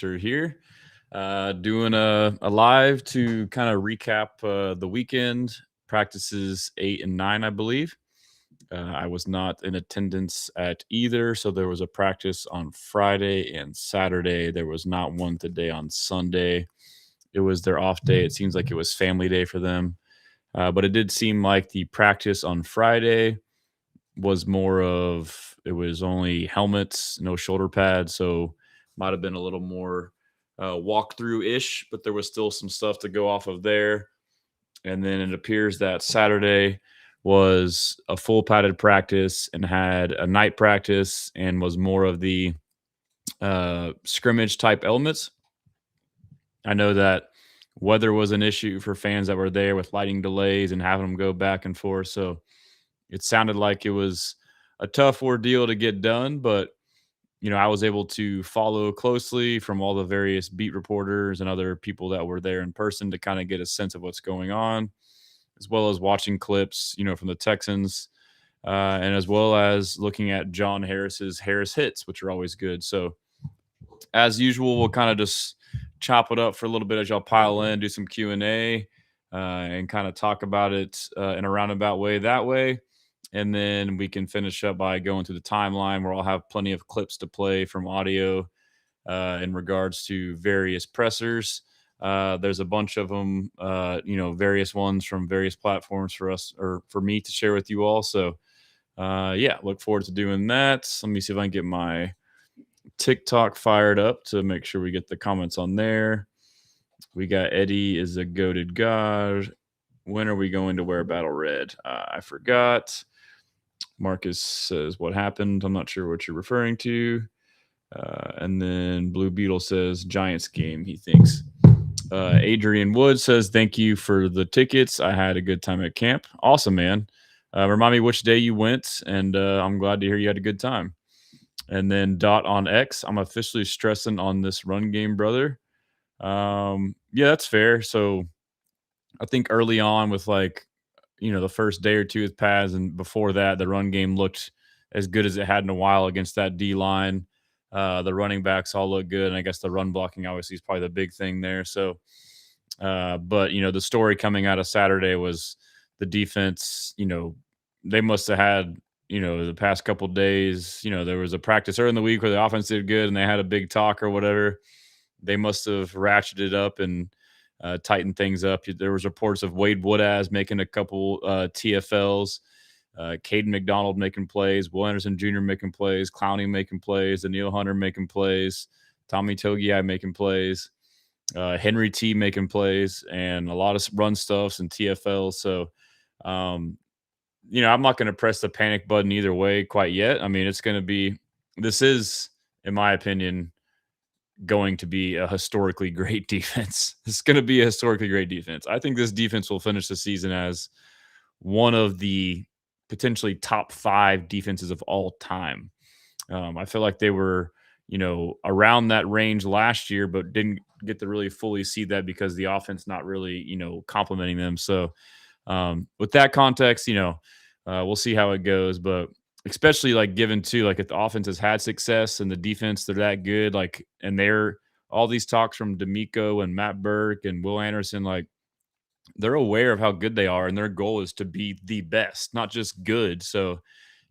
here, doing a live to kind of recap the weekend practices 8 and 9, I believe. I was not in attendance at either, so there was a practice on Friday and Saturday. There was not one today on Sunday. It was their off day. It seems like it was family day for them, but it did seem like the practice on Friday was more of it was only helmets, no shoulder pads, so might have been a little more walkthrough ish, but there was still some stuff to go off of there. And then it appears that Saturday was a full padded practice and had a night practice and was more of the scrimmage type elements. I know that weather was an issue for fans that were there with lighting delays and having them go back and forth. So it sounded like it was a tough ordeal to get done, but I was able to follow closely from all the various beat reporters and other people that were there in person to kind of get a sense of what's going on, as well as watching clips, from the Texans, and as well as looking at John Harris's Harris hits, which are always good. So, as usual, we'll kind of just chop it up for a little bit as y'all pile in, do some Q&A, and kind of talk about it in a roundabout way that way. And then we can finish up by going through the timeline where I'll have plenty of clips to play from audio in regards to various pressers. There's a bunch of them, various ones from various platforms for us or for me to share with you all. So, look forward to doing that. Let me see if I can get my TikTok fired up to make sure we get the comments on there. We got Eddie is a goated god. When are we going to wear battle red? I forgot. Marcus says, what happened? I'm not sure what you're referring to. And then Blue Beetle says, Giants game, he thinks. Adrian Wood says, thank you for the tickets. I had a good time at camp. Awesome, man. Remind me which day you went, and I'm glad to hear you had a good time. And then Dot on X, I'm officially stressing on this run game, brother. Yeah, that's fair. So I think early on with the first day or two with pads, and before that, the run game looked as good as it had in a while against that D line. The running backs all look good, and I guess the run blocking obviously is probably the big thing there. So, but the story coming out of Saturday was the defense. They must have had the past couple of days. There was a practice early in the week where the offense did good, and they had a big talk or whatever. They must have ratcheted up and tighten things up. There was reports of Wade Woodaz making a couple TFLs, Caden McDonald making plays, Will Anderson Jr. making plays, Clowney making plays, Danielle Hunter making plays, Tommy Togiai making plays, Henry T making plays, and a lot of run stuffs and TFLs. So, I'm not going to press the panic button either way quite yet. I mean, this is, in my opinion, going to be a historically great defense. It's going to be a historically great defense. I think this defense will finish the season as one of the potentially top 5 defenses of all time. I feel like they were, around that range last year, but didn't get to really fully see that because the offense not really, complimenting them. So with that context, we'll see how it goes. But especially given to if the offense has had success and the defense, they're that good, and they're all these talks from DeMeco and Matt Burke and Will Anderson, they're aware of how good they are, and their goal is to be the best, not just good. So,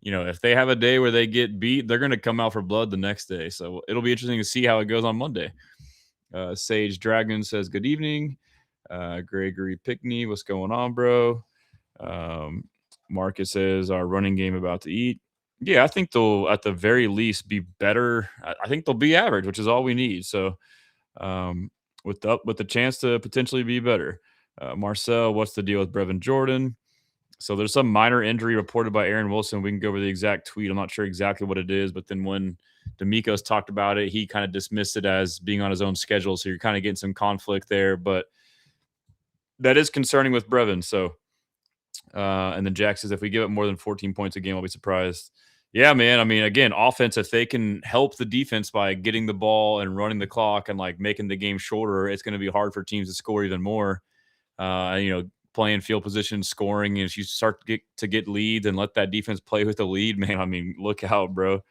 if they have a day where they get beat, they're going to come out for blood the next day. So it'll be interesting to see how it goes on Monday. Sage Dragon says, good evening. Gregory Pickney, what's going on, bro? Marcus says, our running game about to eat. Yeah, I think they'll at the very least be better. I think they'll be average, which is all we need. So with the chance to potentially be better. Marcel, what's the deal with Brevin Jordan? So there's some minor injury reported by Aaron Wilson. We can go over the exact tweet. I'm not sure exactly what it is, but then when DeMeco's talked about it, he kind of dismissed it as being on his own schedule. So you're kind of getting some conflict there, but that is concerning with Brevin. So and then Jack says, if we give up more than 14 points a game, I'll be surprised. Yeah, man. I mean, again, offense, if they can help the defense by getting the ball and running the clock and making the game shorter, it's going to be hard for teams to score even more. Playing field position, scoring. And if you start to get leads and let that defense play with the lead, man, I mean, look out, bro.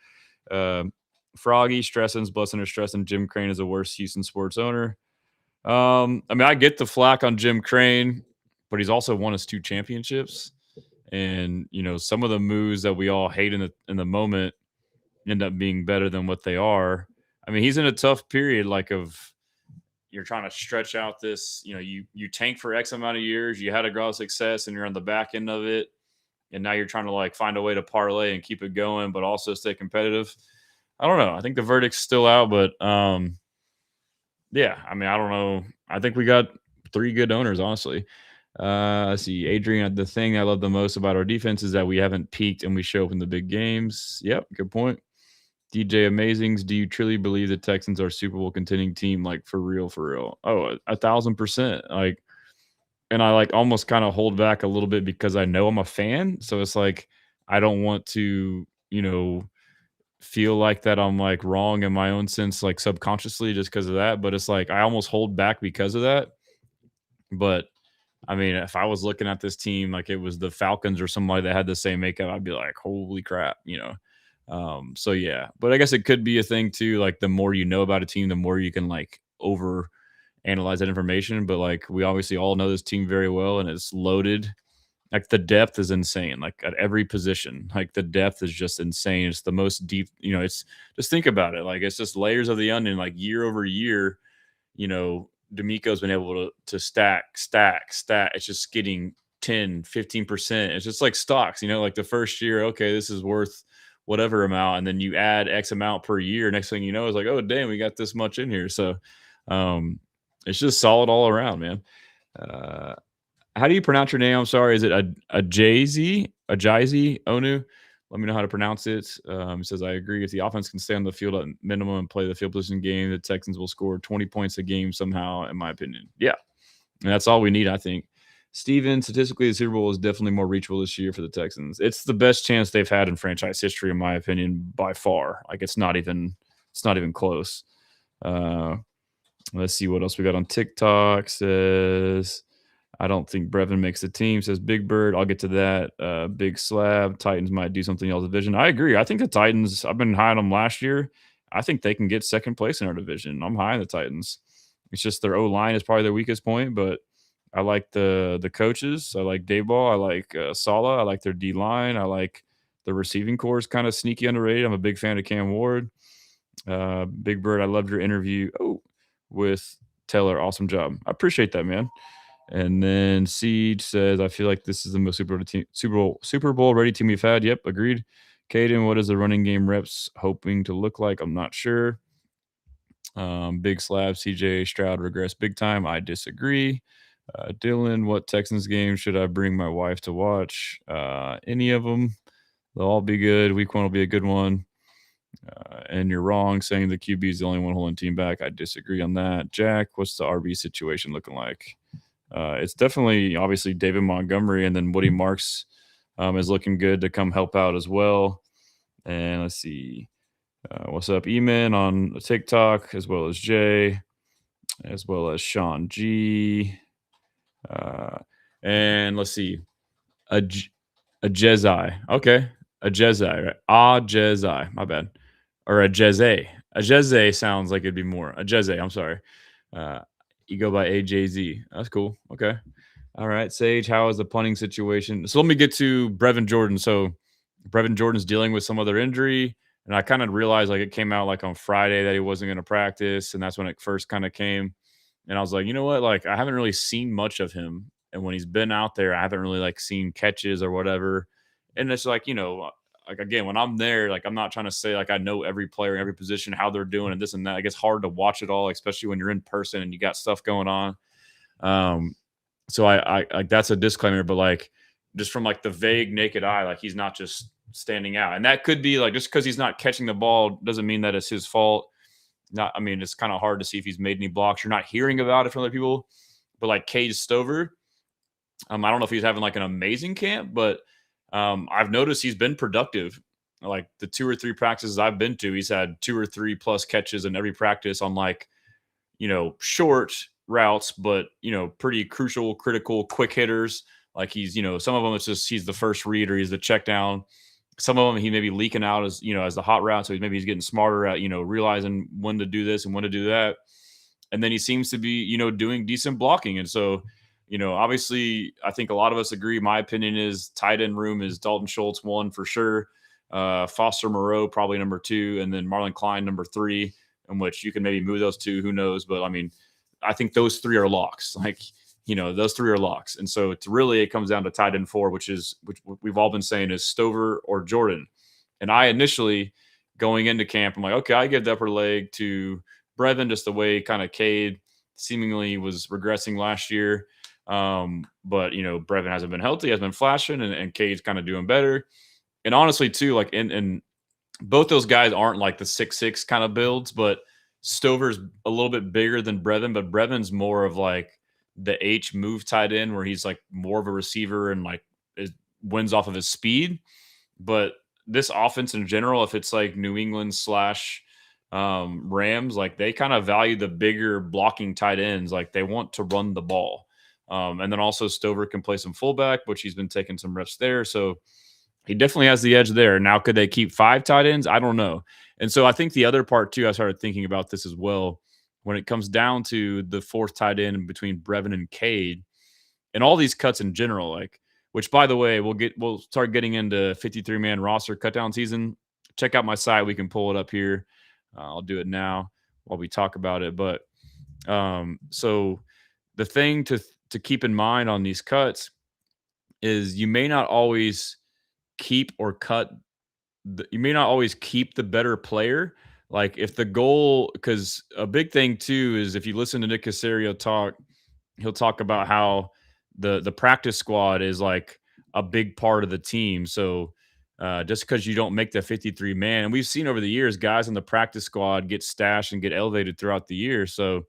Froggy, Stressens, Blessing or Stressin, Jim Crane is the worst Houston sports owner. I mean, I get the flack on Jim Crane, but he's also won us 2 championships. And, some of the moves that we all hate in the moment end up being better than what they are. I mean, he's in a tough period, like of you're trying to stretch out this, you tank for X amount of years, you had a grow success and you're on the back end of it. And now you're trying to like find a way to parlay and keep it going, but also stay competitive. I don't know. I think the verdict's still out, but yeah, I mean, I don't know. I think we got 3 good owners, honestly. Let's see. Adrian, the thing I love the most about our defense is that we haven't peaked and we show up in the big games. Yep, good point. DJ Amazings, do you truly believe the Texans are Super Bowl contending team? Like for real, for real? Oh, 1,000%. Like, and I like almost kind of hold back a little bit because I know I'm a fan. So it's like I don't want to, feel like that I'm like wrong in my own sense, like subconsciously just because of that. But it's like I almost hold back because of that. But I mean, if I was looking at this team like it was the Falcons or somebody that had the same makeup, I'd be like, holy crap. So yeah, but I guess it could be a thing too. Like the more you know about a team, the more you can like over analyze that information. But like we obviously all know this team very well and it's loaded. Like the depth is insane. Like at every position, like the depth is just insane. It's the most deep, it's just think about it. Like it's just layers of the onion, like year over year, DeMeco's been able to stack. It's just getting 10, 15%. It's just like stocks, like the first year, okay, this is worth whatever amount. And then you add X amount per year. Next thing you know, it's like, oh, damn, we got this much in here. So it's just solid all around, man. How do you pronounce your name? I'm sorry. Is it a Jay-Z? A Jay-Z Onu? Let me know how to pronounce it. It says, I agree. If the offense can stay on the field at minimum and play the field position game, the Texans will score 20 points a game somehow, in my opinion. Yeah. And that's all we need, I think. Steven, statistically, the Super Bowl is definitely more reachable this year for the Texans. It's the best chance they've had in franchise history, in my opinion, by far. Like it's not even close. Let's see what else we got on TikTok. Says, I don't think Brevin makes the team, says Big Bird. I'll get to that. Big Slab. Titans might do something else division. I agree. I think the Titans, I've been high on them last year. I think they can get second place in our division. I'm high on the Titans. It's just their O-line is probably their weakest point, but I like the coaches. I like Dayball. I like Sala. I like their D-line. I like the receiving corps is kind of sneaky underrated. I'm a big fan of Cam Ward. Big Bird, I loved your interview with Taylor. Awesome job. I appreciate that, man. And then Siege says, I feel like this is the most Super Bowl ready team we've had. Yep, agreed. Caden, what is the running game reps hoping to look like? I'm not sure. Big Slab, CJ Stroud regress big time. I disagree. Dylan, what Texans game should I bring my wife to watch? Any of them. They'll all be good. Week 1 will be a good one. And you're wrong saying the QB is the only one holding team back. I disagree on that. Jack, what's the RB situation looking like? It's definitely obviously David Montgomery, and then Woody Marks is looking good to come help out as well. And let's see. What's up, Eman on TikTok, as well as Jay, as well as Sean G. And let's see. A Jezai. Okay. A Jezai, right? Jezai. My bad. Or a Jeze. A Jeze sounds like it'd be more. A Jeze. I'm sorry. You go by AJZ. That's cool. Okay. All right. Sage, how is the punting situation? So let me get to Brevin Jordan. So Brevin Jordan's dealing with some other injury. And I kind of realized like it came out like on Friday that he wasn't going to practice. And that's when it first kind of came. And I was like, you know what? Like I haven't really seen much of him. And when he's been out there, I haven't really like seen catches or whatever. And it's like, like again, when I'm there, like I'm not trying to say like I know every player in every position, how they're doing and this and that. It gets hard to watch it all, especially when you're in person and you got stuff going on. So I like that's a disclaimer, but like just from like the vague naked eye, like he's not just standing out. And that could be like just because he's not catching the ball doesn't mean that it's his fault. I mean, it's kind of hard to see if he's made any blocks. You're not hearing about it from other people. But like Cade Stover, I don't know if he's having like an amazing camp, but I've noticed he's been productive. Like the 2 or 3 practices I've been to, he's had 2 or 3 plus catches in every practice on like, short routes, but, pretty crucial, critical, quick hitters. Like he's, some of them it's just he's the first read or he's the check down. Some of them he may be leaking out as as the hot route, so he's getting smarter at realizing when to do this and when to do that, and then he seems to be doing decent blocking, and so obviously I think a lot of us agree. My opinion is tight end room is Dalton Schultz one for sure, Foster Moreau probably number two, and then Marlon Klein number three, in which you can maybe move those two, who knows, but I mean I think those three are locks. Like those three are locks. And so it's really, it comes down to tight end four, which we've all been saying is Stover or Jordan. And I initially going into camp, I'm like, okay, I give the upper leg to Brevin, just the way kind of Cade seemingly was regressing last year. But Brevin hasn't been healthy, has been flashing, and Cade's kind of doing better. And honestly, too, like in both those guys aren't like the 6'6" kind of builds, but Stover's a little bit bigger than Brevin, but Brevin's more of like the H move tight end where he's like more of a receiver and like wins off of his speed. But this offense in general, if it's like New England slash Rams, like they kind of value the bigger blocking tight ends. Like they want to run the ball. And then also Stover can play some fullback, which he's been taking some reps there. So he definitely has the edge there. Now, could they keep 5 tight ends? I don't know. And so I think the other part too, I started thinking about this as well. When it comes down to the 4th tight end between Brevin and Cade, and all these cuts in general, like, which by the way, we'll start getting into 53-man roster cutdown season. Check out my site. We can pull it up here. I'll do it now while we talk about it. But so the thing to keep in mind on these cuts is you may not always keep or cut you may not always keep the better player. Like if the goal, because a big thing too is if you listen to Nick Caserio talk, he'll talk about how the practice squad is like a big part of the team. So just because you don't make the 53 man, and we've seen over the years guys in the practice squad get stashed and get elevated throughout the year. So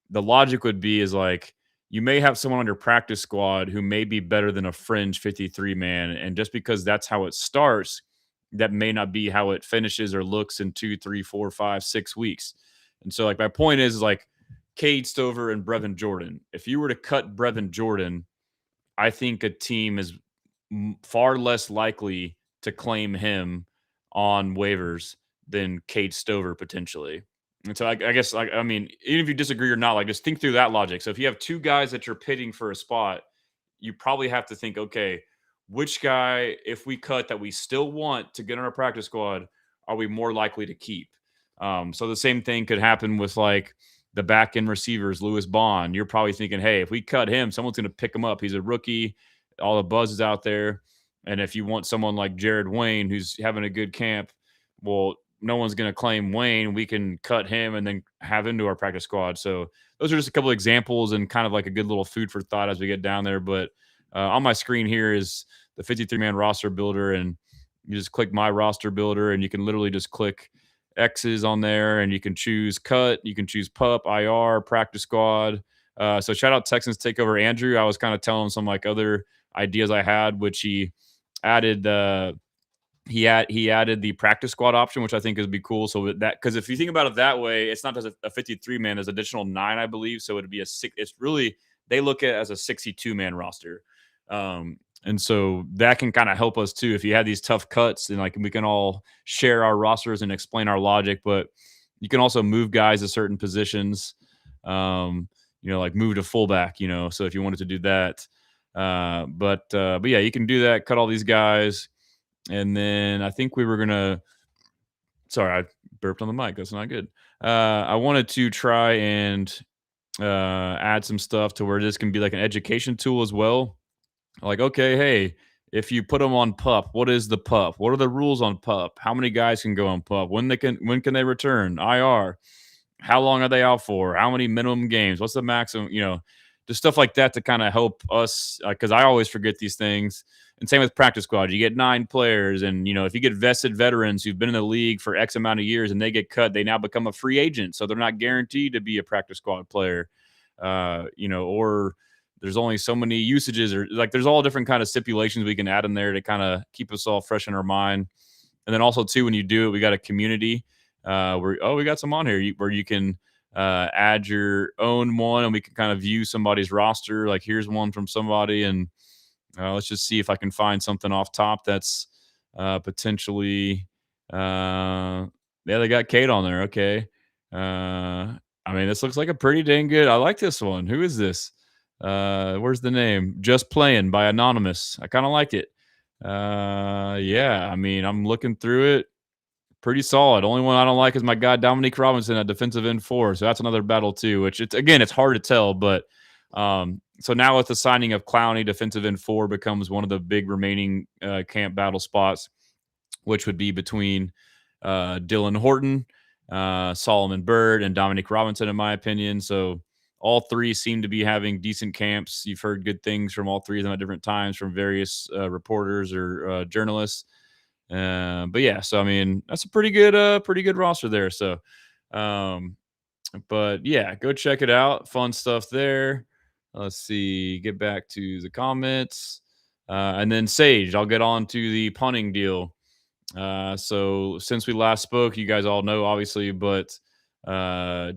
the logic would be is like you may have someone on your practice squad who may be better than a fringe 53 man, and just because that's how it starts, that may not be how it finishes or looks in 2, 3, 4, 5, 6 weeks. And so, like, my point is like Cade Stover and Brevin Jordan. If you were to cut Brevin Jordan, I think a team is far less likely to claim him on waivers than Cade Stover potentially. And so I guess, like, I mean, even if you disagree or not, like, just think through that logic. So if you have 2 guys that you're pitting for a spot, you probably have to think, okay, which guy, if we cut that we still want to get on our practice squad, are we more likely to keep? So the same thing could happen with like the back end receivers, Lewis Bond. You're probably thinking, hey, if we cut him, someone's going to pick him up. He's a rookie. All the buzz is out there. And if you want someone like Jared Wayne, who's having a good camp, well, no one's going to claim Wayne. We can cut him and then have him to our practice squad. So those are just a couple of examples and kind of like a good little food for thought as we get down there. But on my screen here is the 53-man roster builder, and you just click my roster builder, and you can literally just click X's on there, and you can choose cut, you can choose pup, IR, practice squad. So shout out Texans takeover Andrew. I was kind of telling him some like other ideas I had, which he added. He added the practice squad option, which I think would be cool. So that, because if you think about it that way, it's not just a 53-man, there's additional 9, I believe. So it'd be a 6. It's really, they look at it as a 62-man roster. And so that can kind of help us too. If you have these tough cuts, and like we can all share our rosters and explain our logic, but you can also move guys to certain positions, like move to fullback, so if you wanted to do that, but yeah, you can do that, cut all these guys. And then I think we were going to, sorry, I burped on the mic. That's not good. I wanted to try and add some stuff to where this can be like an education tool as well. Like, okay, hey, if you put them on pup, what is the pup? What are the rules on pup? How many guys can go on pup? When can they return? IR. How long are they out for? How many minimum games? What's the maximum? Just stuff like that to kind of help us, because I always forget these things. And same with practice squad. You get 9 players, and if you get vested veterans who've been in the league for X amount of years and they get cut, they now become a free agent, so they're not guaranteed to be a practice squad player. Or there's only so many usages, or like there's all different kind of stipulations we can add in there to kind of keep us all fresh in our mind. And then also too, when you do it, we got a community we got some on here where you can add your own one, and we can kind of view somebody's roster. Like here's one from somebody, and let's just see if I can find something off top that's Potentially, yeah, they got Kate on there. Okay. I mean, this looks like a pretty dang good. I like this one. Who is this? Where's the name? Just Playing by Anonymous. I kind of like it. Yeah, I mean, I'm looking through it. Pretty solid. Only one I don't like is my guy Dominique Robinson at defensive end 4. So that's another battle too. Which it's hard to tell, but so now with the signing of Clowney, defensive end 4 becomes one of the big remaining camp battle spots, which would be between Dylan Horton, Solomon Byrd, and Dominique Robinson, in my opinion. So all three seem to be having decent camps. You've heard good things from all three of them at different times from various reporters or journalists. But yeah, so I mean, that's a pretty good roster there. So, um, but yeah, go check it out. Fun stuff there. Let's see. Get back to the comments, and then Sage. I'll get on to the punting deal. So since we last spoke, you guys all know, obviously, but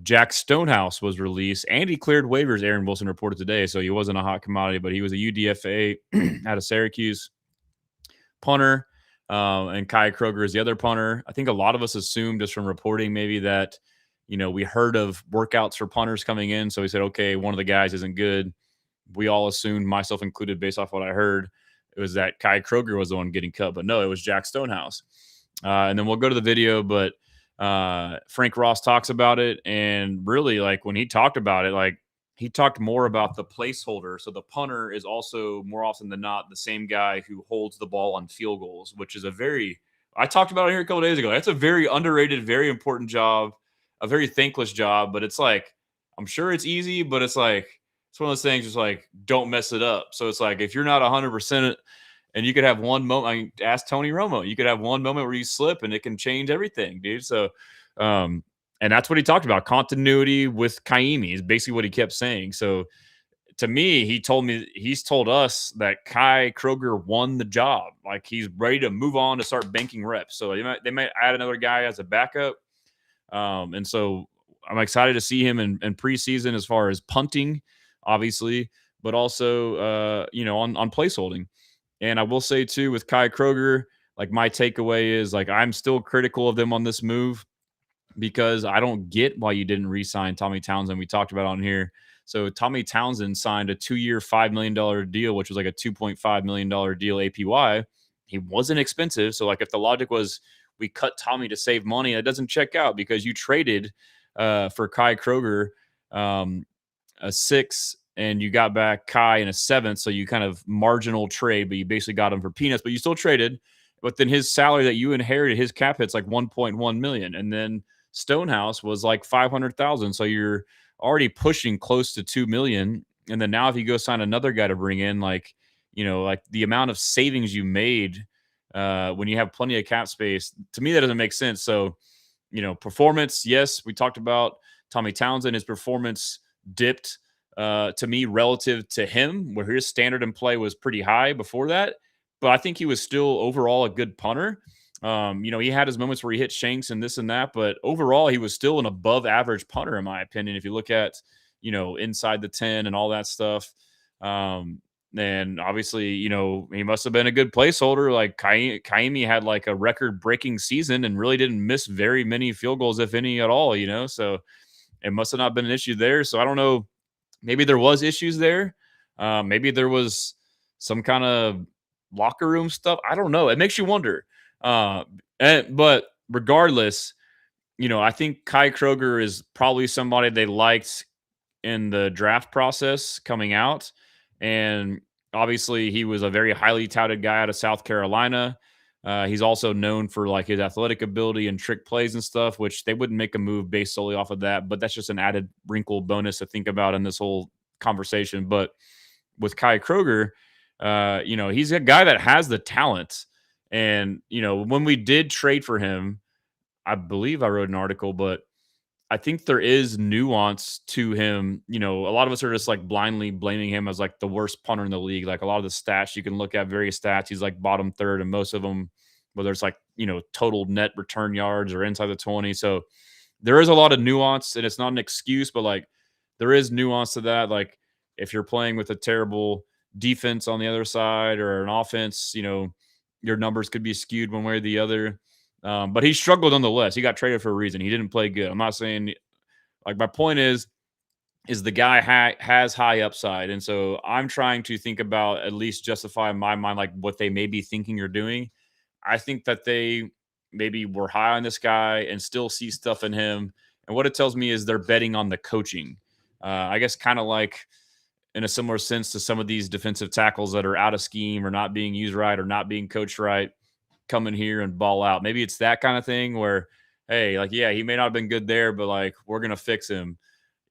Jack Stonehouse was released and he cleared waivers. Aaron Wilson reported today, so he wasn't a hot commodity, but he was a UDFA out of Syracuse punter. And Kai Kroger is the other punter. I think a lot of us assumed just from reporting maybe that, we heard of workouts for punters coming in. So we said, okay, one of the guys isn't good. We all assumed, myself included, based off what I heard, it was that Kai Kroger was the one getting cut. But no, it was Jack Stonehouse. And then we'll go to the video, but Frank Ross talks about it. And really, like, when he talked about it, like, he talked more about the placeholder. So the punter is also more often than not the same guy who holds the ball on field goals, which is I talked about it here a couple days ago. That's a very underrated, very important job, a very thankless job. But it's like, I'm sure it's easy, but it's like, it's one of those things, just like, don't mess it up. So it's like, if you're not 100%, and you could have one moment, I mean, ask Tony Romo, you could have one moment where you slip and it can change everything, dude. So, and that's what he talked about. Continuity with Kaimi is basically what he kept saying. So to me, he's told us that Kai Kroger won the job. Like, he's ready to move on to start banking reps. So they might add another guy as a backup. And so I'm excited to see him in preseason as far as punting, obviously, but also, on place holding. And I will say too, with Kai Kroger, like, my takeaway is, like, I'm still critical of them on this move because I don't get why you didn't re-sign Tommy Townsend. We talked about on here. So Tommy Townsend signed a 2-year, $5 million deal, which was like a $2.5 million deal APY. He wasn't expensive. So, like, if the logic was we cut Tommy to save money, it doesn't check out because you traded for Kai Kroger a 6 and you got back Kai in a 7th. So you kind of marginal trade, but you basically got him for peanuts, but you still traded. But then his salary that you inherited, his cap hit's like 1.1 million. And then Stonehouse was like 500,000. So you're already pushing close to 2 million. And then now if you go sign another guy to bring in, like, like the amount of savings you made when you have plenty of cap space, to me, that doesn't make sense. So, performance, yes, we talked about Tommy Townsend. His performance dipped to me relative to him, where his standard in play was pretty high before that. But I think he was still overall a good punter. He had his moments where he hit shanks and this and that, but overall he was still an above average punter, in my opinion. If you look at, inside the 10 and all that stuff. And obviously, he must have been a good placeholder. Like, Kaimi had like a record breaking season and really didn't miss very many field goals, if any at all, so it must have not been an issue there. So I don't know. Maybe there was issues there. Maybe there was some kind of locker room stuff. I don't know. It makes you wonder. But regardless, I think Kai Kroger is probably somebody they liked in the draft process coming out. And obviously he was a very highly touted guy out of South Carolina. He's also known for like his athletic ability and trick plays and stuff, which they wouldn't make a move based solely off of that. But that's just an added wrinkle bonus to think about in this whole conversation. But with Kai Kroger, he's a guy that has the talent. And, when we did trade for him, I believe I wrote an article, but I think there is nuance to him. A lot of us are just like blindly blaming him as like the worst punter in the league. Like, a lot of the stats, you can look at various stats, he's like bottom third, and most of them, whether it's like, total net return yards or inside the 20. So there is a lot of nuance, and it's not an excuse, but like, there is nuance to that. Like, if you're playing with a terrible defense on the other side or an offense, your numbers could be skewed one way or the other. But he struggled nonetheless. He got traded for a reason. He didn't play good. I'm not saying, like, my point is the guy has high upside. And so I'm trying to think about, at least justify in my mind, like what they may be thinking or doing. I think that they maybe were high on this guy and still see stuff in him. And what it tells me is they're betting on the coaching. I guess kind of like in a similar sense to some of these defensive tackles that are out of scheme or not being used right or not being coached right, come in here and ball out. Maybe it's that kind of thing where, hey, like, yeah, he may not have been good there, but like, we're going to fix him.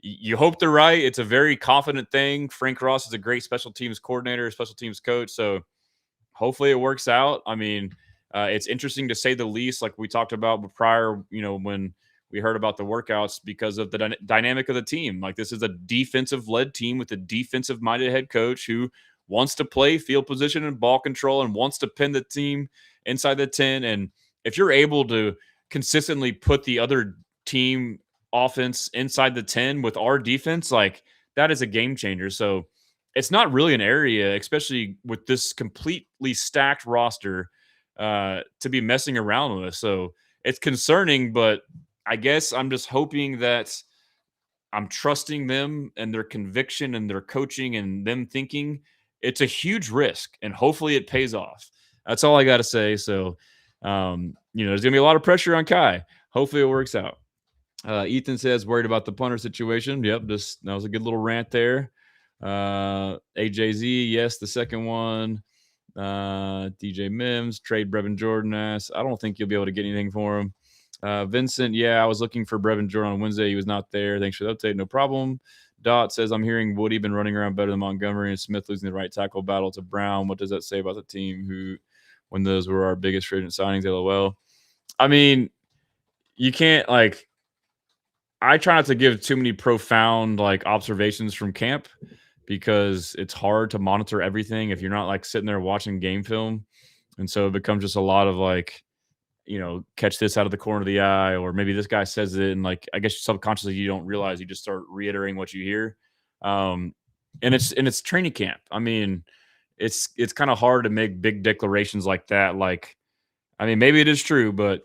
You hope they're right. It's a very confident thing. Frank Ross is a great special teams coordinator, special teams coach. So hopefully it works out. I mean, it's interesting to say the least, like we talked about prior, when we heard about the workouts, because of the dynamic of the team. Like, this is a defensive led team with a defensive minded head coach who wants to play field position and ball control and wants to pin the team inside the 10. And if you're able to consistently put the other team offense inside the 10 with our defense, like, that is a game changer. So it's not really an area, especially with this completely stacked roster, to be messing around with. So it's concerning, but I guess I'm just hoping that I'm trusting them and their conviction and their coaching and them thinking it's a huge risk, and hopefully it pays off. That's all I got to say. So, there's going to be a lot of pressure on Kai. Hopefully it works out. Ethan says worried about the punter situation. Yep, that was a good little rant there. AJZ, yes, the second one. DJ Mims, trade Brevin Jordan. I don't think you'll be able to get anything for him. Vincent, yeah, I was looking for Brevin Jordan on Wednesday. He was not there. Thanks for the update. No problem. Dot says, I'm hearing Woody been running around better than Montgomery and Smith losing the right tackle battle to Brown. What does that say about the team when those were our biggest free agent signings? LOL. I mean, you can't, like, I try not to give too many profound, like, observations from camp, because it's hard to monitor everything if you're not, like, sitting there watching game film. And so it becomes just a lot of, like, catch this out of the corner of the eye, or maybe this guy says it, and, like, I guess subconsciously you don't realize, you just start reiterating what you hear. And it's training camp. I mean, it's kind of hard to make big declarations like that. Like, I mean, maybe it is true, but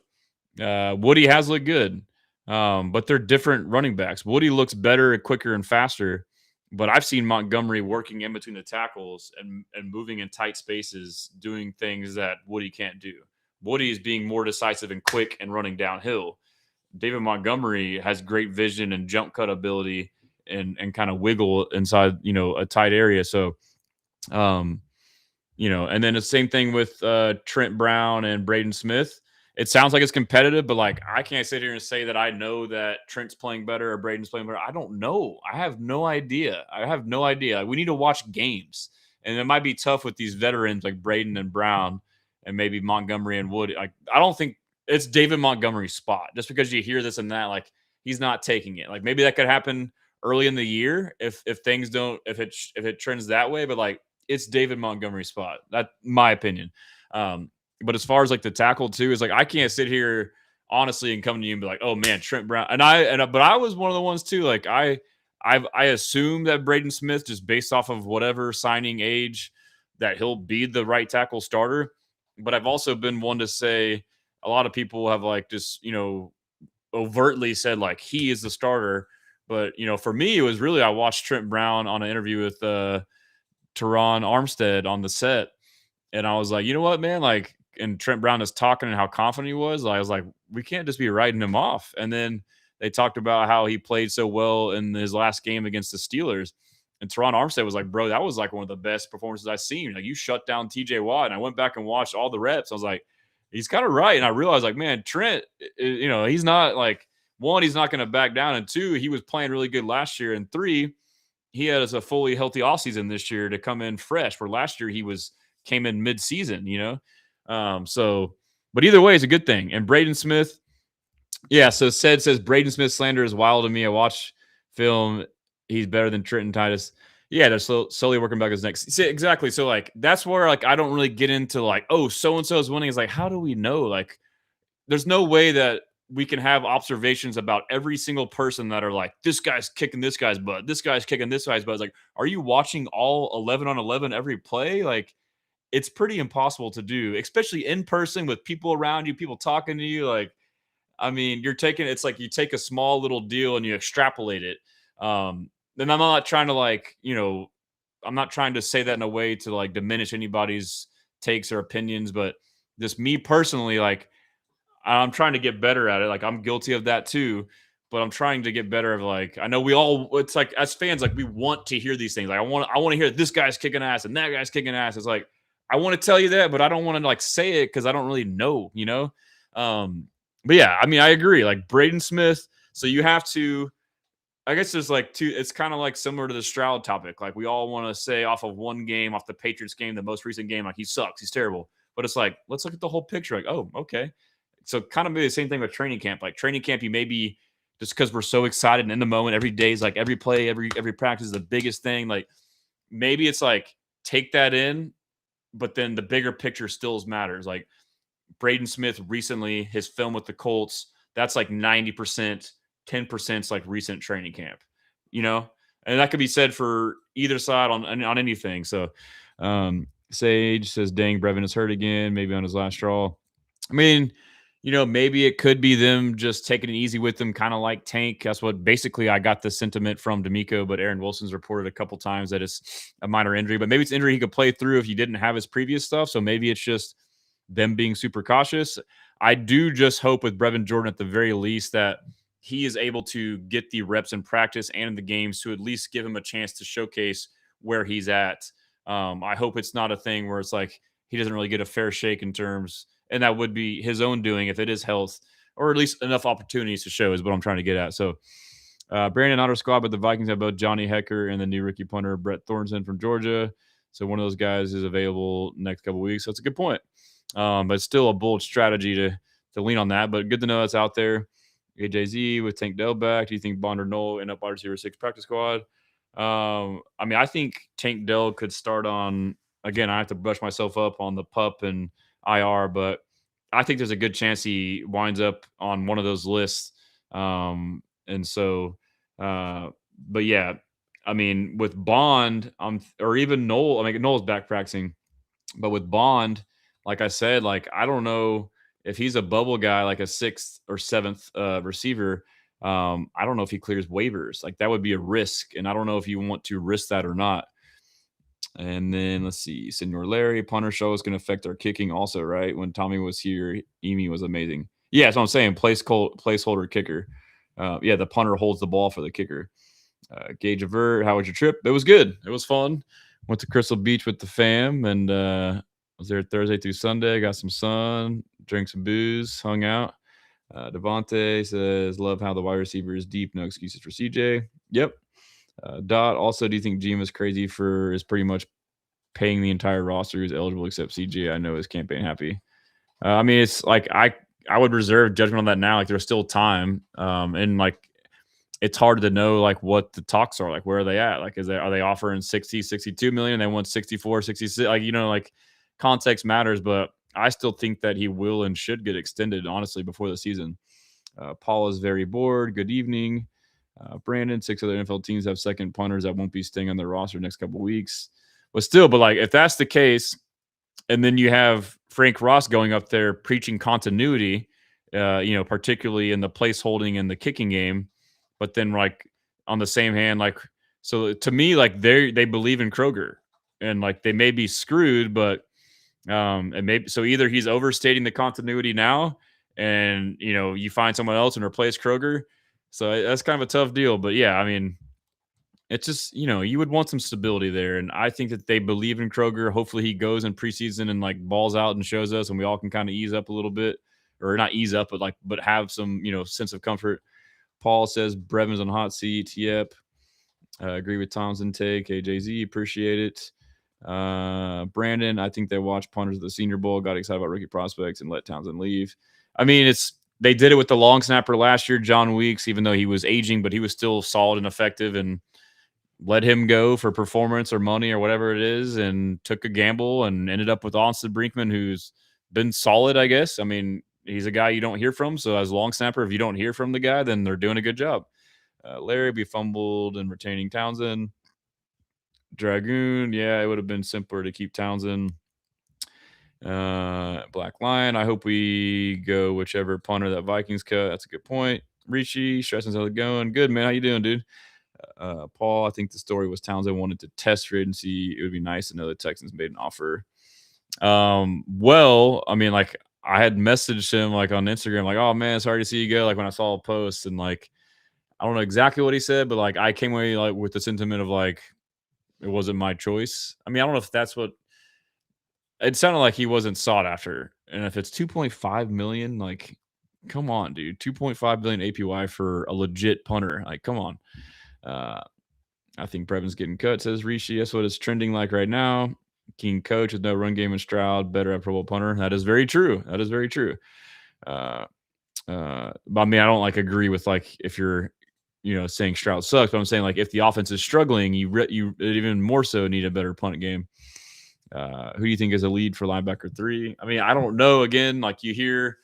Woody has looked good. But they're different running backs. Woody looks better, quicker, and faster. But I've seen Montgomery working in between the tackles and moving in tight spaces, doing things that Woody can't do. Woody is being more decisive and quick and running downhill. David Montgomery has great vision and jump cut ability and kind of wiggle inside, a tight area. So, and then the same thing with Trent Brown and Braden Smith. It sounds like it's competitive, but, like, I can't sit here and say that I know that Trent's playing better or Braden's playing better. I don't know. I have no idea. We need to watch games. And it might be tough with these veterans like Braden and Brown and maybe Montgomery and Wood. I don't think it's David Montgomery's spot. Just because you hear this and that, like, he's not taking it. Like, maybe that could happen early in the year if it trends that way. But, like, it's David Montgomery's spot. That's my opinion. But as far as, like, the tackle too, is like, I can't sit here honestly and come to you and be like, oh man, Trent Brown. But I was one of the ones too. Like, I assume that Braden Smith, just based off of whatever signing age, that he'll be the right tackle starter. But I've also been one to say a lot of people have, like, just, overtly said, like, he is the starter. But, for me, it was really, I watched Trent Brown on an interview with Teron Armstead on the set. And I was like, you know what, man? Like, and Trent Brown is talking and how confident he was. I was like, we can't just be writing him off. And then they talked about how he played so well in his last game against the Steelers. And Teron Armstead was like, bro, that was, like, one of the best performances I've seen. Like, you shut down TJ Watt. And I went back and watched all the reps. I was like, he's kind of right. And I realized, like, man, Trent, he's not, like, one, he's not going to back down. And two, he was playing really good last year. And three, he had a fully healthy offseason this year to come in fresh, where last year came in mid-season, but either way, it's a good thing. And Braden Smith, yeah, so Sed says Braden Smith slander is wild to me. I watch film. He's better than Trenton Titus. Yeah, they're slowly working back his next. See, exactly. So, like, that's where, like, I don't really get into, like, oh, so-and-so is winning. It's like, how do we know? Like, there's no way that we can have observations about every single person that are like, this guy's kicking this guy's butt. This guy's kicking this guy's butt. It's like, are you watching all 11 on 11 every play? Like, it's pretty impossible to do, especially in person with people around you, people talking to you. Like, I mean, it's like you take a small little deal and you extrapolate it. And I'm not trying to I'm not trying to say that in a way to like diminish anybody's takes or opinions, but just me personally, like I'm trying to get better at it. Like I'm guilty of that too, but I'm trying to get better of like I know we all it's like as fans, like we want to hear these things. Like I want to hear this guy's kicking ass and that guy's kicking ass. It's like I want to tell you that, but I don't want to like say it because I don't really know, you know? But yeah, I mean, I agree. Like Braden Smith, so you have to I guess there's like two. It's kind of like similar to the Stroud topic. Like we all want to say off of one game, off the Patriots game, the most recent game, like he sucks, he's terrible. But it's like let's look at the whole picture. Like, oh, okay. So kind of maybe the same thing with training camp. Like training camp, you maybe just because we're so excited and in the moment, every day is like every play, every practice is the biggest thing. Like maybe it's like take that in, but then the bigger picture still matters. Like Braden Smith recently, his film with the Colts, that's like 90%, 10% is like recent training camp, you know? And that could be said for either side on anything. So Sage says, dang, Brevin is hurt again, maybe on his last straw. I mean, maybe it could be them just taking it easy with them, kind of like Tank. That's what basically I got the sentiment from DeMeco, but Aaron Wilson's reported a couple times that it's a minor injury, but maybe it's injury he could play through if he didn't have his previous stuff. So maybe it's just them being super cautious. I do just hope with Brevin Jordan at the very least that he is able to get the reps in practice and in the games to at least give him a chance to showcase where he's at. I hope it's not a thing where it's like he doesn't really get a fair shake in terms, and that would be his own doing if it is health, or at least enough opportunities to show is what I'm trying to get at. So Brandon Otter squad, but the Vikings have both Johnny Hecker and the new rookie punter Brett Thornton from Georgia. So one of those guys is available next couple weeks. So that's a good point. But still a bold strategy to lean on that. But good to know that's out there. AJZ with Tank Dell back. Do you think Bond or Noel end up wide receiver 6 practice squad? I mean, I think Tank Dell could start on, again, I have to brush myself up on the pup and IR, but I think there's a good chance he winds up on one of those lists. And so, but yeah, I mean, with Bond, or even Noel, I mean, Noel's back practicing, but with Bond, like I said, like I don't know if he's a bubble guy, like a sixth or seventh receiver. I don't know if he clears waivers. Like that would be a risk, and I don't know if you want to risk that or not. And then let's see, Senor Larry, punter show is going to affect our kicking also, right? When Tommy was here, Emi was amazing. Yeah, that's what I'm saying. Placeholder kicker. Yeah, the punter holds the ball for the kicker. Gage Avert, how was your trip? It was good. It was fun. Went to Crystal Beach with the fam and was there Thursday through Sunday. Got some sun, drank some booze, hung out. Devontae says, love how the wide receiver is deep. No excuses for CJ. Yep. Dot, also, do you think GM is crazy is pretty much paying the entire roster who's eligible except CJ? I know his campaign happy. I mean, it's like I would reserve judgment on that now. Like there's still time. And like it's hard to know like what the talks are, like where are they at, like are they offering 60 62 million, they want 64 66, like like context matters, but I still think that he will and should get extended honestly before the season. Paul is very bored. Good evening. Brandon, 6 other NFL teams have second punters that won't be staying on their roster next couple weeks, but like if that's the case, and then you have Frank Ross going up there preaching continuity, particularly in the place holding and the kicking game. But then, like on the same hand, like so to me, like they believe in Kroger, and like they may be screwed, but and maybe so either he's overstating the continuity now, and you find someone else and replace Kroger. So that's kind of a tough deal. But yeah, I mean, it's just you would want some stability there, and I think that they believe in Kroger. Hopefully, he goes in preseason and like balls out and shows us, and we all can kind of ease up a little bit, or not ease up, but have some sense of comfort. Paul says Brevin's on hot seat. Yep. Agree with Tom's intake. AJZ, appreciate it. Brandon, I think they watched punters at the Senior Bowl, got excited about rookie prospects, and let Townsend leave. I mean, they did it with the long snapper last year, John Weeks, even though he was aging, but he was still solid and effective, and let him go for performance or money or whatever it is, and took a gamble and ended up with Austin Brinkman, who's been solid, I guess. I mean, he's a guy you don't hear from. So as long snapper, if you don't hear from the guy, then they're doing a good job. Larry be fumbled and retaining Townsend. Dragoon, yeah, it would have been simpler to keep Townsend. Black Lion. I hope we go whichever punter that Vikings cut. That's a good point. Richie, Stressing's how's it going? Good, man. How you doing, dude? Paul, I think the story was Townsend wanted to test free agency. It would be nice to know the Texans made an offer. Well, I mean, like I had messaged him like on Instagram, like, oh man, sorry to see you go. Like when I saw a post and like I don't know exactly what he said, but like I came away like with the sentiment of like it wasn't my choice. I mean, I don't know if that's what it sounded like he wasn't sought after. And if it's 2.5 million, like come on, dude. 2.5 billion APY for a legit punter. Like, come on. Uh I think Previn's getting cut, says Rishi. That's what it's trending like right now. King coach with no run game and Stroud, better at Pro Bowl punter. That is very true. That is very true. But I mean, I don't like agree with like if you're, saying Stroud sucks, but I'm saying like if the offense is struggling, you even more so need a better punt game. Who do you think is a lead for linebacker 3? I mean, I don't know. Again, like you hear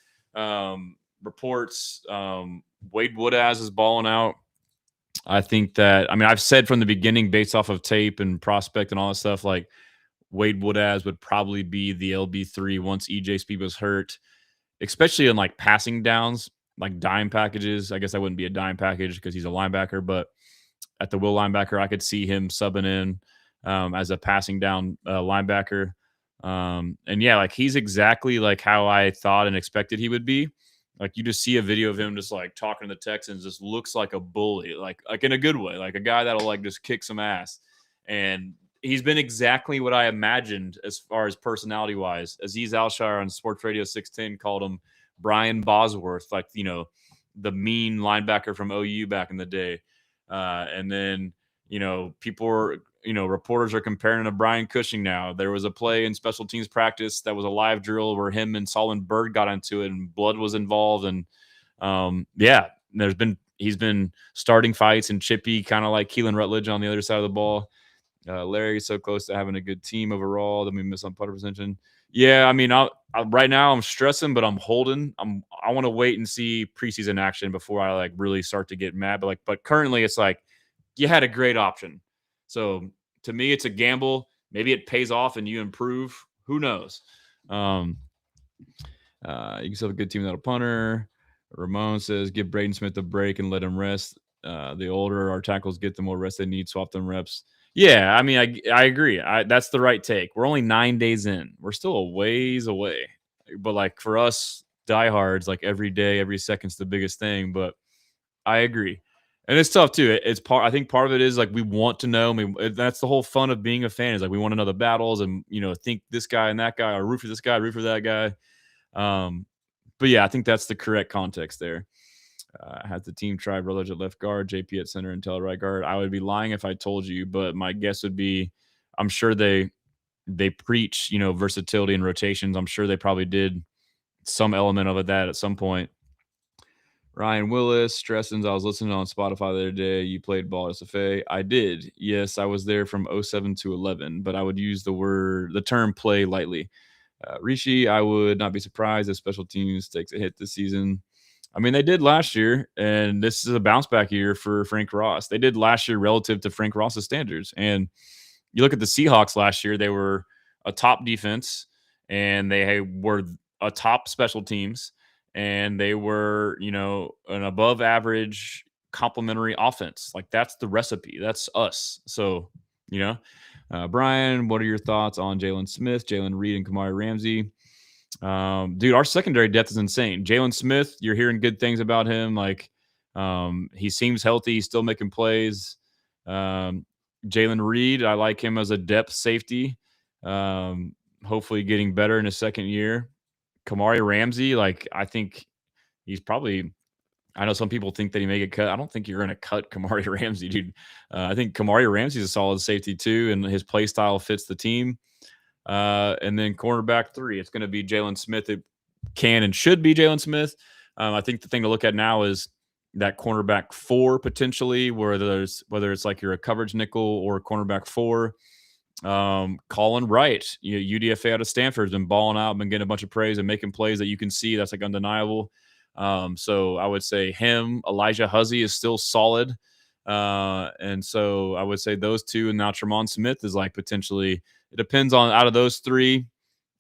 reports, Wade Woodaz is balling out. I think that, I mean, I've said from the beginning, based off of tape and prospect and all that stuff, like Wade Woodaz would probably be the LB3 once EJ Speed was hurt, especially in like passing downs, like dime packages. I guess that wouldn't be a dime package because he's a linebacker, but at the will linebacker, I could see him subbing in as a passing down linebacker. And yeah, like he's exactly like how I thought and expected he would be. Like you just see a video of him just like talking to the Texans, just looks like a bully, like in a good way, like a guy that'll like just kick some ass. And he's been exactly what I imagined as far as personality wise. Aziz Alshire on Sports Radio 610 called him Brian Bosworth, like the mean linebacker from OU back in the day. And then people were reporters are comparing him to Brian Cushing now. There was a play in special teams practice that was a live drill where him and Solomon Byrd got into it and blood was involved. And he's been starting fights and chippy, kind of like Keelan Rutledge on the other side of the ball. Larry's so close to having a good team overall. Then we miss on putter position. Yeah, I mean, right now I'm stressing, but I'm holding. I want to wait and see preseason action before I like really start to get mad. But currently it's like you had a great option. So to me, it's a gamble. Maybe it pays off and you improve. Who knows? You can still have a good team without a punter. Ramon says, give Braden Smith a break and let him rest. The older our tackles get, the more rest they need. Swap them reps. Yeah, I mean, I agree. That's the right take. We're only 9 days in. We're still a ways away. But like for us diehards, like every day, every second's the biggest thing. But I agree. And it's tough too. I think part of it is like we want to know. I mean, that's the whole fun of being a fan is like we want to know the battles and think this guy and that guy, or root for this guy, root for that guy. But yeah, I think that's the correct context there. Has the team tried Rutledge at left guard, JP at center, and Tell right guard? I would be lying if I told you, but my guess would be, I'm sure they preach versatility and rotations. I'm sure they probably did some element of that at some point. Ryan Willis, Stressens, I was listening on Spotify the other day. You played ball at SFA. I did. Yes, I was there from 07 to 11, but I would use the term play lightly. Rishi, I would not be surprised if special teams takes a hit this season. I mean, they did last year, and this is a bounce back year for Frank Ross. They did last year relative to Frank Ross's standards. And you look at the Seahawks last year, they were a top defense, and they were a top special teams, and they were, an above average complementary offense. Like that's the recipe. That's us. So, Brian, what are your thoughts on Jalen Smith, Jalen Reed, and Kamari Ramsey? Dude, our secondary depth is insane. Jalen Smith, you're hearing good things about him. Like, he seems healthy. He's still making plays. Jalen Reed, I like him as a depth safety. Hopefully getting better in his second year. Kamari Ramsey, like, I think he's probably, I know some people think that he may get cut. I don't think you're going to cut Kamari Ramsey, dude. I think Kamari Ramsey's a solid safety too, and his play style fits the team. And then cornerback 3, it's going to be Jalen Smith. It can and should be Jalen Smith. I think the thing to look at now is that cornerback 4 potentially, whether it's like you're a coverage nickel or a cornerback 4. Colin Wright, UDFA out of Stanford, has been balling out, been getting a bunch of praise and making plays that you can see. That's like undeniable. So I would say him. Elijah Huzzy is still solid. And so I would say those 2, and now Tremont Smith is like potentially, it depends on out of those 3.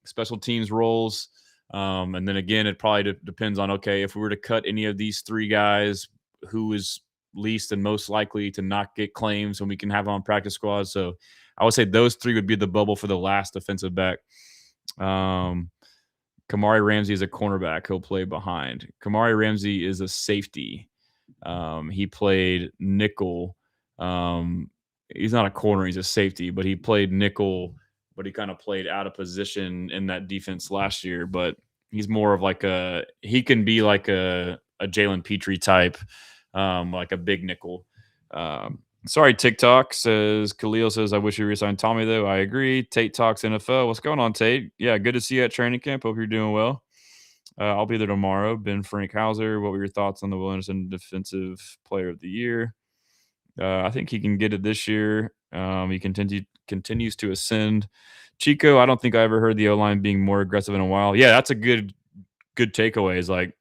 special teams roles. And then again, it probably depends on, okay, if we were to cut any of these three guys, who is least and most likely to not get claims when we can have on practice squad. So I would say those three would be the bubble for the last defensive back. Kamari Ramsey is a cornerback. He'll play behind. Kamari Ramsey is a safety. He played nickel. He's not a corner. He's a safety, but he played nickel, but he kind of played out of position in that defense last year. But he's more of like he can be like a Jalen Petrie type, like a big nickel. Sorry, TikTok says, Khalil says, I wish you resigned Tommy, though. I agree. Tate talks NFL. What's going on, Tate? Yeah, good to see you at training camp. Hope you're doing well. I'll be there tomorrow. Ben Frank Hauser, what were your thoughts on the Williamson Defensive Player of the Year? I think he can get it this year. He continues to ascend. Chico, I don't think I ever heard the O-line being more aggressive in a while. Yeah, that's a good takeaway. Is like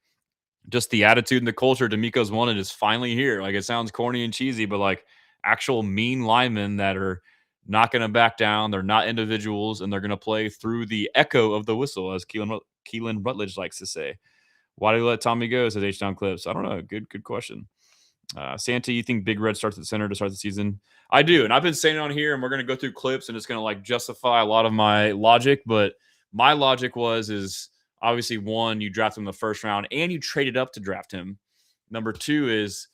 just the attitude and the culture DeMeco's wanted is finally here. Like, it sounds corny and cheesy, but like actual mean linemen that are not going to back down. They're not individuals, and they're going to play through the echo of the whistle, as Keelan Rutledge likes to say. Why do you let Tommy go? Says H-Down Clips. I don't know. Good question. Santa, you think Big Red starts at center to start the season? I do, and I've been saying it on here, and we're going to go through clips, and it's going to like justify a lot of my logic. But my logic is obviously, one, you draft him in the first round, and you traded up to draft him. Number two is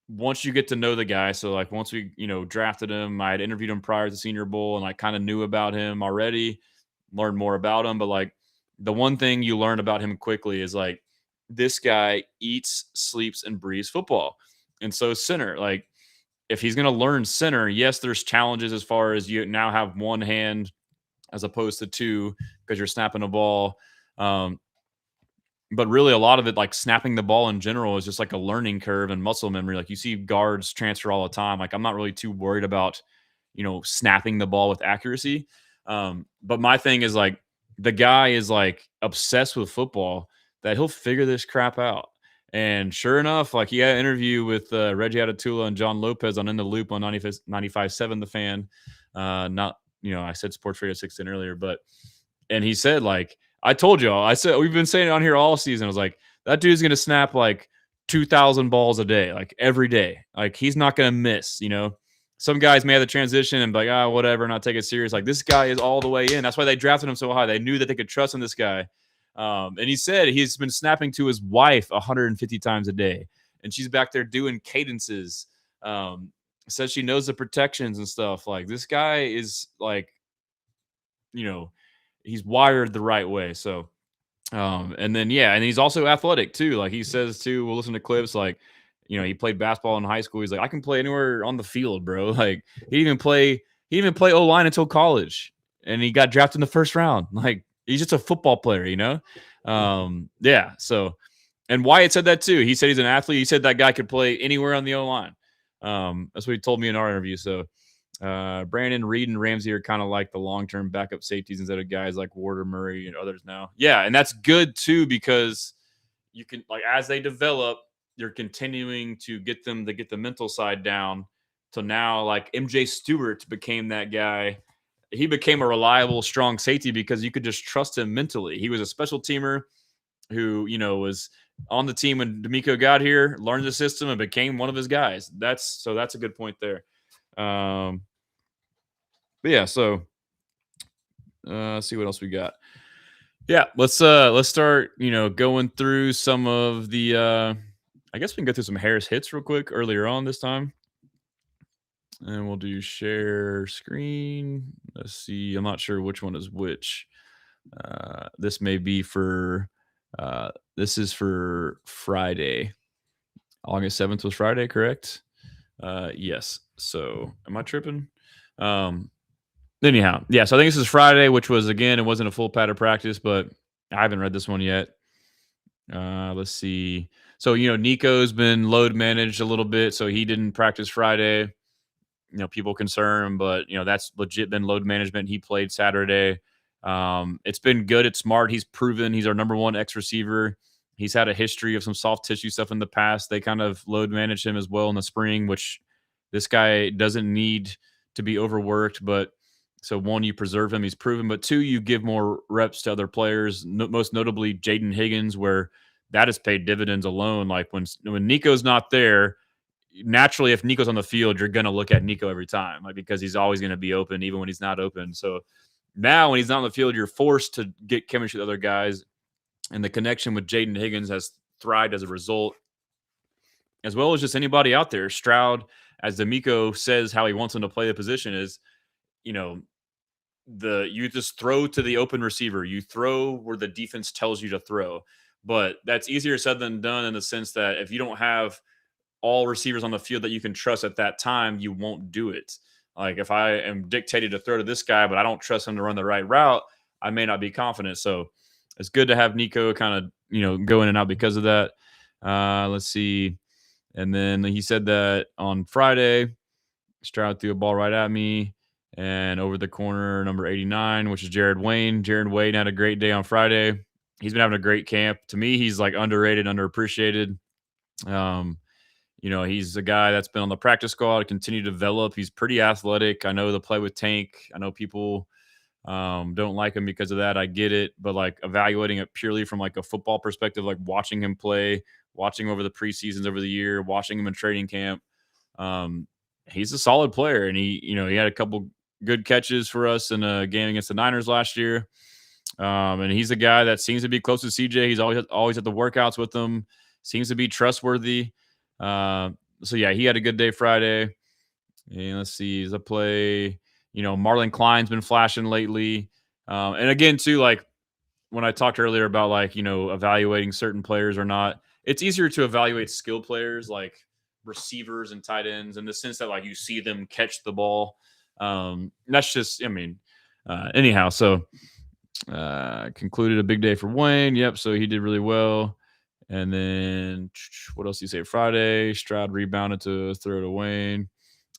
once you get to know the guy. So like once we drafted him, I had interviewed him prior to the Senior Bowl, and I kind of knew about him already, learned more about him. But like the one thing you learn about him quickly is like, this guy eats, sleeps, and breathes football. And so center, like if he's going to learn center, yes, there's challenges as far as you now have one hand as opposed to two because you're snapping a ball. But really a lot of it, like snapping the ball in general, is just like a learning curve and muscle memory. Like you see guards transfer all the time. Like I'm not really too worried about, snapping the ball with accuracy. But my thing is like the guy is like obsessed with football that he'll figure this crap out. And sure enough, like he had an interview with Reggie Atatula and John Lopez on In the Loop on 95.7 The Fan. I said Sports Radio 16 earlier, and he said, like, I told y'all, I said, we've been saying it on here all season. I was like, that dude's going to snap like 2,000 balls a day, like every day. Like he's not going to miss, Some guys may have the transition and be like, whatever, not take it serious. Like this guy is all the way in. That's why they drafted him so high. They knew that they could trust in this guy. And he said he's been snapping to his wife 150 times a day, and she's back there doing cadences. Says she knows the protections and stuff. Like this guy is like, he's wired the right way. So, and then and he's also athletic too. Like he says too. We'll listen to clips. Like, he played basketball in high school. He's like, I can play anywhere on the field, bro. Like he didn't even play O-line until college, and he got drafted in the first round. Like. He's just a football player, So, and Wyatt said that too. He said he's an athlete. He said that guy could play anywhere on the O-line. That's what he told me in our interview. So, Brandon, Reed, and Ramsey are kind of like the long-term backup safeties instead of guys like Ward or Murray and others now. Yeah, and that's good too because you can, like, as they develop, you're continuing to get them to get the mental side down. So now, like MJ Stewart became that guy. He became a reliable, strong safety because you could just trust him mentally. He was a special teamer who, was on the team when DeMeco got here, learned the system, and became one of his guys. That's a good point there. Let's see what else we got. Yeah, let's start, going through some of the I guess we can go through some Harris hits real quick earlier on this time. And we'll do share screen. Let's see. I'm not sure which one is which. This may be for, this is for Friday. August 7th was Friday, correct? Yes. So am I tripping? Anyhow, yeah. So I think this is Friday, which was, again, it wasn't a full pattern practice, but I haven't read this one yet. Let's see. So, Nico's been load managed a little bit, so he didn't practice Friday. People concern, but that's legit been load management. He played Saturday. It's been good. It's smart. He's proven he's our number one X receiver. He's had a history of some soft tissue stuff in the past. They kind of load managed him as well in the spring, which this guy doesn't need to be overworked, but So one, you preserve him, he's proven, but two, you give more reps to other players, most notably Jaden Higgins, where that has paid dividends alone. Like when Nico's not there, naturally, if Nico's on the field, you're going to look at Nico every time, like because he's always going to be open, even when he's not open. So now when he's not on the field, you're forced to get chemistry with other guys, and the connection with Jaden Higgins has thrived as a result, as well as just anybody out there. Stroud, as DeMeco says, how he wants him to play the position is, you know, you just throw to the open receiver. You throw where the defense tells you to throw. But that's easier said than done, in the sense that if you don't have all receivers on the field that you can trust at that time, you won't do it. Like if I am dictated to throw to this guy, but I don't trust him to run the right route, I may not be confident. So it's good to have Nico kind of, go in and out because of that. Let's see. And then he said that on Friday, Stroud threw a ball right at me and over the corner, number 89, which is Jared Wayne. Jared Wayne had a great day on Friday. He's been having a great camp. To me, he's like underrated, underappreciated. He's a guy that's been on the practice squad, continue to develop. He's pretty athletic. I know the play with Tank. I know people don't like him because of that. I get it. But like evaluating it purely from like a football perspective, like watching him play, watching over the preseasons over the year, watching him in training camp, he's a solid player. And he had a couple good catches for us in a game against the Niners last year. And he's a guy that seems to be close to CJ. He's always at the workouts with them. Seems to be trustworthy. So yeah, he had a good day Friday. And let's see, the play. Marlon Klein's been flashing lately. And again, too, like when I talked earlier about like evaluating certain players or not, it's easier to evaluate skill players like receivers and tight ends in the sense that like you see them catch the ball. That's just, anyhow. So concluded a big day for Wayne. Yep. So he did really well. And then what else do you say? Friday, Stroud rebounded to throw to Wayne.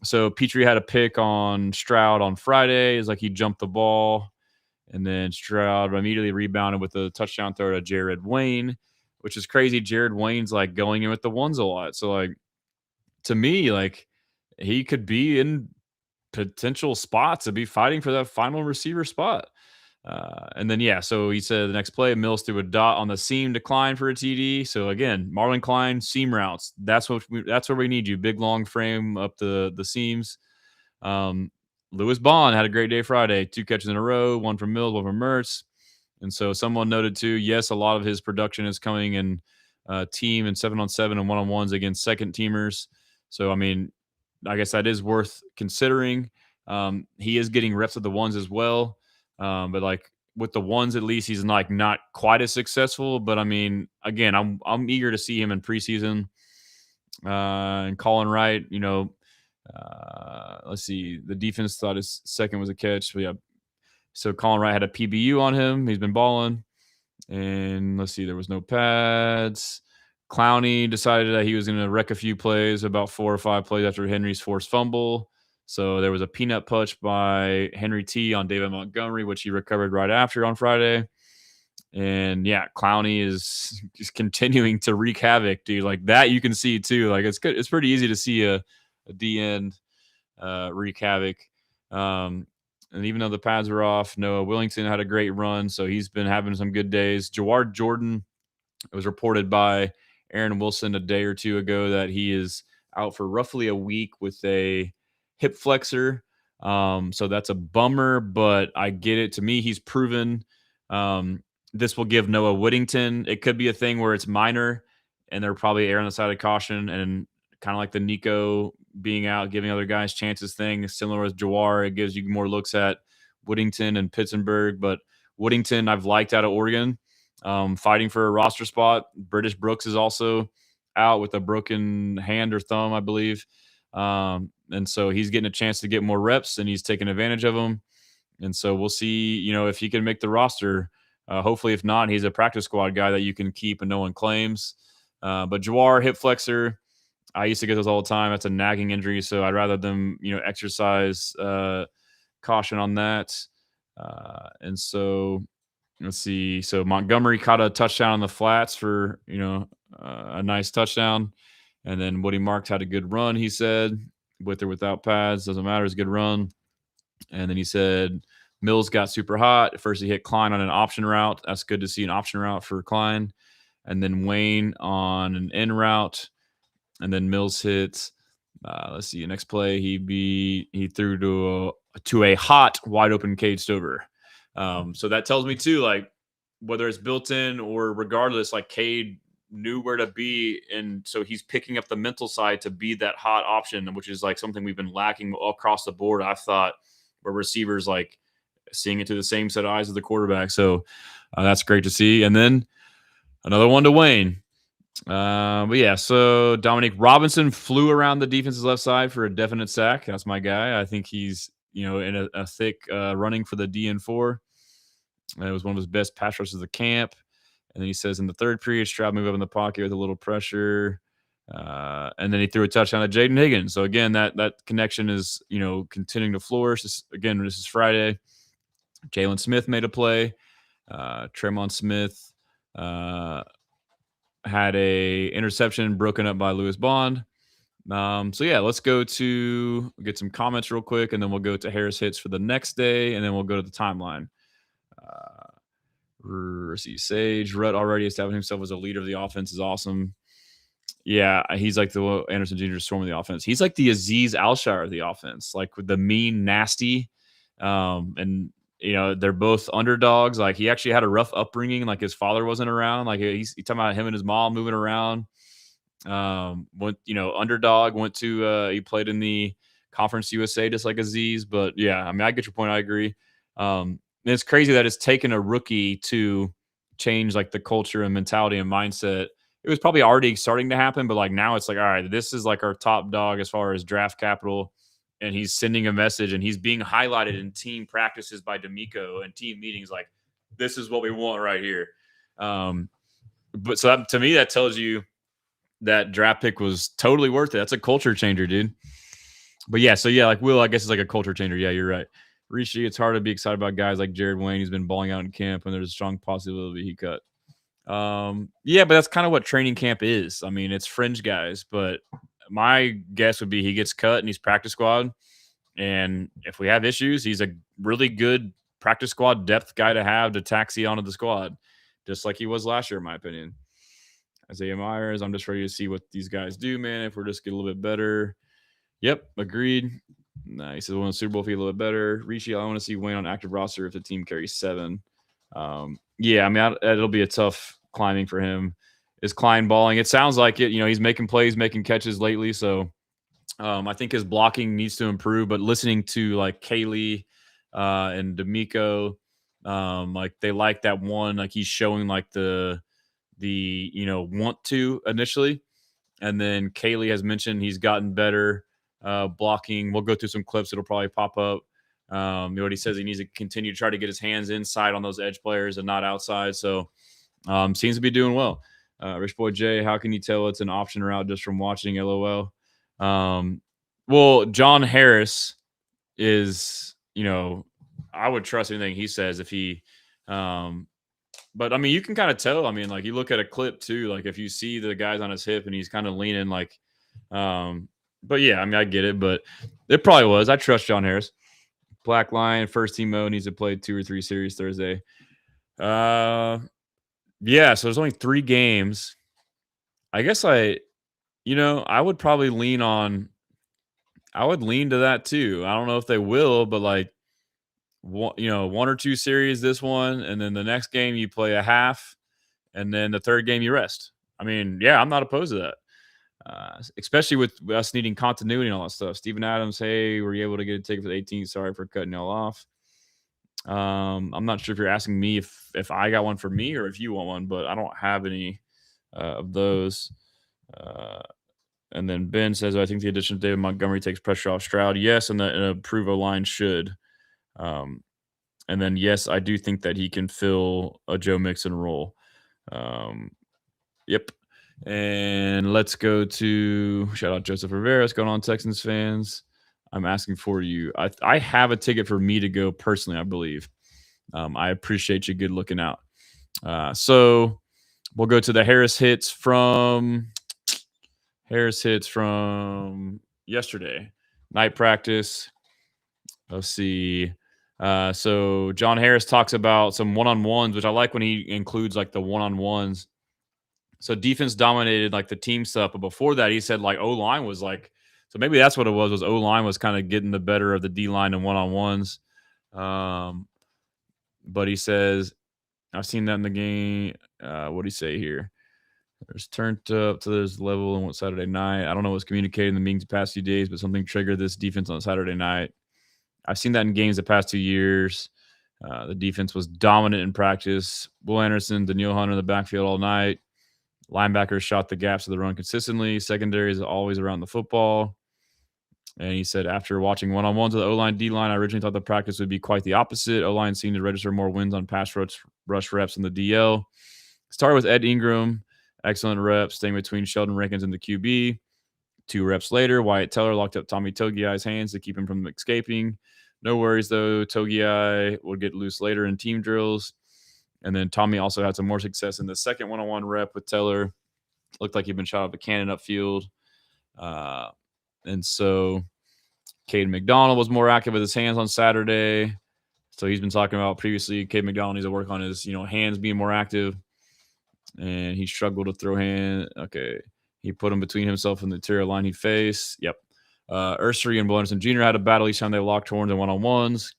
So Petrie had a pick on Stroud on Friday. It's like he jumped the ball. And then Stroud immediately rebounded with a touchdown throw to Jared Wayne, which is crazy. Jared Wayne's like going in with the ones a lot. So like to me, like he could be in potential spots to be fighting for that final receiver spot. And then, so he said the next play, Mills threw a dot on the seam to Klein for a TD. So again, Marlon Klein, seam routes. That's where we need you. Big, long frame up the seams. Lewis Bond had a great day Friday. 2 catches in a row, one from Mills, one from Mertz. And so someone noted too, yes, a lot of his production is coming in team and 7-on-7 and 1-on-1s against second teamers. So, I mean, I guess that is worth considering. He is getting reps of the ones as well. But like with the ones, at least he's like not quite as successful. But I mean, again, I'm eager to see him in preseason. And Colin Wright, let's see, the defense thought his second was a catch. But yeah, so Colin Wright had a PBU on him. He's been balling. And let's see, there was no pads. Clowney decided that he was going to wreck a few plays, about 4 or 5 plays after Henry's forced fumble. So there was a peanut punch by Henry T on David Montgomery, which he recovered right after on Friday. And yeah, Clowney is just continuing to wreak havoc, dude. Like that you can see too. Like it's good. It's pretty easy to see a D end wreak havoc. And even though the pads were off, Noah Willington had a great run. So he's been having some good days. Jaward Jordan, it was reported by Aaron Wilson a day or two ago that he is out for roughly a week with a hip flexor. So that's a bummer, but I get it. To me, he's proven this will give Noah Whittington. It could be a thing where it's minor and they're probably err on the side of caution, and kind of like the Nico being out, giving other guys chances thing, similar with Jawar. It gives you more looks at Whittington and Pittsburgh, but Whittington I've liked out of Oregon, fighting for a roster spot. British Brooks is also out with a broken hand or thumb, I believe. And so he's getting a chance to get more reps, and he's taking advantage of them. And so we'll see, if he can make the roster. Hopefully, if not, he's a practice squad guy that you can keep and no one claims. But Jawar, hip flexor, I used to get those all the time. That's a nagging injury, so I'd rather them, exercise caution on that. And so let's see. So Montgomery caught a touchdown on the flats for, a nice touchdown. And then Woody Marks had a good run, he said, with or without pads. Doesn't matter. It's a good run. And then he said Mills got super hot. First, he hit Klein on an option route. That's good to see an option route for Klein. And then Wayne on an in route. And then Mills hits. Let's see. Next play, he threw to a hot, wide open Cade Stover. So that tells me too, like whether it's built in or regardless, like Cade knew where to be, and so he's picking up the mental side to be that hot option, which is like something we've been lacking all across the board. I've thought where receivers like seeing it through the same set of eyes as the quarterback. So that's great to see. And then another one to Wayne. But yeah, so Dominique Robinson flew around the defense's left side for a definite sack. That's my guy. I think he's, in a thick running for the DN4. It was one of his best pass rushes of the camp. And then he says in the third period, Stroud moved up in the pocket with a little pressure. And then he threw a touchdown to Jaden Higgins. So again, that connection is, continuing to flourish. This is Friday. Jalen Smith made a play. Tremont Smith had a interception broken up by Lewis Bond. So yeah, let's get some comments real quick, and then we'll go to Harris hits for the next day, and then we'll go to the timeline. Let's see, Sage Rutt already established himself as a leader of the offense is awesome. Yeah, he's like the Anderson Jr. storm of the offense. He's like the Aziz Alshire of the offense, like with the mean, nasty, and they're both underdogs. Like he actually had a rough upbringing. Like his father wasn't around. Like he's talking about him and his mom moving around. Underdog went to he played in the Conference USA just like Aziz. But yeah, I mean, I get your point. I agree. And it's crazy that it's taken a rookie to change like the culture and mentality and mindset. It was probably already starting to happen, but like now it's like, all right, this is like our top dog as far as draft capital. And he's sending a message and he's being highlighted in team practices by DeMeco and team meetings. Like, this is what we want right here. But so that, to me, that tells you that draft pick was totally worth it. That's a culture changer, dude. But yeah, so yeah, like Will, I guess it's like a culture changer. Yeah, you're right. Rishi, it's hard to be excited about guys like Jared Wayne, who's been balling out in camp, and there's a strong possibility he cut. Yeah, but that's kind of what training camp is. I mean, it's fringe guys, but my guess would be he gets cut and he's practice squad. And if we have issues, he's a really good practice squad depth guy to have to taxi onto the squad, just like he was last year, in my opinion. Isaiah Myers, I'm just ready to see what these guys do, man. If we're just get a little bit better. Yep, agreed. He says, "We'll win the Super Bowl if we get a little bit better." Rishi, I want to see Wayne on active roster if the team carries 7. Yeah, I mean, it'll be a tough climbing for him. Is Klein balling? It sounds like it. He's making plays, making catches lately. So I think his blocking needs to improve. But listening to like Caley and DeMeco, like they like that one. Like he's showing like the want to initially, and then Caley has mentioned he's gotten better blocking. We'll go through some clips. It'll probably pop up. What he says, he needs to continue to try to get his hands inside on those edge players and not outside. So seems to be doing well. Rich Boy J, how can you tell it's an option route just from watching? LOL. Well, John Harris is, I would trust anything he says if he, but I mean, you can kind of tell. I mean, like you look at a clip too, like if you see the guy's on his hip and he's kind of leaning like, but yeah, I mean, I get it, but it probably was. I trust John Harris. Black Lion, first team mode, needs to play 2 or 3 series Thursday. Yeah, so there's only 3 games. I guess I would probably lean to that too. I don't know if they will, but like, 1 or 2 series this one, and then the next game you play a half, and then the third game you rest. I mean, yeah, I'm not opposed to that. Especially with us needing continuity and all that stuff. Steven Adams, hey, were you able to get a ticket for the 18th? Sorry for cutting y'all off. I'm not sure if you're asking me if I got one for me or if you want one, but I don't have any of those. And then Ben says, I think the addition of David Montgomery takes pressure off Stroud. Yes, and the Provo line should. And then, yes, I do think that he can fill a Joe Mixon role. Yep. And let's go to shout out Joseph Rivera. What's going on, Texans fans? I'm asking for you. I have a ticket for me to go personally, I believe. I appreciate you good looking out. So we'll go to the Harris hits from yesterday. Night practice. Let's see. So John Harris talks about some one-on-ones, which I like when he includes like the one-on-ones. So defense dominated like the team stuff, but before that, he said like O-line was like, so maybe that's what it was O-line was kind of getting the better of the D-line and one-on-ones. But he says, I've seen that in the game. What do you say here? There's turned up to this level on Saturday night. I don't know what's communicated in the meetings the past few days, but something triggered this defense on Saturday night. I've seen that in games the past 2 years. The defense was dominant in practice. Will Anderson, Danielle Hunter in the backfield all night. Linebackers shot the gaps of the run consistently. Secondary is always around the football. And he said, after watching one-on-ones of the O-line, D-line, I originally thought the practice would be quite the opposite. O-line seemed to register more wins on pass rush reps than the DL. Started with Ed Ingram. Excellent reps, staying between Sheldon Rankins and the QB. 2 reps later, Wyatt Teller locked up Tommy Togiai's hands to keep him from escaping. No worries, though. Togiai would get loose later in team drills. And then Tommy also had some more success in the second one-on-one rep with Teller. Looked like he'd been shot up a cannon upfield. And so Caden McDonald was more active with his hands on Saturday. So he's been talking about previously, Caden McDonald needs to work on his, hands being more active. And he struggled to throw hand. Okay. He put him between himself and the interior line he faced. Yep. Ursery and Will Anderson Jr. had a battle each time they locked horns in one-on-ones.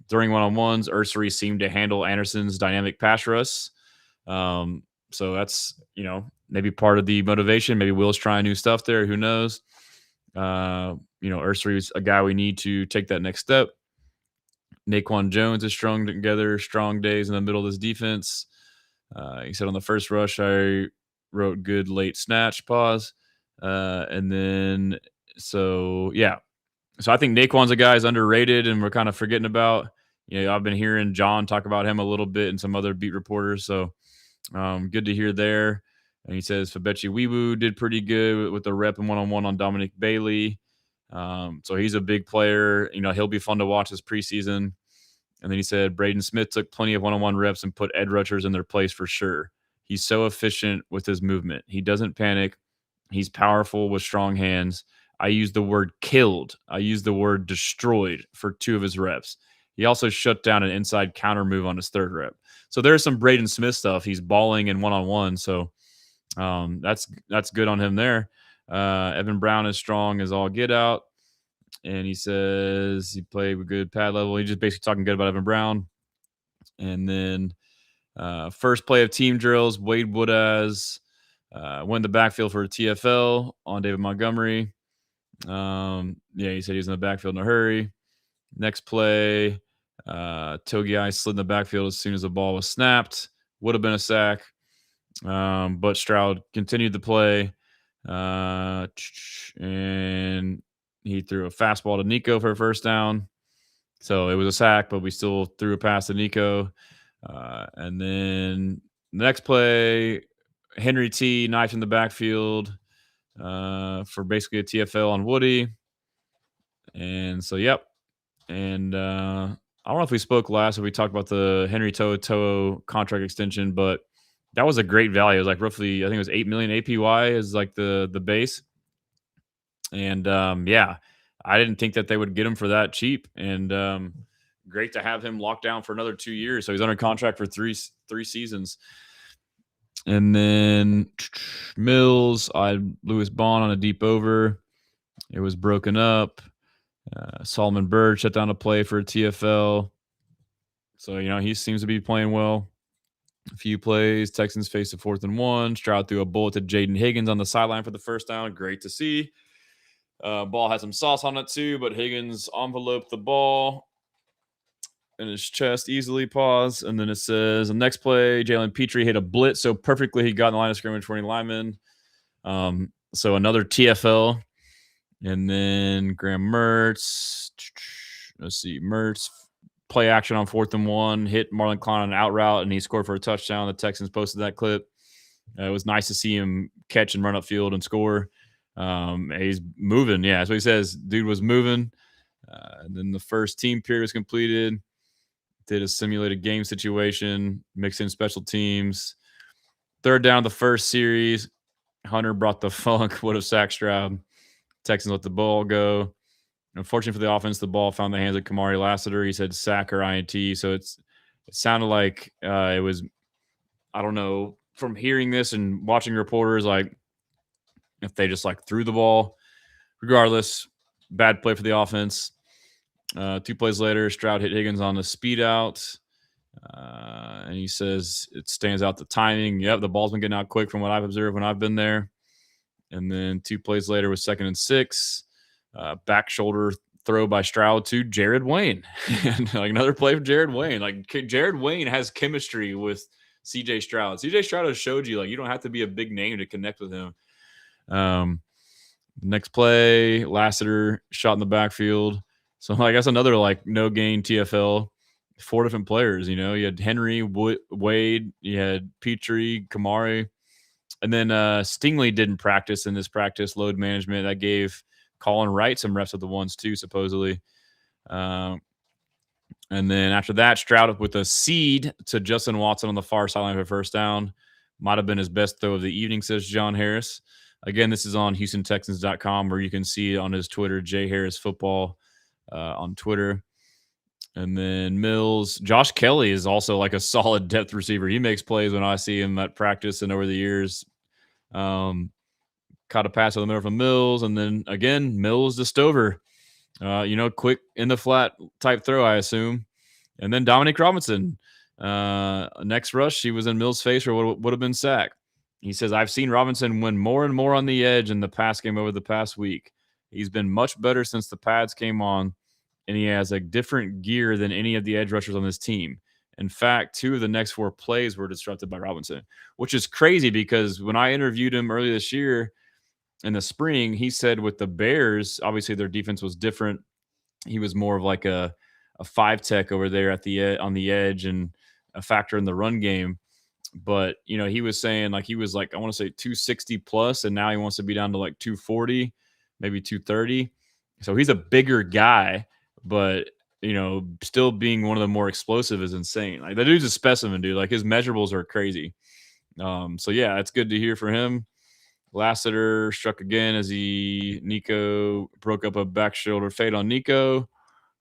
During one-on-ones, Ursery seemed to handle Anderson's dynamic pass rush. So that's, maybe part of the motivation. Maybe Will's trying new stuff there. Who knows? Ursery is a guy we need to take that next step. Naquan Jones is strung together, strong days in the middle of this defense. He said on the first rush, I wrote good late snatch pause. And then, so I think Naquan's a guy who's underrated and we're kind of forgetting about. I've been hearing John talk about him a little bit and some other beat reporters. So good to hear there. And he says Fabechi Wiwu did pretty good with the rep and one-on-one on Dominic Bailey. So he's a big player. He'll be fun to watch this preseason. And then he said Braden Smith took plenty of one-on-one reps and put edge rushers in their place for sure. He's so efficient with his movement. He doesn't panic. He's powerful with strong hands. I used the word killed. I used the word destroyed for 2 of his reps. He also shut down an inside counter move on his 3rd rep. So there's some Braden Smith stuff. He's balling in one-on-one. So that's good on him there. Evan Brown is strong as all get out. And he says he played with good pad level. He's just basically talking good about Evan Brown. And then first play of team drills, Wade Woodaz went the backfield for a TFL on David Montgomery. He said he was in the backfield in a hurry. Next play, Togiai slid in the backfield as soon as the ball was snapped. Would have been a sack. But Stroud continued the play. And he threw a fastball to Nico for a first down. So it was a sack, but we still threw a pass to Nico. And then the next play, Henry T knifed in the backfield for basically a TFL on Woody. And so, yep. And I don't know if we spoke last, if we talked about the Henry Toho contract extension, but that was a great value. It was like roughly, I think it was 8 million APY is like the base. And I didn't think that they would get him for that cheap. And great to have him locked down for another 2 years. So he's under contract for three seasons. And then Mills, Lewis Bond on a deep over. It was broken up. Solomon Bird shut down a play for a TFL. So, he seems to be playing well. A few plays. Texans faced a 4th and 1. Stroud threw a bullet to Jaden Higgins on the sideline for the first down. Great to see. Ball had some sauce on it too, but Higgins enveloped the ball in his chest easily. Pause. And then it says, the next play, Jalen Petrie hit a blitz so perfectly he got in the line of scrimmage for any linemen. So another TFL. And then Graham Mertz. Let's see. Mertz play action on 4th and 1. Hit Marlon Klein on an out route, and he scored for a touchdown. The Texans posted that clip. It was nice to see him catch and run upfield and score. He's moving. Yeah, that's what he says. Dude was moving. And then the first team period was completed. Did a simulated game situation, mixed in special teams. 3rd down the first series. Hunter brought the funk, would have sacked Stroud. Texans let the ball go. Unfortunately for the offense, the ball found the hands of Kamari Lassiter. He said sack or INT. So it sounded like it was, I don't know, from hearing this and watching reporters, like if they just like threw the ball. Regardless, bad play for the offense. 2 plays later, Stroud hit Higgins on the speed out. And he says it stands out the timing. Yep, the ball's been getting out quick from what I've observed when I've been there. And then 2 plays later was 2nd and 6. Back shoulder throw by Stroud to Jared Wayne. And like another play from Jared Wayne. Like Jared Wayne has chemistry with CJ Stroud. CJ Stroud has showed you like you don't have to be a big name to connect with him. Next play, Lassiter shot in the backfield. So I guess another like no gain TFL. 4 different players, you had Henry, Wade, you had Petrie, Kamari, and then Stingley didn't practice in this practice, load management. That gave Colin Wright some reps at the ones too, supposedly. And then after that, Stroud up with a seed to Justin Watson on the far sideline for first down. Might have been his best throw of the evening, says John Harris. Again, this is on HoustonTexans.com, where you can see it on his Twitter, J Harris Football on Twitter. And then Mills, Josh Caley is also like a solid depth receiver. He makes plays when I see him at practice and over the years. Caught a pass in the middle from Mills, and then again Mills to Stover. Quick in the flat type throw, I assume. And then Dominic Robinson. Next rush, he was in Mills' face or would have been sacked. He says, I've seen Robinson win more and more on the edge in the pass game over the past week. He's been much better since the pads came on, and he has a different gear than any of the edge rushers on this team. In fact, 2 of the next 4 plays were disrupted by Robinson, which is crazy because when I interviewed him earlier this year in the spring, he said with the Bears, obviously their defense was different. He was more of like a 5 tech over there on the edge and a factor in the run game. But, he was saying like he was like, I want to say 260 plus, and now he wants to be down to like 240, maybe 230. So he's a bigger guy. But, still being one of the more explosive is insane. Like, the dude's a specimen, dude. Like, his measurables are crazy. So, yeah, it's good to hear for him. Lassiter struck again as Nico broke up a back shoulder fade on Nico.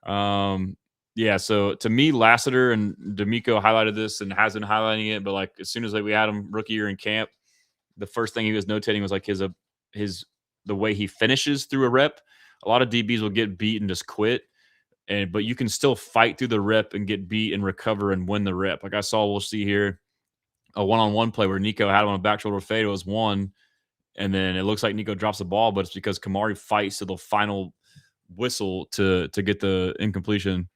So to me, Lassiter and DeMeco highlighted this and has been highlighting it. But, like, as soon as we had him rookie year in camp, the first thing he was notating was, like, the way he finishes through a rep. A lot of DBs will get beat and just quit. But you can still fight through the rep and get beat and recover and win the rep. Like we'll see here a one-on-one play where Nico had him on a back shoulder fade. It was 1, and then it looks like Nico drops the ball, but it's because Kamari fights to the final whistle to get the incompletion.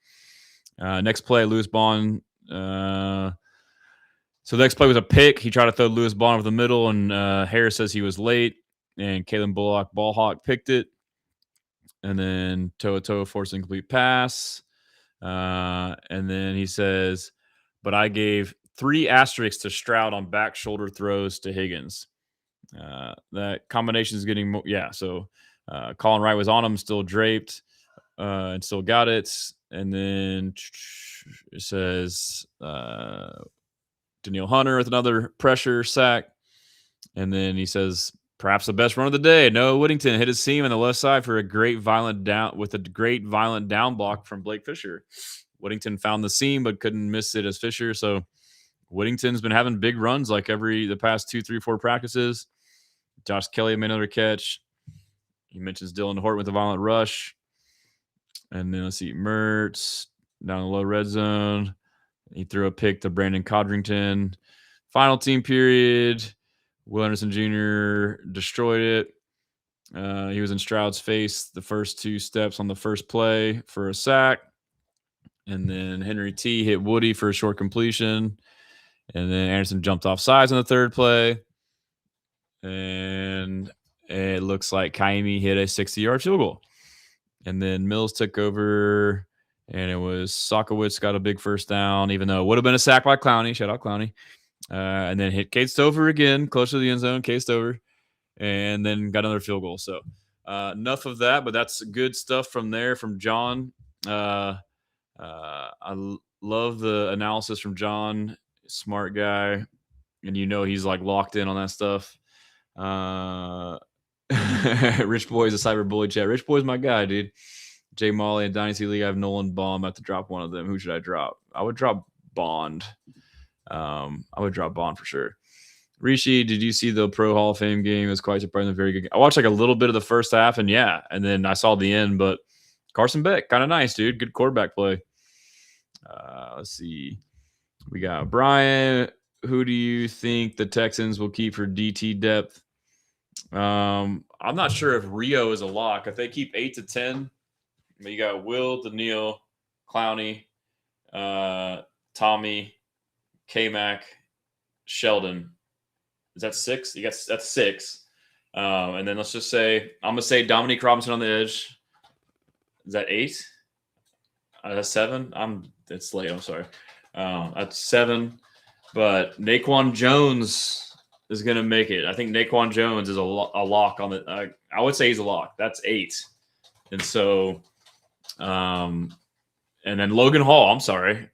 Next play, Lewis Bond. So the next play was a pick. He tried to throw Lewis Bond over the middle, and Harris says he was late, and Kalen Bullock, ball hawk, picked it. And then Toa forced an incomplete pass. And then he says, but I gave 3 asterisks to Stroud on back shoulder throws to Higgins. That combination is getting more. Yeah, so Colin Wright was on him, still draped, and still got it. And then it says Danielle Hunter with another pressure sack. And then he says, perhaps the best run of the day. Noah Whittington hit his seam on the left side for a great violent down block from Blake Fisher. Whittington found the seam but couldn't miss it as Fisher. So Whittington's been having big runs like the past 2, 3, 4 practices. Josh Caley made another catch. He mentions Dylan Horton with a violent rush. And then let's see, Mertz down the low red zone. He threw a pick to Brandon Codrington. Final team period. Will Anderson Jr. destroyed it. He was in Stroud's face the first 2 steps on the first play for a sack. And then Henry T hit Woody for a short completion. And then Anderson jumped off sides on the 3rd play. And it looks like Kaimi hit a 60-yard field goal. And then Mills took over, and it was Sokowitz got a big first down, even though it would have been a sack by Clowney. Shout out Clowney. And then hit Cade Stover again, close to the end zone, Cade Stover, and then got another field goal. So enough of that, but that's good stuff from there from John. I love the analysis from John, smart guy, and he's like locked in on that stuff. Rich Boy's a cyber bully chat. Rich Boy's my guy, dude. Jay Molly and Dynasty League. I have Nolan Baum. I have to drop one of them. Who should I drop? I would drop Bond. I would drop Bond for sure. Rishi, did you see the Pro Hall of Fame game? It was quite surprisingly very good. I watched like a little bit of the first half, and then I saw the end. But Carson Beck, kind of nice, dude. Good quarterback play. Let's see. We got Brian. Who do you think the Texans will keep for DT depth? I'm not sure if Rio is a lock. If they keep 8 to 10, you got Will, Danielle, Clowney, Tommy, K-Mac, Sheldon. Is that 6? That's 6. And then let's just say I'm gonna say Dominique Robinson on the edge. Is that 8? That's 7. It's late. I'm sorry. That's 7. But Naquan Jones is gonna make it. I think Naquan Jones is a lock on the. I would say he's a lock. That's 8. And so, and then Logan Hall. I'm sorry.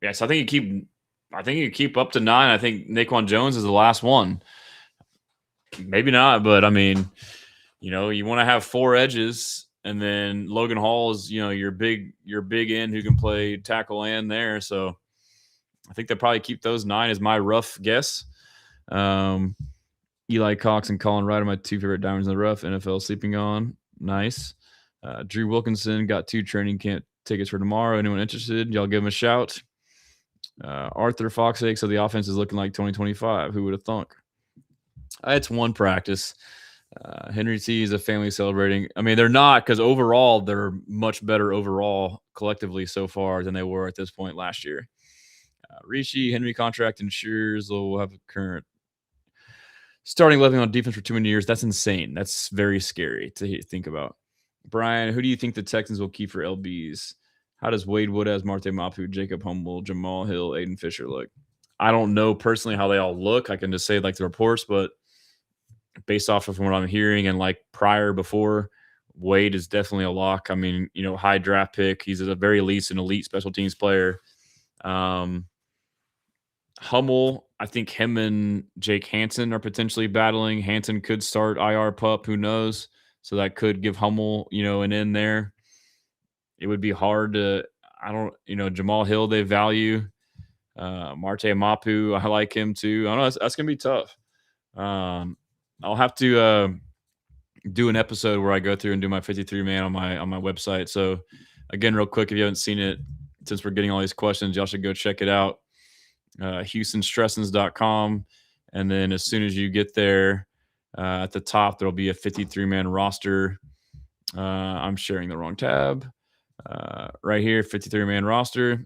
Yes, I think you keep up to 9. I think Naquan Jones is the last one. Maybe not, but I mean, you want to have 4 edges, and then Logan Hall is, your big end who can play tackle and there. So I think they'll probably keep those 9 is my rough guess. Eli Cox and Colin Wright are my 2 favorite diamonds in the rough. NFL sleeping on. Nice. Drew Wilkinson got 2 training camp tickets for tomorrow. Anyone interested? Y'all give him a shout. Arthur Foxake, so the offense is looking like 2025. Who would have thunk? It's one practice. Henry T is a family celebrating. I mean, they're not, because overall, they're much better overall collectively so far than they were at this point last year. Rishi, Henry contract ensures they'll have a current starting leveling on defense for 2 many years. That's insane. That's very scary to think about. Brian, who do you think the Texans will keep for LBs? How does Wade Woodaz, Marte Mapu, Jacob Humble, Jamal Hill, Aiden Fisher look? I don't know personally how they all look. I can just say like the reports, but based off of what I'm hearing and like before, Wade is definitely a lock. I mean, high draft pick. He's at the very least an elite special teams player. Hummel, I think him and Jake Hansen are potentially battling. Hansen could start IR pup. Who knows? So that could give Hummel, an in there. It would be hard to, Jamal Hill, they value. Marte Mapu, I like him too. I don't know. That's going to be tough. I'll have to do an episode where I go through and do my 53-man on my website. So again, real quick, if you haven't seen it, since we're getting all these questions, y'all should go check it out. HoustonStressens.com. And then as soon as you get there, at the top, there'll be a 53-man roster. I'm sharing the wrong tab. Right here, 53-man roster,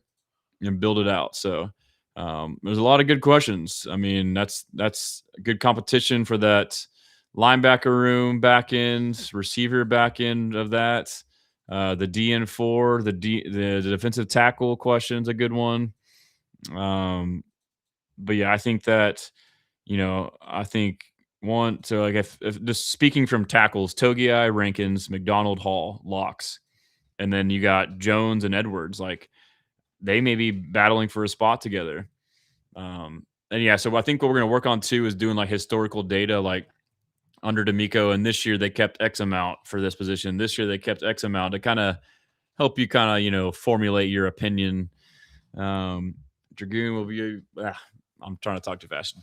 and build it out. So there's a lot of good questions. I mean, that's good competition for that linebacker room back end, receiver back end of that. The DN4, the defensive tackle question's a good one. But yeah, I think that, if just speaking from tackles, Togiai, Rankins, McDonald, Hall, locks. And then you got Jones and Edwards, like they may be battling for a spot together. So I think what we're going to work on too is doing like historical data, like under DeMeco. And this year they kept X amount for this position. This year they kept X amount to kind of help you formulate your opinion. Dragoon will be, I'm trying to talk too fast.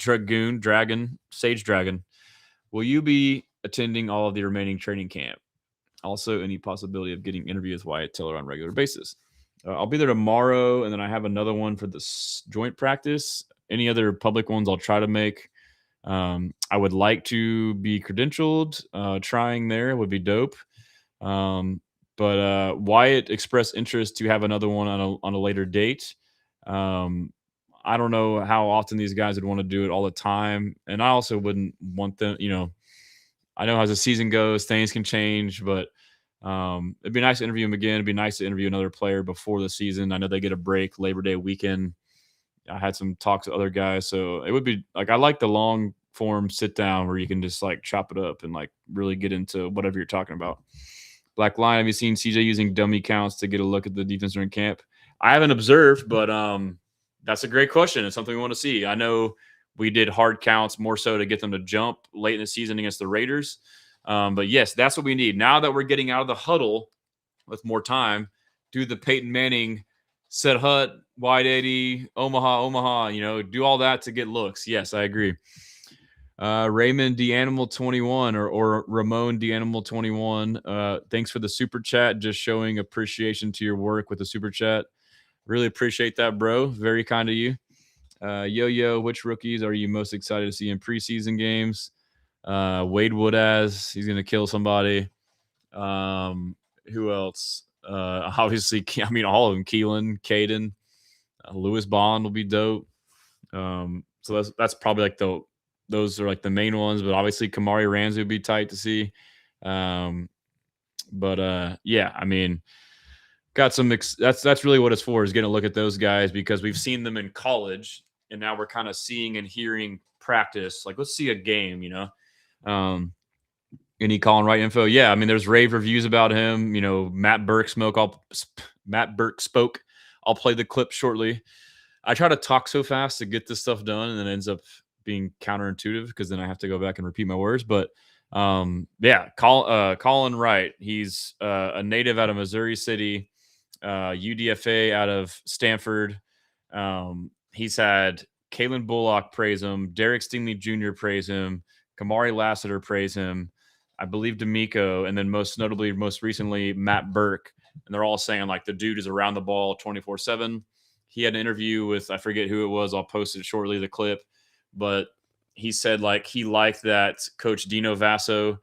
Sage Dragon. Will you be attending all of the remaining training camp? Also, any possibility of getting interviews with Wyatt Tiller on a regular basis? I'll be there tomorrow, and then I have another one for the joint practice. Any other public ones I'll try to make. I would like to be credentialed. Trying there would be dope. But Wyatt expressed interest to have another one on a later date. I don't know how often these guys would want to do it all the time, and I also wouldn't want them. I know as the season goes, things can change, but it'd be nice to interview him again. It'd be nice to interview another player before the season. I know they get a break Labor Day weekend. I had some talks with other guys, so it would be like I like the long form sit down where you can just like chop it up and like really get into whatever you're talking about. Black Lion, have you seen CJ using dummy counts to get a look at the defense during camp? I haven't observed, but that's a great question. It's something we want to see. I know we did hard counts more so to get them to jump late in the season against the Raiders. But yes, that's what we need. Now that we're getting out of the huddle, with more time, do the Peyton Manning set hut, wide 80, Omaha, do all that to get looks. Yes, I agree. Raymond DeAnimal 21 or Ramon DeAnimal 21. Thanks for the super chat. Just showing appreciation to your work with the super chat. Really appreciate that, bro. Very kind of you. Yo, which rookies are you most excited to see in preseason games? Wade Woodaz, he's going to kill somebody. Who else? Obviously, I mean, all of them. Keelan, Caden, Lewis Bond will be dope. So that's probably like those are like the main ones, but obviously Kamari Ramsey would be tight to see. Yeah, I mean, got some. That's really what it's for, is getting a look at those guys, because we've seen them in college, and now we're kind of seeing and hearing practice. Like, let's see a game, Any Colin Wright info? Yeah, I mean, there's rave reviews about him. Matt Burke spoke. I'll play the clip shortly. I try to talk so fast to get this stuff done, and then it ends up being counterintuitive because then I have to go back and repeat my words. But yeah, Colin Wright. He's a native out of Missouri City, UDFA out of Stanford. He's had Kalen Bullock praise him, Derek Stingley Jr. praise him, Kamari Lassiter praise him, I believe DeMeco, and then most recently, Matt Burke. And they're all saying, like, the dude is around the ball 24/7. He had an interview with, I forget who it was. I'll post it shortly, the clip. But he said, like, he liked that Coach Dino Vasso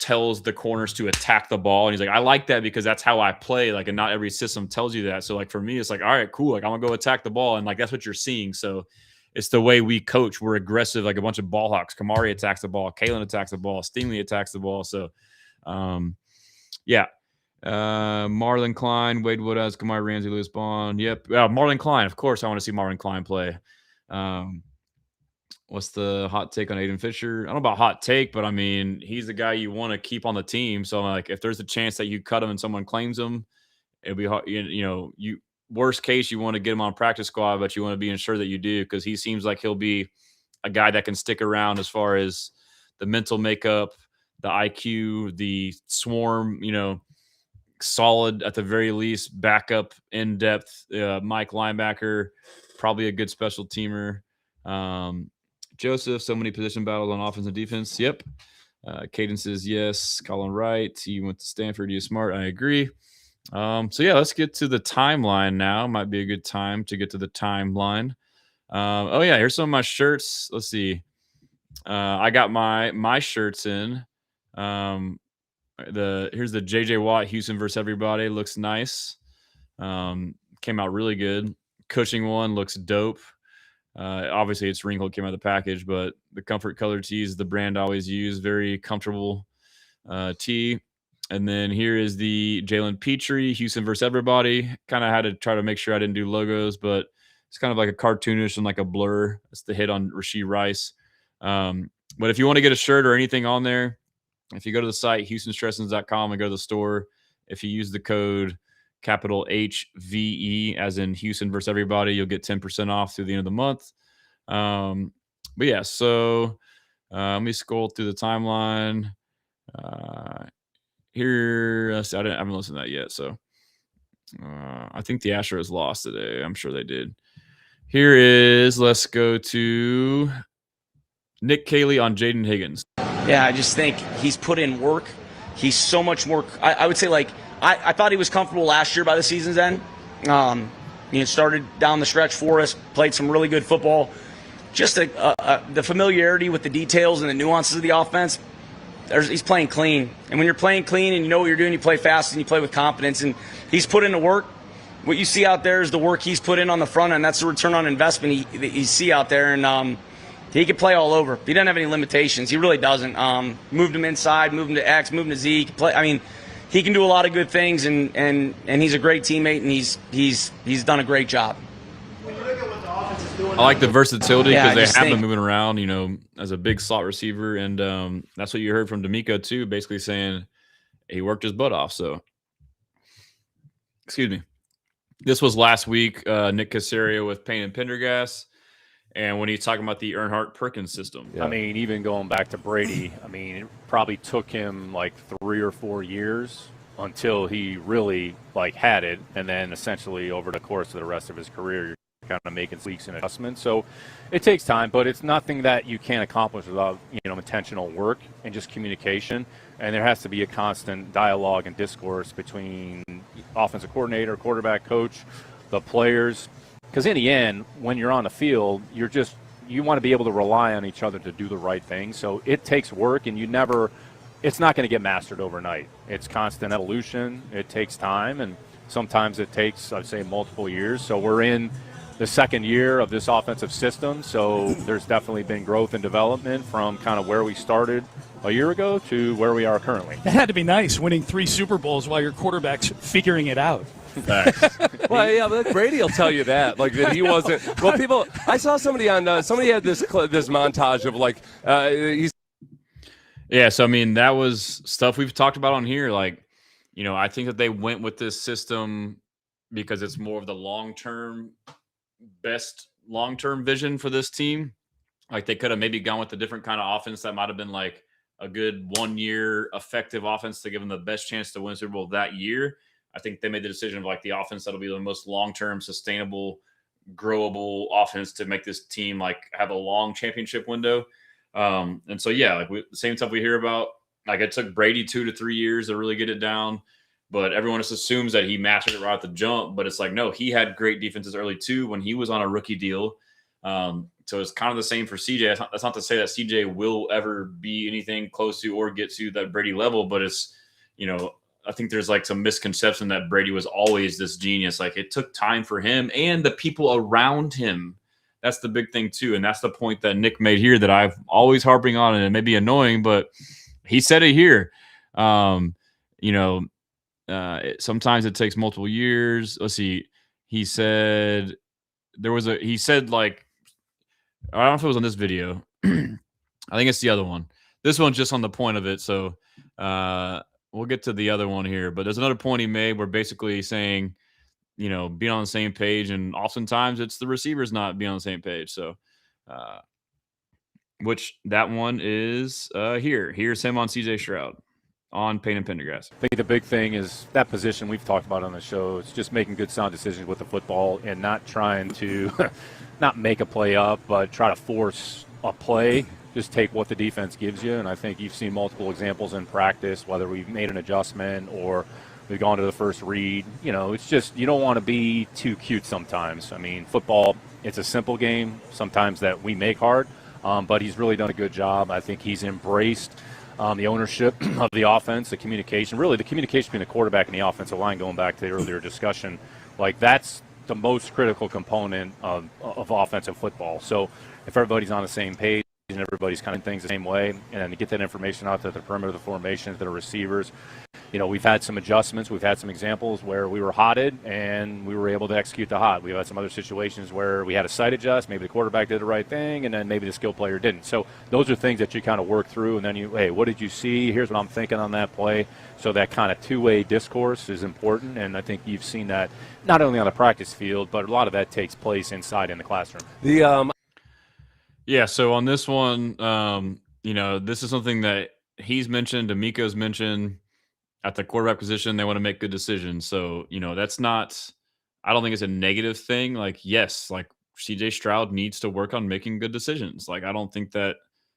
tells the corners to attack the ball. And he's like, I like that because that's how I play. Like, and not every system tells you that. So, like, for me, it's like, all right, cool. Like, I'm going to go attack the ball. And, like, that's what you're seeing. So it's the way we coach. We're aggressive, like a bunch of ball hawks. Kamari attacks the ball. Kalen attacks the ball. Stingley attacks the ball. So, yeah. Marlon Klein, Wade Woodaz, Kamari Ramsey, Lewis Bond. Yep. Marlon Klein. Of course, I want to see Marlon Klein play. What's the hot take on Aiden Fisher? I don't know about hot take, but I mean, he's the guy you want to keep on the team. So, like, if there's a chance that you cut him and someone claims him, it'll be hard. Worst case, you want to get him on practice squad, but you want to be sure that you do, because he seems like he'll be a guy that can stick around as far as the mental makeup, the IQ, the swarm, solid at the very least, backup, in-depth, Mike linebacker, probably a good special teamer. Joseph, so many position battles on offense and defense. Yep. Caden says yes. Colin Wright, you went to Stanford. You smart. I agree. So yeah, let's get to the timeline now. Might be a good time to get to the timeline. Oh yeah, here's some of my shirts. Let's see. I got my shirts in. Here's the JJ Watt Houston versus everybody. Looks nice. Came out really good. Cushing one looks dope. Obviously it's wrinkled, came out of the package, but the Comfort Color tee is the brand I always use. Very comfortable tee. And then here is the Jalen Petrie Houston versus everybody. Kind of had to try to make sure I didn't do logos, but it's kind of like a cartoonish and like a blur. It's the hit on Rashee Rice. But if you want to get a shirt or anything on there, if you go to the site, HoustonStressons.com, and go to the store, if you use the code capital HVE, as in Houston versus everybody, you'll get 10% off through the end of the month. But yeah, so let me scroll through the timeline. Here, I haven't listened to that yet, so I think the Astros lost today. I'm sure they did. Here is, let's go to Nick Caley on Jaden Higgins. Yeah, I just think he's put in work. He's so much more. I would say, like, I thought he was comfortable last year by the season's end. Started down the stretch for us, played some really good football. Just the familiarity with the details and the nuances of the offense. He's playing clean. And when you're playing clean and you know what you're doing, you play fast and you play with confidence. And he's put in the work. What you see out there is the work he's put in on the front end. That's the return on investment you see out there. And he can play all over. He doesn't have any limitations. He really doesn't. Moved him inside, moved him to X, moved him to Z. He can play. I mean, he can do a lot of good things, and he's a great teammate, and he's done a great job. I like the versatility because they have him moving around, as a big slot receiver. And that's what you heard from DeMeco too, basically saying he worked his butt off. So, excuse me. This was last week, Nick Caserio with Payne and Pendergast. And when he's talking about the Earnhardt-Perkins system. Yeah. I mean, even going back to Brady, it probably took him like 3 or 4 years until he really had it, and then essentially over the course of the rest of his career, you're kind of making tweaks and adjustments. So it takes time, but it's nothing that you can't accomplish without intentional work and just communication. And there has to be a constant dialogue and discourse between offensive coordinator, quarterback, coach, the players. Because in the end, when you're on the field, you want to be able to rely on each other to do the right thing. So it takes work, and it's not going to get mastered overnight. It's constant evolution. It takes time, and sometimes it takes, I'd say, multiple years. So we're in the second year of this offensive system, so there's definitely been growth and development from kind of where we started a year ago to where we are currently. It had to be nice winning 3 Super Bowls while your quarterback's figuring it out. Well, yeah, but Brady will tell you that, that he wasn't. Well, I saw somebody on. Somebody had this montage of he's. Yeah, so I mean that was stuff we've talked about on here. I think that they went with this system because it's more of the best long-term vision for this team. They could have maybe gone with a different kind of offense that might have been a good 1-year effective offense to give them the best chance to win Super Bowl that year. I think they made the decision of the offense that'll be the most long-term, sustainable, growable offense to make this team have a long championship window. And so, yeah, the same stuff we hear about, it took Brady 2 to 3 years to really get it down, but everyone just assumes that he mastered it right at the jump. But it's no, he had great defenses early too when he was on a rookie deal. So it's kind of the same for CJ. That's not to say that CJ will ever be anything close to or get to that Brady level, but it's, I think there's some misconception that Brady was always this genius. It took time for him and the people around him. That's the big thing too. And that's the point that Nick made here that I've always harping on, and it may be annoying, but he said it here. Sometimes it takes multiple years. Let's see. He said I don't know if it was on this video. I think it's the other one. This one's just on the point of it. So we'll get to the other one here, but there's another point he made where basically saying, being on the same page, and oftentimes it's the receivers not being on the same page. So, which that one is here. Here's him on CJ Stroud on Payne and Pendergrass. I think the big thing is that position we've talked about on the show. It's just making good, sound decisions with the football and not trying to not make a play up, but try to force a play. Just take what the defense gives you. And I think you've seen multiple examples in practice, whether we've made an adjustment or we've gone to the first read. It's just you don't want to be too cute sometimes. I mean, football, it's a simple game sometimes that we make hard, but he's really done a good job. I think he's embraced the ownership of the offense, the communication between the quarterback and the offensive line, going back to the earlier discussion. That's the most critical component of offensive football. So if everybody's on the same page and everybody's kind of things the same way, and to get that information out to the perimeter of the formation, to the receivers, we've had some adjustments. We've had some examples where we were hotted and we were able to execute the hot. We've had some other situations where we had a sight adjust. Maybe the quarterback did the right thing, and then maybe the skill player didn't. So those are things that you kind of work through, and then hey, what did you see? Here's what I'm thinking on that play. So that kind of two-way discourse is important, and I think you've seen that not only on the practice field, but a lot of that takes place inside in the classroom. Yeah, so on this one, this is something that he's mentioned, DeMeco's mentioned. At the quarterback position, they want to make good decisions. So, that's not – I don't think it's a negative thing. Yes, CJ Stroud needs to work on making good decisions. I don't think that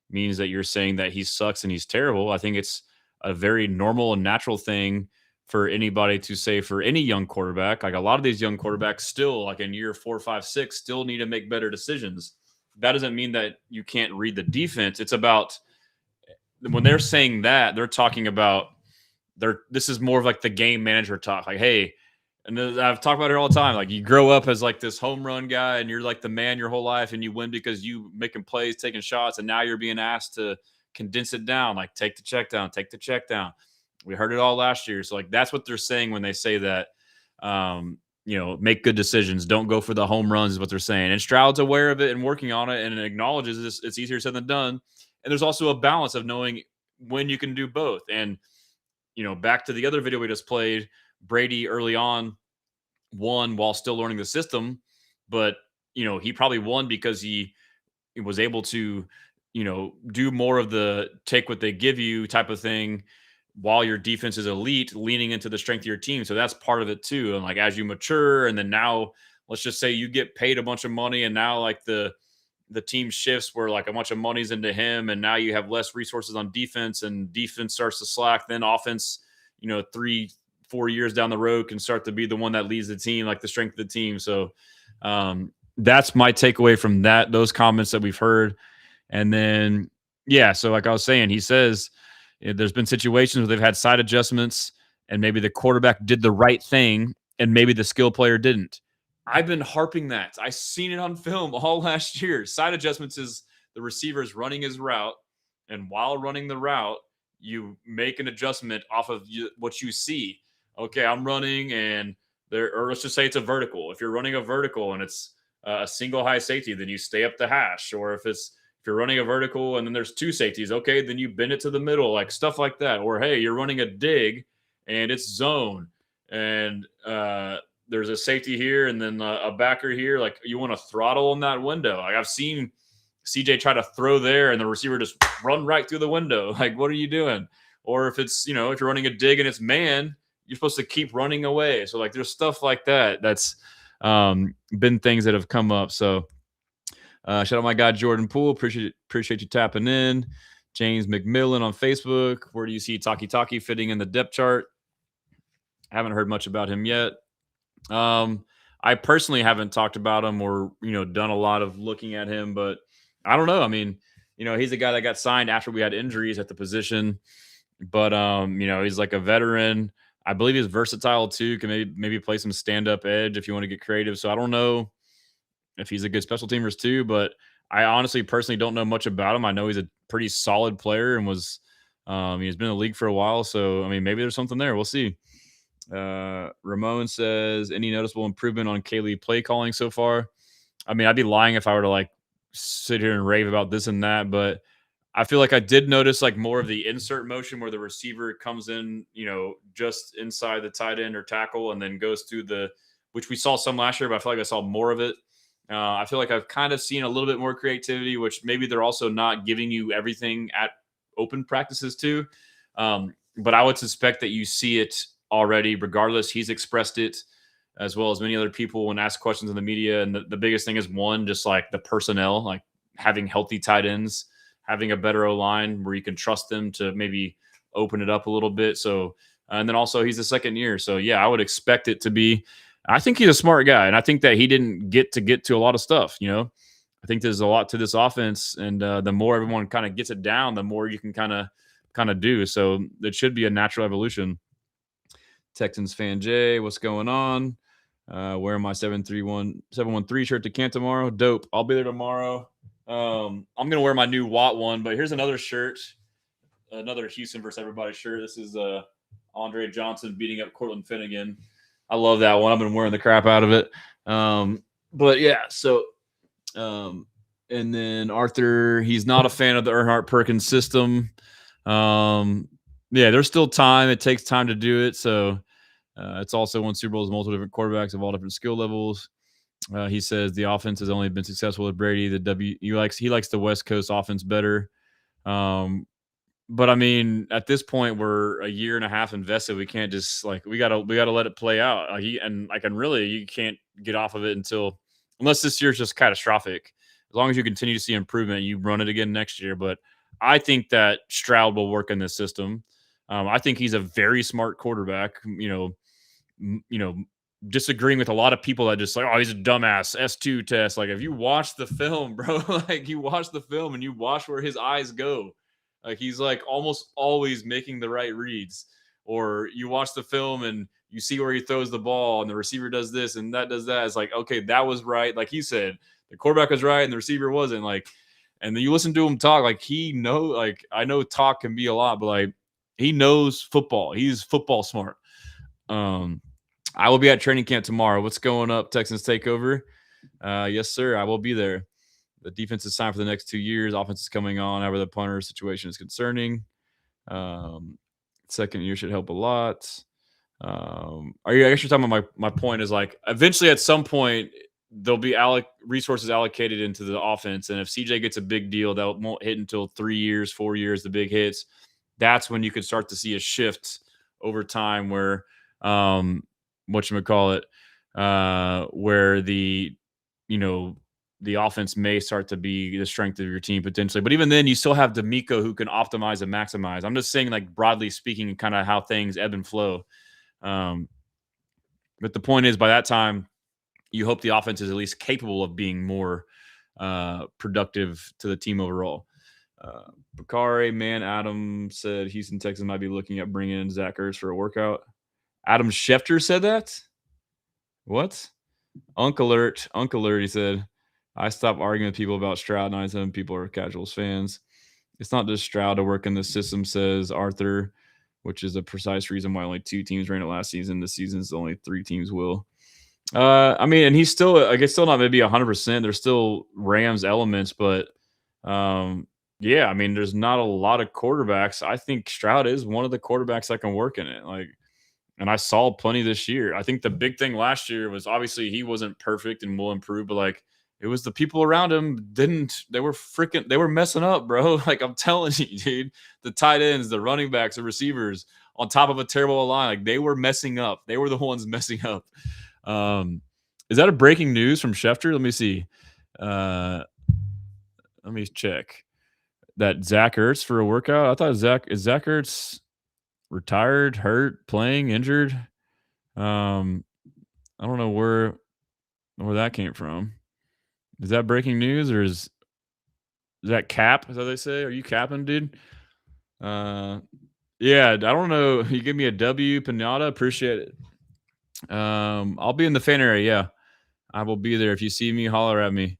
means that you're saying that he sucks and he's terrible. I think it's a very normal and natural thing for anybody to say for any young quarterback. A lot of these young quarterbacks still, in year 4, 5, 6, still need to make better decisions. That doesn't mean that you can't read the defense. It's about when they're saying that, they're talking about this is more of the game manager talk. Hey, and I've talked about it all the time. You grow up as this home run guy and you're the man your whole life and you win because you making plays, taking shots, and now you're being asked to condense it down. Take the check down. We heard it all last year. So that's what they're saying when they say that, make good decisions. Don't go for the home runs is what they're saying. And Stroud's aware of it and working on it and acknowledges it's easier said than done. And there's also a balance of knowing when you can do both. And, back to the other video we just played, Brady early on won while still learning the system. But, he probably won because he was able to, do more of the take what they give you type of thing while your defense is elite, leaning into the strength of your team. So that's part of it too. And like as you mature, and then now let's just say you get paid a bunch of money, and now like the team shifts where like a bunch of money's into him, and now you have less resources on defense, and defense starts to slack. Then offense, 3-4 years down the road can start to be the one that leads the team, like the strength of the team. So that's my takeaway from those comments that we've heard. And then, yeah, so like I was saying, he says there's been situations where they've had side adjustments and maybe the quarterback did the right thing and maybe the skill player didn't. I've been harping that. I've seen it on film all last year. Side adjustments is the receiver's running his route, and while running the route, you make an adjustment off of what you see. Okay, I'm running, and or let's just say it's a vertical. If you're running a vertical and it's a single high safety, then you stay up the hash. Or if you're running a vertical and then there's two safeties, okay, then you bend it to the middle, like stuff like that. Or hey, you're running a dig and it's zone, and there's a safety here and then a backer here. Like you want to throttle in that window. Like I've seen CJ try to throw there and the receiver just run right through the window. Like, what are you doing? Or if it's, if you're running a dig and it's man, you're supposed to keep running away. So like there's stuff like that. That's been things that have come up. So shout out my guy, Jordan Poole. Appreciate you tapping in. James McMillan on Facebook. Where do you see Taki fitting in the depth chart? Haven't heard much about him yet. I personally haven't talked about him or, done a lot of looking at him, but I don't know. I mean, he's a guy that got signed after we had injuries at the position, but, he's like a veteran. I believe he's versatile too. Can maybe play some stand-up edge if you want to get creative. So I don't know if he's a good special teamers too, but I honestly personally don't know much about him. I know he's a pretty solid player and he's been in the league for a while. So, I mean, maybe there's something there. We'll see. Ramon says, any noticeable improvement on Caley play calling so far? I mean, I'd be lying if I were to like sit here and rave about this and that, but I feel like I did notice like more of the insert motion where the receiver comes in, just inside the tight end or tackle and then goes through which we saw some last year, but I feel like I saw more of it. I feel like I've kind of seen a little bit more creativity, which maybe they're also not giving you everything at open practices too. But I would suspect that you see it already. Regardless, he's expressed it as well as many other people when asked questions in the media. And the biggest thing is one, just like the personnel, like having healthy tight ends, having a better O-line where you can trust them to maybe open it up a little bit. So, and then also he's a second year. So yeah, I would expect it to be, I think he's a smart guy. And I think that he didn't get to a lot of stuff, I think there's a lot to this offense, and the more everyone kind of gets it down, the more you can kind of do. So it should be a natural evolution. Texans fan Jay, what's going on? Wearing my 713 shirt to camp tomorrow. Dope. I'll be there tomorrow. I'm gonna wear my new Watt one, but here's another shirt, another Houston versus everybody shirt. This is Andre Johnson beating up Cortland Finnegan. I love that one. I've been wearing the crap out of it. But yeah, so and then Arthur, he's not a fan of the Earnhardt Perkins system. Yeah, there's still time. It takes time to do it. So it's also won Super Bowls with multiple different quarterbacks of all different skill levels. He says the offense has only been successful with Brady. He likes the West Coast offense better. But I mean, at this point, we're a year and a half invested. We can't just we gotta let it play out. You can't get off of it unless this year's just catastrophic. As long as you continue to see improvement, you run it again next year. But I think that Stroud will work in this system. I think he's a very smart quarterback. Disagreeing with a lot of people that just like, oh, he's a dumbass S2 test. Like, if you watch the film, bro, like you watch the film and you watch where his eyes go, like he's like almost always making the right reads. Or you watch the film and you see where he throws the ball and the receiver does this and that does that. It's like, okay, that was right. Like he said, the quarterback was right and the receiver wasn't. Like, and then you listen to him talk, like I know talk can be a lot, but like he knows football. He's football smart. I will be at training camp tomorrow. What's going up, Texans Takeover? Yes, sir. I will be there. The defense is signed for the next 2 years. Offense is coming on. However, the punter situation is concerning. Second year should help a lot. I guess you're talking about my point is like eventually at some point there'll be resources allocated into the offense. And if CJ gets a big deal, that won't hit until 3 years, 4 years, the big hits. that's when you could start to see a shift over time where where the offense may start to be the strength of your team potentially. But even then, you still have DeMeco who can optimize and maximize. I'm just saying, like, broadly speaking, kind of how things ebb and flow. But the point is, by that time, you hope the offense is at least capable of being more productive to the team overall. Bakari, man, Adam said Houston Texans might be looking at bringing in Zach Ertz for a workout. Adam Schefter said that? What? Uncle Alert, he said, I stopped arguing with people about Stroud. 97 people are Casuals fans. It's not just Stroud to work in the system, says Arthur, which is a precise reason why only 2 teams ran it last season. This season's only 3 teams will. I mean, and he's still, I guess, still not maybe 100%. There's still Rams elements, but yeah, I mean, there's not a lot of quarterbacks. I think Stroud is one of the quarterbacks that can work in it. Like, and I saw plenty this year. I think the big thing last year was obviously he wasn't perfect and will improve, but like, it was the people around him they were messing up, bro. Like, I'm telling you, dude, the tight ends, the running backs, the receivers on top of a terrible line, like, they were messing up. They were the ones messing up. Is that a breaking news from Schefter? Let me see. Let me check. That Zach Ertz for a workout? I thought Zach Ertz retired, hurt, playing, injured? I don't know where that came from. Is that breaking news, or is that cap? Is that what they say? Are you capping, dude? Yeah, I don't know. You give me a W, Pinata. Appreciate it. I'll be in the fan area. Yeah, I will be there. If you see me, holler at me.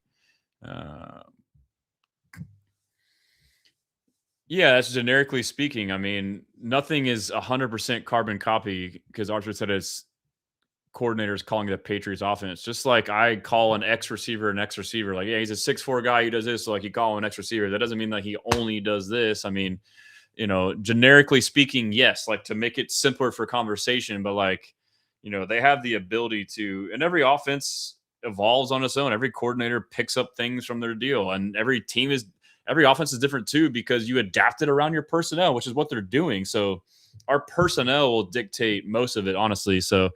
Yeah, that's generically speaking. I mean, nothing is 100% carbon copy, because Archer said his coordinators calling it a Patriots offense. Just like I call an X receiver. Like, yeah, he's a 6'4" guy who does this. So like, you call him an X receiver. That doesn't mean that he only does this. I mean, generically speaking, yes, like, to make it simpler for conversation, but like, they have the ability to, and every offense evolves on its own. Every coordinator picks up things from their deal, and every offense is different too, because you adapt it around your personnel, which is what they're doing. So our personnel will dictate most of it, honestly. So,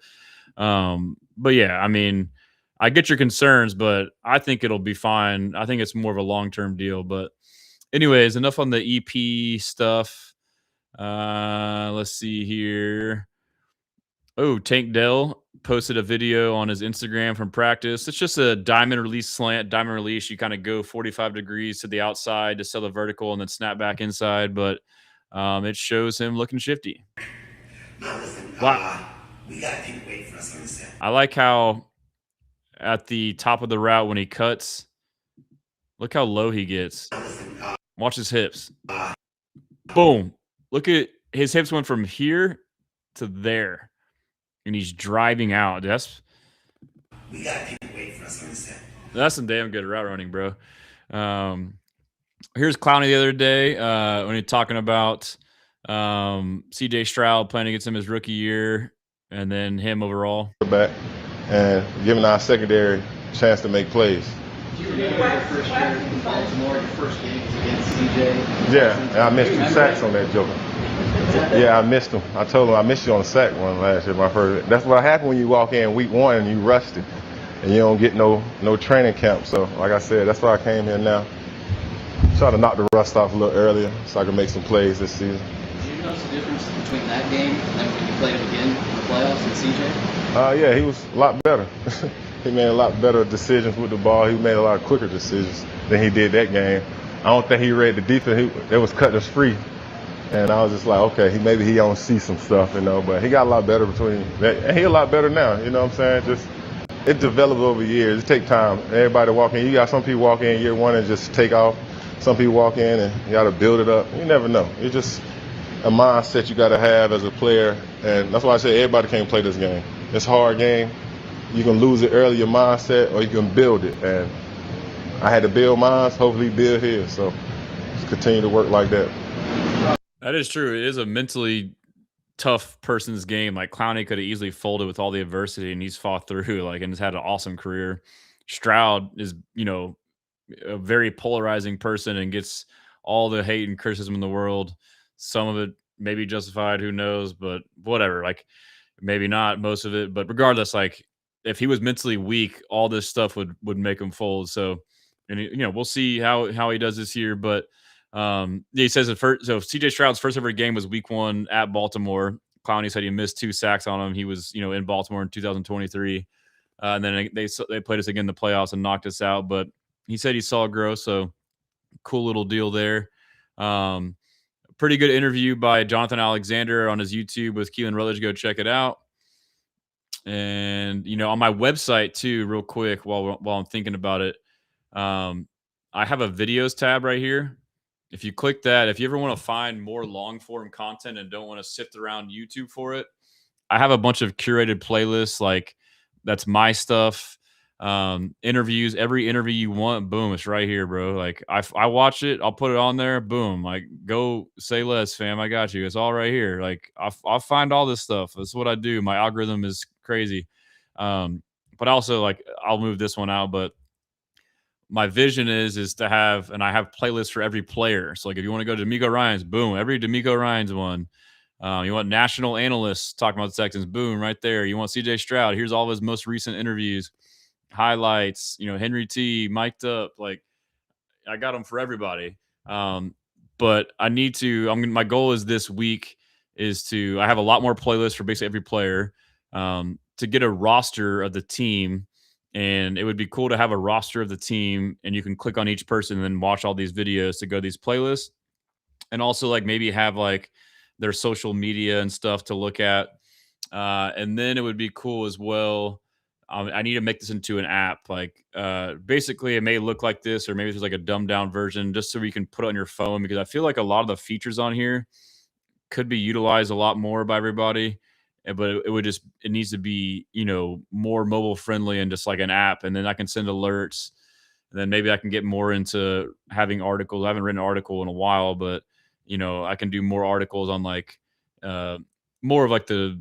but yeah, I mean, I get your concerns, but I think it'll be fine. I think it's more of a long-term deal. But anyways, enough on the EP stuff. Let's see here. Oh, Tank Dell posted a video on his Instagram from practice. It's just a diamond release slant. Diamond release, you kind of go 45 degrees to the outside to sell the vertical and then snap back inside. But it shows him looking shifty. Wow. We got people waiting for us on the set. I like how at the top of the route when he cuts, look how low he gets. Watch his hips. Boom. Look at his hips went from here to there. And he's driving out. We got people waiting for us on the set. That's some damn good route running, bro. Here's Clowney the other day when he's talking about CJ Stroud playing against him his rookie year, and then him overall. Back and giving our secondary a chance to make plays. Do you remember your first year in Baltimore, your first game against CJ? Yeah, and I missed 2 sacks on that joker. Yeah, I missed him. I told him I missed you on the sack one last year. That's what happened when you walk in week 1 and you rusty, and you don't get no training camp. So, like I said, that's why I came here now. Try to knock the rust off a little earlier so I can make some plays this season. Did you notice the difference between that game and then when you played him again in the playoffs with CJ? Yeah, he was a lot better. He made a lot better decisions with the ball. He made a lot quicker decisions than he did that game. I don't think he read the defense. They was cutting us free. And I was just like, okay, maybe he don't see some stuff, but he got a lot better between that. And he a lot better now, you know what I'm saying? Just, it develops over years. It takes time. Everybody walk in. You got some people walk in year 1 and just take off. Some people walk in and you got to build it up. You never know. It's just a mindset you got to have as a player. And that's why I say everybody can't play this game. It's a hard game. You can lose it early, your mindset, or you can build it. And I had to build mine, hopefully build his. So just continue to work like that. That is true. It is a mentally tough person's game. Like, Clowney could have easily folded with all the adversity, and he's fought through, and has had an awesome career. Stroud is, a very polarizing person and gets all the hate and criticism in the world. Some of it may be justified, who knows, but whatever. Like maybe not most of it, but regardless, like if he was mentally weak, all this stuff would make him fold. So, and we'll see how he does this year. But he says the first. So CJ Stroud's first ever game was Week 1 at Baltimore. Clowney said he missed 2 sacks on him. He was in Baltimore in 2023, and then they played us again in the playoffs and knocked us out. But he said he saw growth. So cool little deal there. Pretty good interview by Jonathan Alexander on his YouTube with Keelan Rutledge. Go check it out. And on my website too, real quick, while I'm thinking about it, I have a videos tab right here. If you click that, if you ever want to find more long form content and don't want to sift around YouTube for it, I have a bunch of curated playlists. Like that's my stuff. Interviews, every interview you want, boom, it's right here, bro. Like I watch it, I'll put it on there, boom. Like go say less, fam. I got you. It's all right here. Like I'll find all this stuff. That's what I do. My algorithm is crazy. But also like I'll move this one out, but my vision is to have, and I have playlists for every player. So like if you want to go to DeMeco Ryans, boom, every DeMeco Ryans one. You want national analysts talking about the Texans, boom, right there. You want CJ Stroud, here's all of his most recent interviews, highlights, Henry T, mic'd up. Like I got them for everybody. But I need to, my goal is this week is to, I have a lot more playlists for basically every player, to get a roster of the team. And it would be cool to have a roster of the team and you can click on each person and then watch all these videos to go to these playlists. And also like maybe have like their social media and stuff to look at. And then it would be cool as well. I need to make this into an app. Like basically it may look like this, or maybe there's like a dumbed down version just so you can put it on your phone, because I feel like a lot of the features on here could be utilized a lot more by everybody. But it needs to be, more mobile friendly and just like an app. And then I can send alerts. And then maybe I can get more into having articles. I haven't written an article in a while, but I can do more articles on like more of like the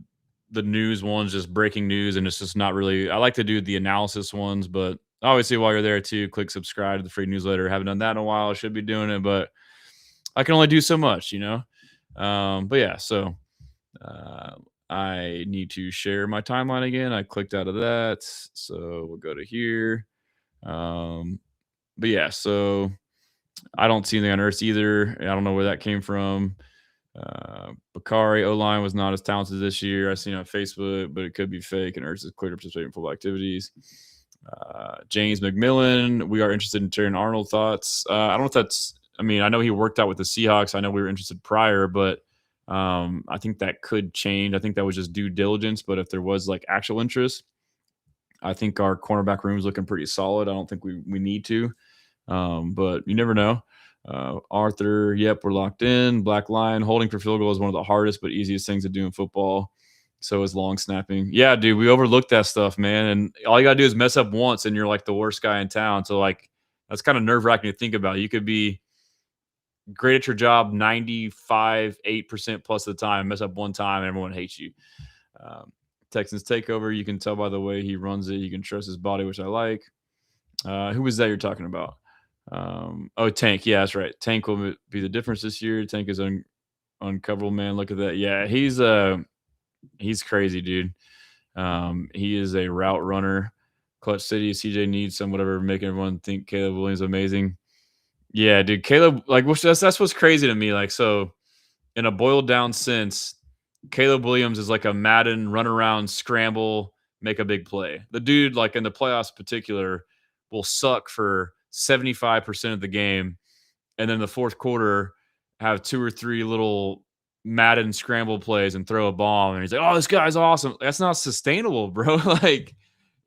news ones, just breaking news. And it's just not really, I like to do the analysis ones, but obviously while you're there too, click subscribe to the free newsletter. Haven't done that in a while. I should be doing it, but I can only do so much, but yeah, so I need to share my timeline again. I clicked out of that, so we'll go to here. But yeah, so I don't see anything on Earth either. I don't know where that came from. Bakari O-line was not as talented this year. I seen on Facebook, but it could be fake, and Earth is clear to participate in football activities. James McMillan, we are interested in Terran Arnold thoughts. I don't know if that's, I know he worked out with the Seahawks. I know we were interested prior, but I think that could change. I think that was just due diligence, but if there was like actual interest, I think our cornerback room is looking pretty solid. I don't think we need to, but you never know. Arthur, yep, we're locked in. Black Lion, holding for field goal is one of the hardest but easiest things to do in football. So is long snapping. Yeah, dude, we overlooked that stuff, man. And all you got to do is mess up once and you're like the worst guy in town. So like, that's kind of nerve-wracking to think about. You could be great at your job 8% plus of the time, mess up one time, and everyone hates you. Texans takeover, you can tell by the way he runs it. You can trust his body, which I like. Who was that you're talking about? Tank. Yeah, that's right. Tank will be the difference this year. Tank is uncoverable, man. Look at that. Yeah, he's crazy, dude. He is a route runner. Clutch City, CJ needs some whatever, making everyone think Caleb Williams is amazing. Yeah, dude, Caleb, like, that's what's crazy to me. Like, so in a boiled down sense, Caleb Williams is like a Madden run around, scramble, make a big play. The dude, like in the playoffs in particular, will suck for 75% of the game. And then the fourth quarter have 2 or 3 little Madden scramble plays and throw a bomb. And he's like, oh, this guy's awesome. That's not sustainable, bro. Like,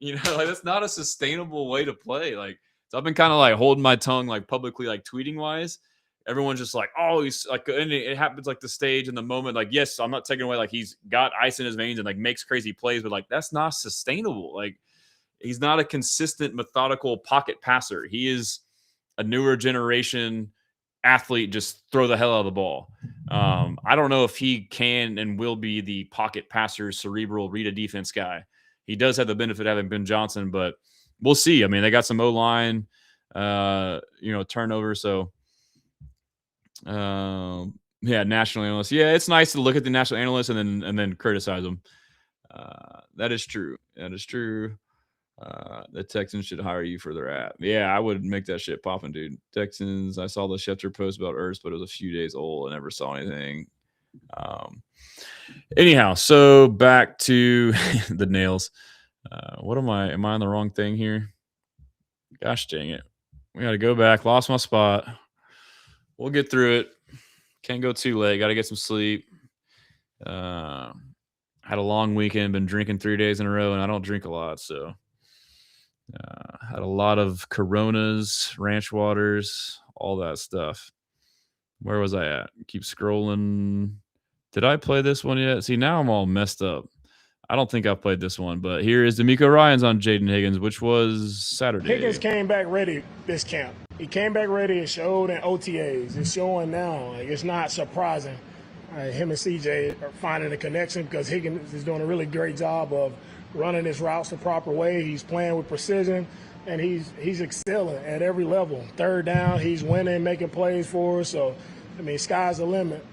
that's not a sustainable way to play. Like, so I've been kind of like holding my tongue, like publicly, like tweeting wise. Everyone's just like, oh, he's like, and it happens like the stage and the moment. Like, yes, I'm not taking away like he's got ice in his veins and like makes crazy plays, but like that's not sustainable. Like, he's not a consistent, methodical pocket passer. He is a newer generation athlete. Just throw the hell out of the ball. I don't know if he can and will be the pocket passer, cerebral, read a defense guy. He does have the benefit of having Ben Johnson, but we'll see. I mean, they got some O-line, turnover. So Yeah, national analysts. Yeah, it's nice to look at the national analysts and then criticize them. That is true. That is true. The Texans should hire you for their app. Yeah, I would make that shit popping, dude. Texans. I saw the Schefter post about Ertz, but it was a few days old. I never saw anything. Anyhow, so back to the nails. What am I? Am I on the wrong thing here? Gosh dang it. We got to go back. Lost my spot. We'll get through it. Can't go too late. Got to get some sleep. Had a long weekend. Been drinking 3 days in a row, and I don't drink a lot, so had a lot of Coronas, ranch waters, all that stuff. Where was I at? Keep scrolling. Did I play this one yet? See, now I'm all messed up. I don't think I've played this one, but here is DeMeco Ryans on Jaden Higgins, which was Saturday. Higgins came back ready this camp. He came back ready. It showed in OTAs. It's showing now. Like, it's not surprising. Him and CJ are finding a connection because Higgins is doing a really great job of running his routes the proper way. He's playing with precision, and he's excelling at every level. Third down, he's winning, making plays for us. So, I mean, sky's the limit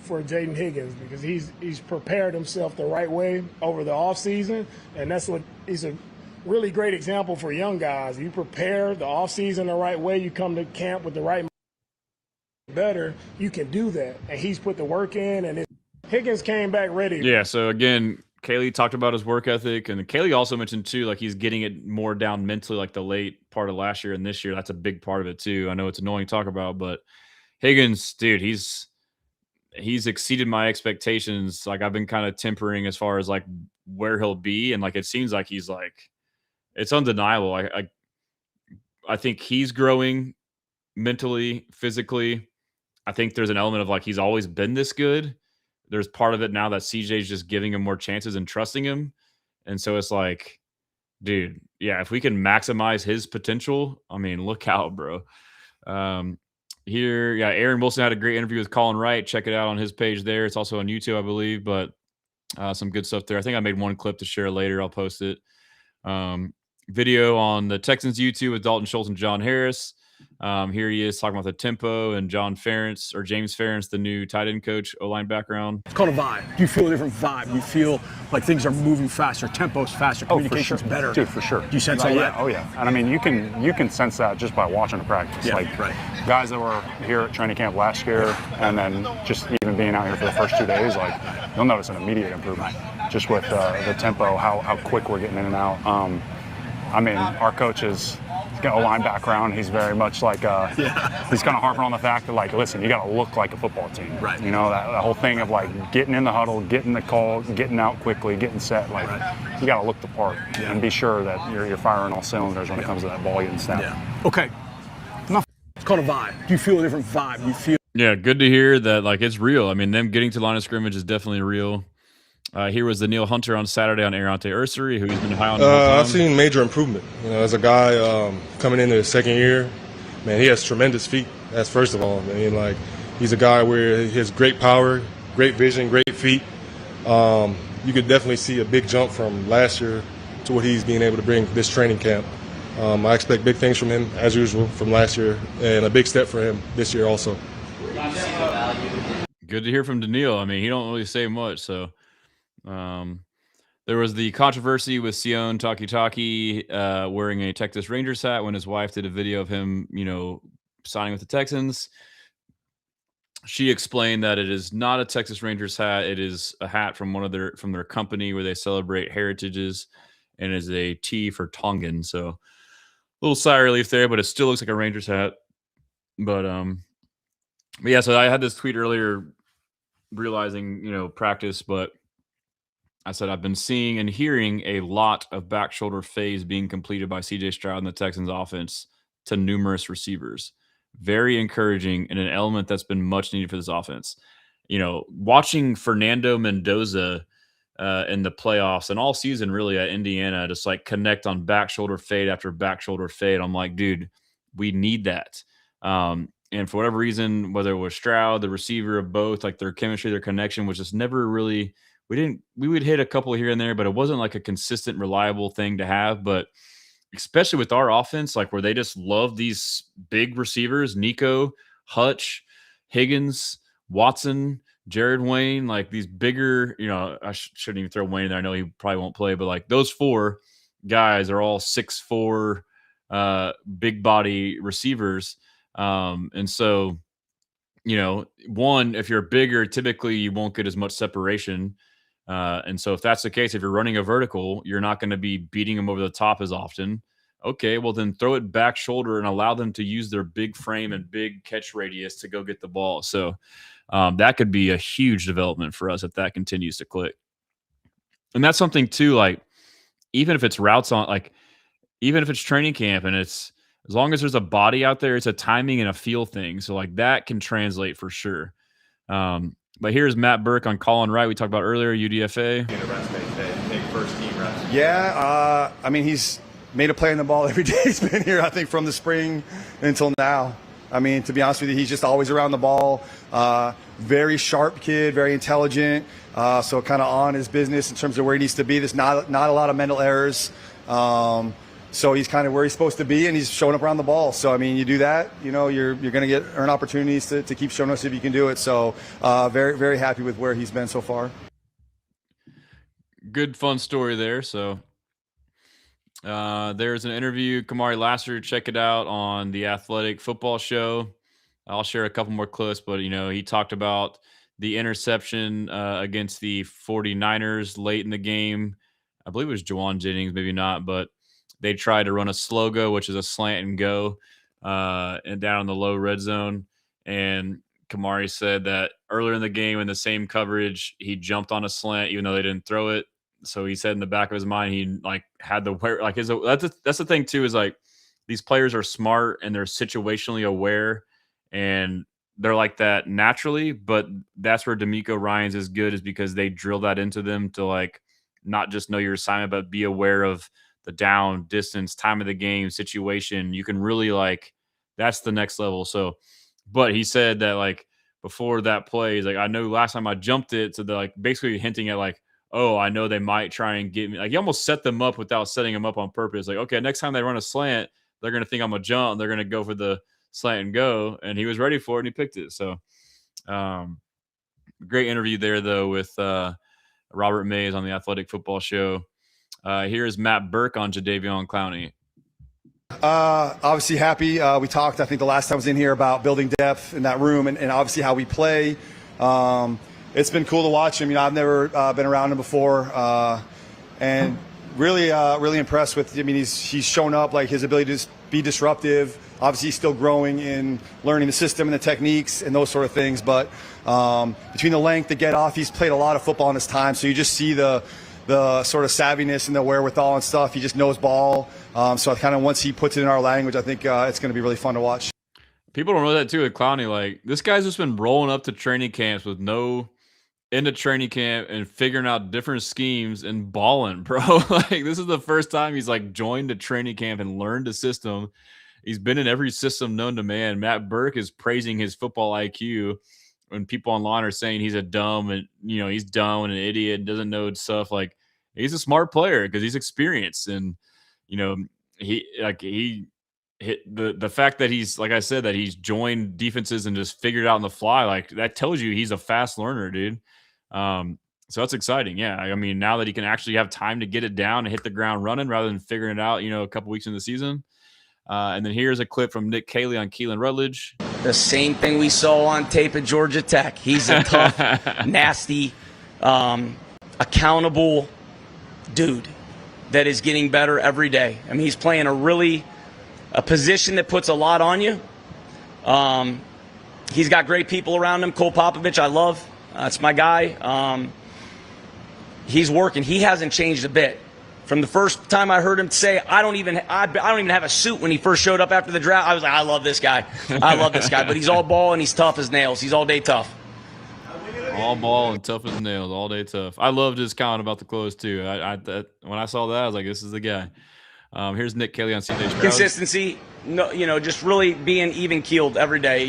for Jaden Higgins because he's prepared himself the right way over the offseason, and that's what he's a really great example for young guys. You prepare the offseason the right way, you come to camp with the right better, you can do that. And he's put the work in, and Higgins came back ready. Yeah, so again, Caley talked about his work ethic, and Caley also mentioned too, like he's getting it more down mentally, like the late part of last year and this year. That's a big part of it too. I know it's annoying to talk about, but Higgins, dude, he's exceeded my expectations. Like I've been kind of tempering as far as like where he'll be, and like it seems like he's like it's undeniable. I think he's growing mentally, physically. I think there's an element of like he's always been this good. There's part of it now that CJ's just giving him more chances and trusting him. And so it's like, dude, yeah, if we can maximize his potential, I mean, look out, bro. Here, yeah, Aaron Wilson had a great interview with Colin Wright. Check it out on his page there. It's also on YouTube, I believe, but some good stuff there. I think I made one clip to share later. I'll post it. Video on the Texans YouTube with Dalton Schultz and John Harris. Here he is talking about the tempo and James Ferentz, the new tight end coach, O-line background. It's called a vibe. Do you feel a different vibe? You feel like things are moving faster, tempo's faster, communication's better? Dude, for sure. Do you sense all that? Oh, yeah. And I mean, you can sense that just by watching the practice. Yeah, like, right. Guys that were here at training camp last year and then just even being out here for the first 2 days, like, you'll notice an immediate improvement just with the tempo, how quick we're getting in and out. I mean, our coach is got a O-line background. He's very much like he's kind of harping on the fact that, like, listen, you got to look like a football team. Right. You know, that whole thing of like getting in the huddle, getting the call, getting out quickly, getting set. Like, you got to look the part and be sure that you're firing all cylinders when it comes to that volume snap. Yeah. Okay. Enough. It's called a vibe. Do you feel a different vibe? You feel? Yeah, good to hear that. Like it's real. I mean, them getting to line of scrimmage is definitely real. Here was Danielle Hunter on Saturday on Arante Ursary, who he's been high on the whole time. I've seen major improvement. You know, as a guy coming into his second year, man, he has tremendous feet. That's first of all. I mean, like, he's a guy where he has great power, great vision, great feet. You could definitely see a big jump from last year to what he's being able to bring this training camp. I expect big things from him, as usual, from last year, and a big step for him this year also. Good to hear from Danielle. I mean, he don't really say much, so. There was the controversy with Sion Takitaki wearing a Texas Rangers hat when his wife did a video of him, you know, signing with the Texans. She explained that it is not a Texas Rangers hat. It is a hat from from their company where they celebrate heritages, and is a T for Tongan. So a little sigh of relief there, but it still looks like a Rangers hat. But yeah, so I had this tweet earlier realizing, you know, practice, but I said, I've been seeing and hearing a lot of back shoulder fades being completed by CJ Stroud and the Texans offense to numerous receivers. Very encouraging and an element that's been much needed for this offense. You know, watching Fernando Mendoza in the playoffs and all season really at Indiana, just like connect on back shoulder fade after back shoulder fade. I'm like, dude, we need that. And for whatever reason, whether it was Stroud, the receiver of both, like their chemistry, their connection was just never really, we would hit a couple here and there, but it wasn't like a consistent, reliable thing to have. But especially with our offense, like where they just love these big receivers, Nico, Hutch, Higgins, Watson, Jared Wayne, like these bigger, I shouldn't even throw Wayne in there. I know he probably won't play, but like those 4 guys are all 6'4", big body receivers. And so, one, if you're bigger, typically you won't get as much separation. And so if that's the case, if you're running a vertical, you're not going to be beating them over the top as often. Okay, well then throw it back shoulder and allow them to use their big frame and big catch radius to go get the ball. So that could be a huge development for us if that continues to click. And that's something too, like even if it's routes on, like even if it's training camp and it's, as long as there's a body out there, it's a timing and a feel thing. So like that can translate for sure. But here's Matt Burke on Colin Wright. We talked about earlier, UDFA. Yeah, I mean, he's made a play on the ball every day he's been here, I think, from the spring until now. I mean, to be honest with you, he's just always around the ball. Very sharp kid, very intelligent. So kind of on his business in terms of where he needs to be. There's not a lot of mental errors. So he's kind of where he's supposed to be, and he's showing up around the ball. So, I mean, you do that, you're going to earn opportunities to keep showing us if you can do it. So very, very happy with where he's been so far. Good, fun story there. So there's an interview, Kamari Lassiter, check it out on the Athletic Football Show. I'll share a couple more clips, but, he talked about the interception against the 49ers late in the game. I believe it was Juwan Jennings, maybe not, but they tried to run a slow go, which is a slant and go, and down in the low red zone. And Kamari said that earlier in the game in the same coverage, he jumped on a slant, even though they didn't throw it. So he said in the back of his mind, he like had the like his. That's the thing too, is like these players are smart and they're situationally aware, and they're like that naturally. But that's where DeMeco Ryans is good, is because they drill that into them to like not just know your assignment, but be aware of the down, distance, time of the game, situation. You can really like, that's the next level. So, but he said that like before that play, he's like, I know last time I jumped it. So they're like basically hinting at like, oh, I know they might try and get me. Like he almost set them up without setting them up on purpose. Like, okay, next time they run a slant, they're going to think I'm a jump. They're going to go for the slant and go. And he was ready for it and he picked it. So great interview there though with Robert Mays on the Athletic Football Show. Here's Matt Burke on Jadeveon Clowney. Obviously happy. We talked, I think the last time I was in here, about building depth in that room and obviously how we play. It's been cool to watch him. I've never been around him before, and really impressed with. He's shown up, like his ability to be disruptive. Obviously, he's still growing in learning the system and the techniques and those sort of things. But between the length, the get off, he's played a lot of football in his time. So you just see the sort of savviness and the wherewithal and stuff. He just knows ball. So kind of once he puts it in our language, I think it's going to be really fun to watch. People don't know that too with Clowney. Like this guy's just been rolling up to training camps with no into training camp and figuring out different schemes and balling, bro. Like this is the first time he's like joined a training camp and learned a system. He's been in every system known to man. Matt Burke is praising his football IQ when people online are saying he's a dumb and he's dumb and an idiot and doesn't know stuff. Like he's a smart player because he's experienced, and he hit the fact that he's, like I said, that he's joined defenses and just figured it out on the fly. Like that tells you he's a fast learner, dude. So that's exciting. Yeah. I mean, now that he can actually have time to get it down and hit the ground running rather than figuring it out, a couple weeks in the season. And then here's a clip from Nick Caley on Keelan Rutledge. The same thing we saw on tape at Georgia Tech. He's a tough, nasty, accountable dude that is getting better every day. I mean, he's playing a position that puts a lot on you. He's got great people around him. Cole Popovich, I love. That's my guy. He's working. He hasn't changed a bit. From the first time I heard him say, I don't even have a suit when he first showed up after the draft, I was like, I love this guy. I love this guy. But he's all ball and he's tough as nails. He's all day tough. All ball and tough as nails, all day tough. I loved his comment about the clothes too. When I saw that, I was like, this is the guy. Here's Nick Caley on CJ Stroud. Consistency, just really being even keeled every day.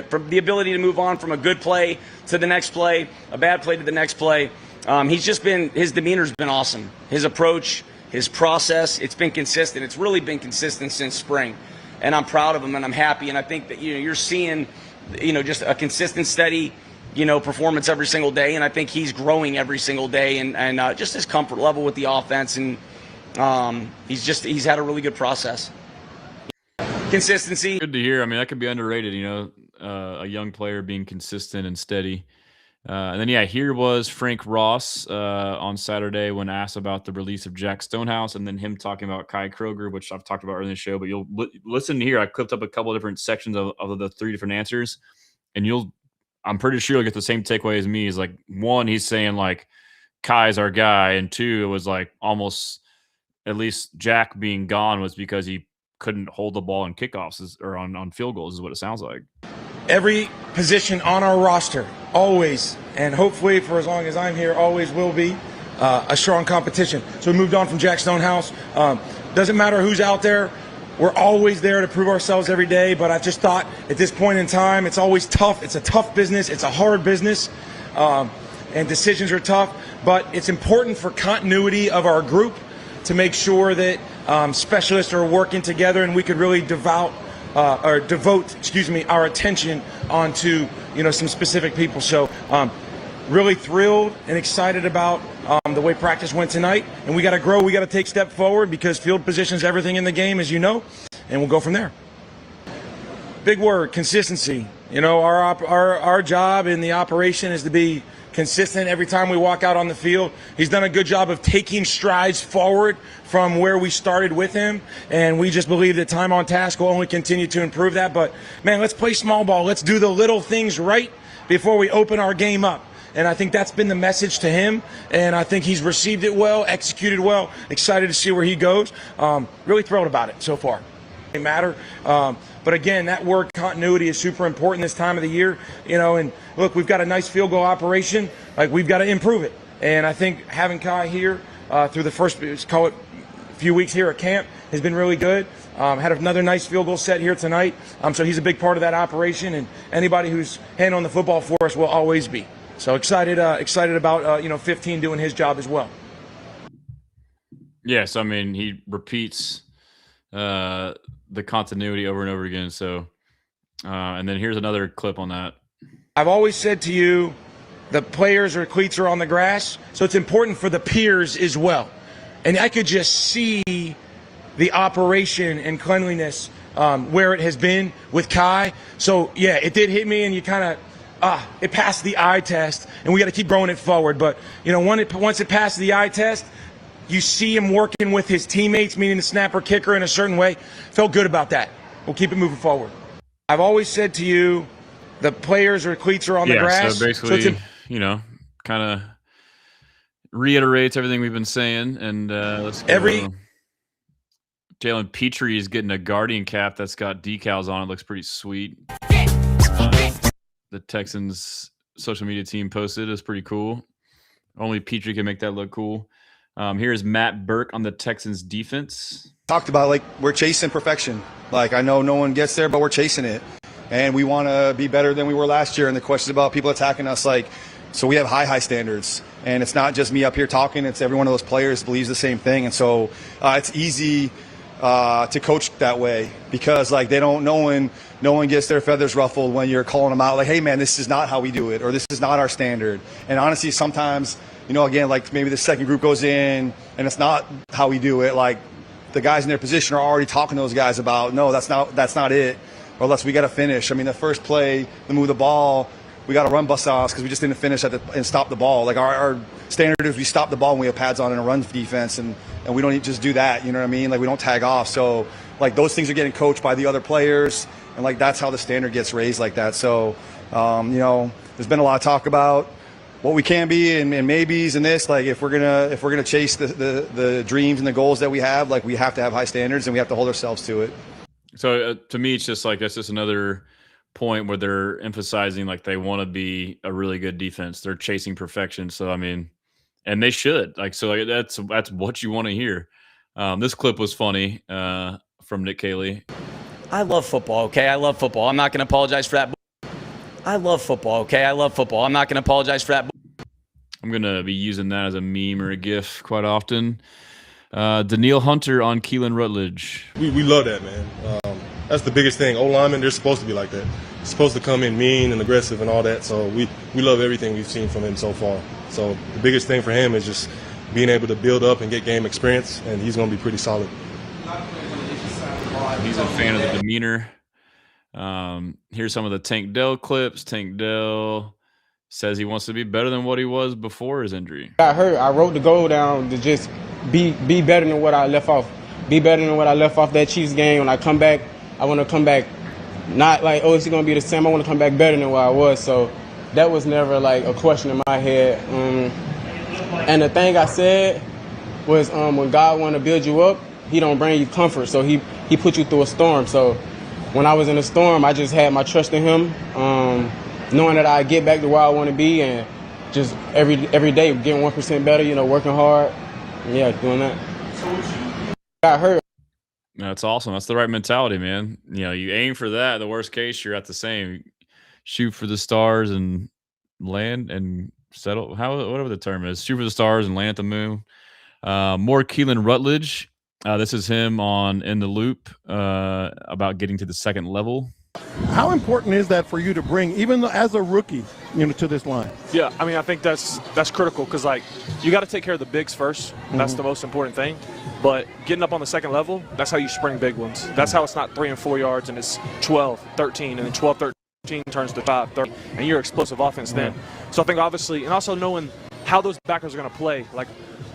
From the ability to move on from a good play to the next play, a bad play to the next play. His demeanor's been awesome. His approach, his process, it's been consistent. It's really been consistent since spring. And I'm proud of him and I'm happy. And I think that, you're seeing, just a consistent, steady performance every single day, and I think he's growing every single day, and just his comfort level with the offense, and he's had a really good process. Consistency. Good to hear. I mean, that could be underrated, a young player being consistent and steady. And then, here was Frank Ross on Saturday when asked about the release of Jack Stonehouse, and then him talking about Kai Kroger, which I've talked about earlier in the show. But you'll listen here. I clipped up a couple of different sections of the 3 different answers, and I'm pretty sure you'll get the same takeaway as me. Is like, 1, he's saying like Kai's our guy, and 2, it was like almost at least Jack being gone was because he couldn't hold the ball in kickoffs or on field goals is what it sounds like. Every position on our roster, always, and hopefully for as long as I'm here, always will be a strong competition. So we moved on from Jack Stonehouse. Doesn't matter who's out there. We're always there to prove ourselves every day, but I just thought at this point in time, it's always tough. It's a tough business. It's a hard business, and decisions are tough, but it's important for continuity of our group to make sure that specialists are working together and we could really devote our attention onto some specific people. So really thrilled and excited about the way practice went tonight, and we got to grow. We got to take a step forward because field position is everything in the game, as you know, and we'll go from there. Big word, consistency. Our job in the operation is to be consistent every time we walk out on the field. He's done a good job of taking strides forward from where we started with him, and we just believe that time on task will only continue to improve that. But, man, let's play small ball. Let's do the little things right before we open our game up. And I think that's been the message to him, and I think he's received it well, executed well, excited to see where he goes. Really thrilled about it so far. It matter. But again, that word continuity is super important this time of the year, and look, we've got a nice field goal operation. Like, we've got to improve it. And I think having Kai here through the first, let's call it, few weeks here at camp has been really good. Had another nice field goal set here tonight. So he's a big part of that operation, and anybody who's handling the football for us will always be. So excited about 15 doing his job as well. Yes, I mean, he repeats the continuity over and over again. So, and then here's another clip on that. I've always said to you, the players or cleats are on the grass, so it's important for the peers as well. And I could just see the operation and cleanliness where it has been with Kai. So, yeah, it did hit me, and you kind of, it passed the eye test, and we got to keep growing it forward. But, once it passed the eye test, you see him working with his teammates, meaning the snapper, kicker, in a certain way. Felt good about that. We'll keep it moving forward. I've always said to you, the players or cleats are on the grass. So basically, kind of reiterates everything we've been saying. And let's go. Jalen Petrie is getting a Guardian cap that's got decals on it. Looks pretty sweet. The Texans social media team posted. It's pretty cool. Only Petrie can make that look cool. Here's Matt Burke on the Texans defense. Talked about, we're chasing perfection. I know no one gets there, but we're chasing it. And we want to be better than we were last year. And the questions about people attacking us, so we have high standards. And it's not just me up here talking. It's every one of those players believes the same thing. And so it's easy to coach that way because, they don't know no one gets their feathers ruffled when you're calling them out. Hey, man, this is not how we do it, or this is not our standard. And honestly, sometimes, again, maybe the second group goes in and it's not how we do it. The guys in their position are already talking to those guys about, no, that's not it. Or we got to finish. I mean, the first play, to move the ball, we got to run bust offs because we just didn't finish and stop the ball. Our standard is we stop the ball when we have pads on in a run defense, and we don't just do that. You know what I mean? We don't tag off. So those things are getting coached by the other players, and that's how the standard gets raised like that. So there's been a lot of talk about what we can be and maybes and this. If we're gonna chase the dreams and the goals that we have, we have to have high standards and we have to hold ourselves to it. So to me, it's just that's just another point where they're emphasizing they want to be a really good defense. They're chasing perfection. So I mean, and they should that's what you want to hear. This clip was funny from Nick Caley. I love football. Okay, I love football. I'm not going to apologize for that. I love football. Okay, I love football. I'm not going to apologize for that. I'm going to be using that as a meme or a GIF quite often. Danielle Hunter on Keelan Rutledge. We love that, man. That's the biggest thing. O-linemen, they're supposed to be like that. supposed to come in mean and aggressive and all that. So we love everything we've seen from him so far. So the biggest thing for him is just being able to build up and get game experience, and he's going to be pretty solid. He's a fan of the demeanor. Here's some of the Tank Dell clips. Tank Dell says he wants to be better than what he was before his injury. I wrote the goal down to just be better than what I left off. Be better than what I left off that Chiefs game. When I come back, I want to come back not like, oh, it's going to be the same. I want to come back better than what I was. So that was never like a question in my head. And the thing I said was when God want to build you up, he don't bring you comfort. So he put you through a storm. So when I was in the storm, I just had my trust in him, knowing that I get back to where I want to be, and just every day getting 1% better, working hard. Yeah, doing that. Got hurt. That's awesome. That's the right mentality, man. You aim for that. The worst case, you're at the same. Shoot for the stars and land and settle. Whatever the term is. Shoot for the stars and land at the moon. More Keelan Rutledge. This is him on In the Loop about getting to the second level. How important is that for you to bring, even as a rookie, to this line? Yeah, I mean, I think that's critical because, you got to take care of the bigs first. That's the most important thing. But getting up on the second level, that's how you spring big ones. That's how it's not 3 and 4 yards and it's 12, 13, and then 12, 13 turns to 5, 30, and you're explosive offense then. So I think obviously, and also knowing how those backers are going to play.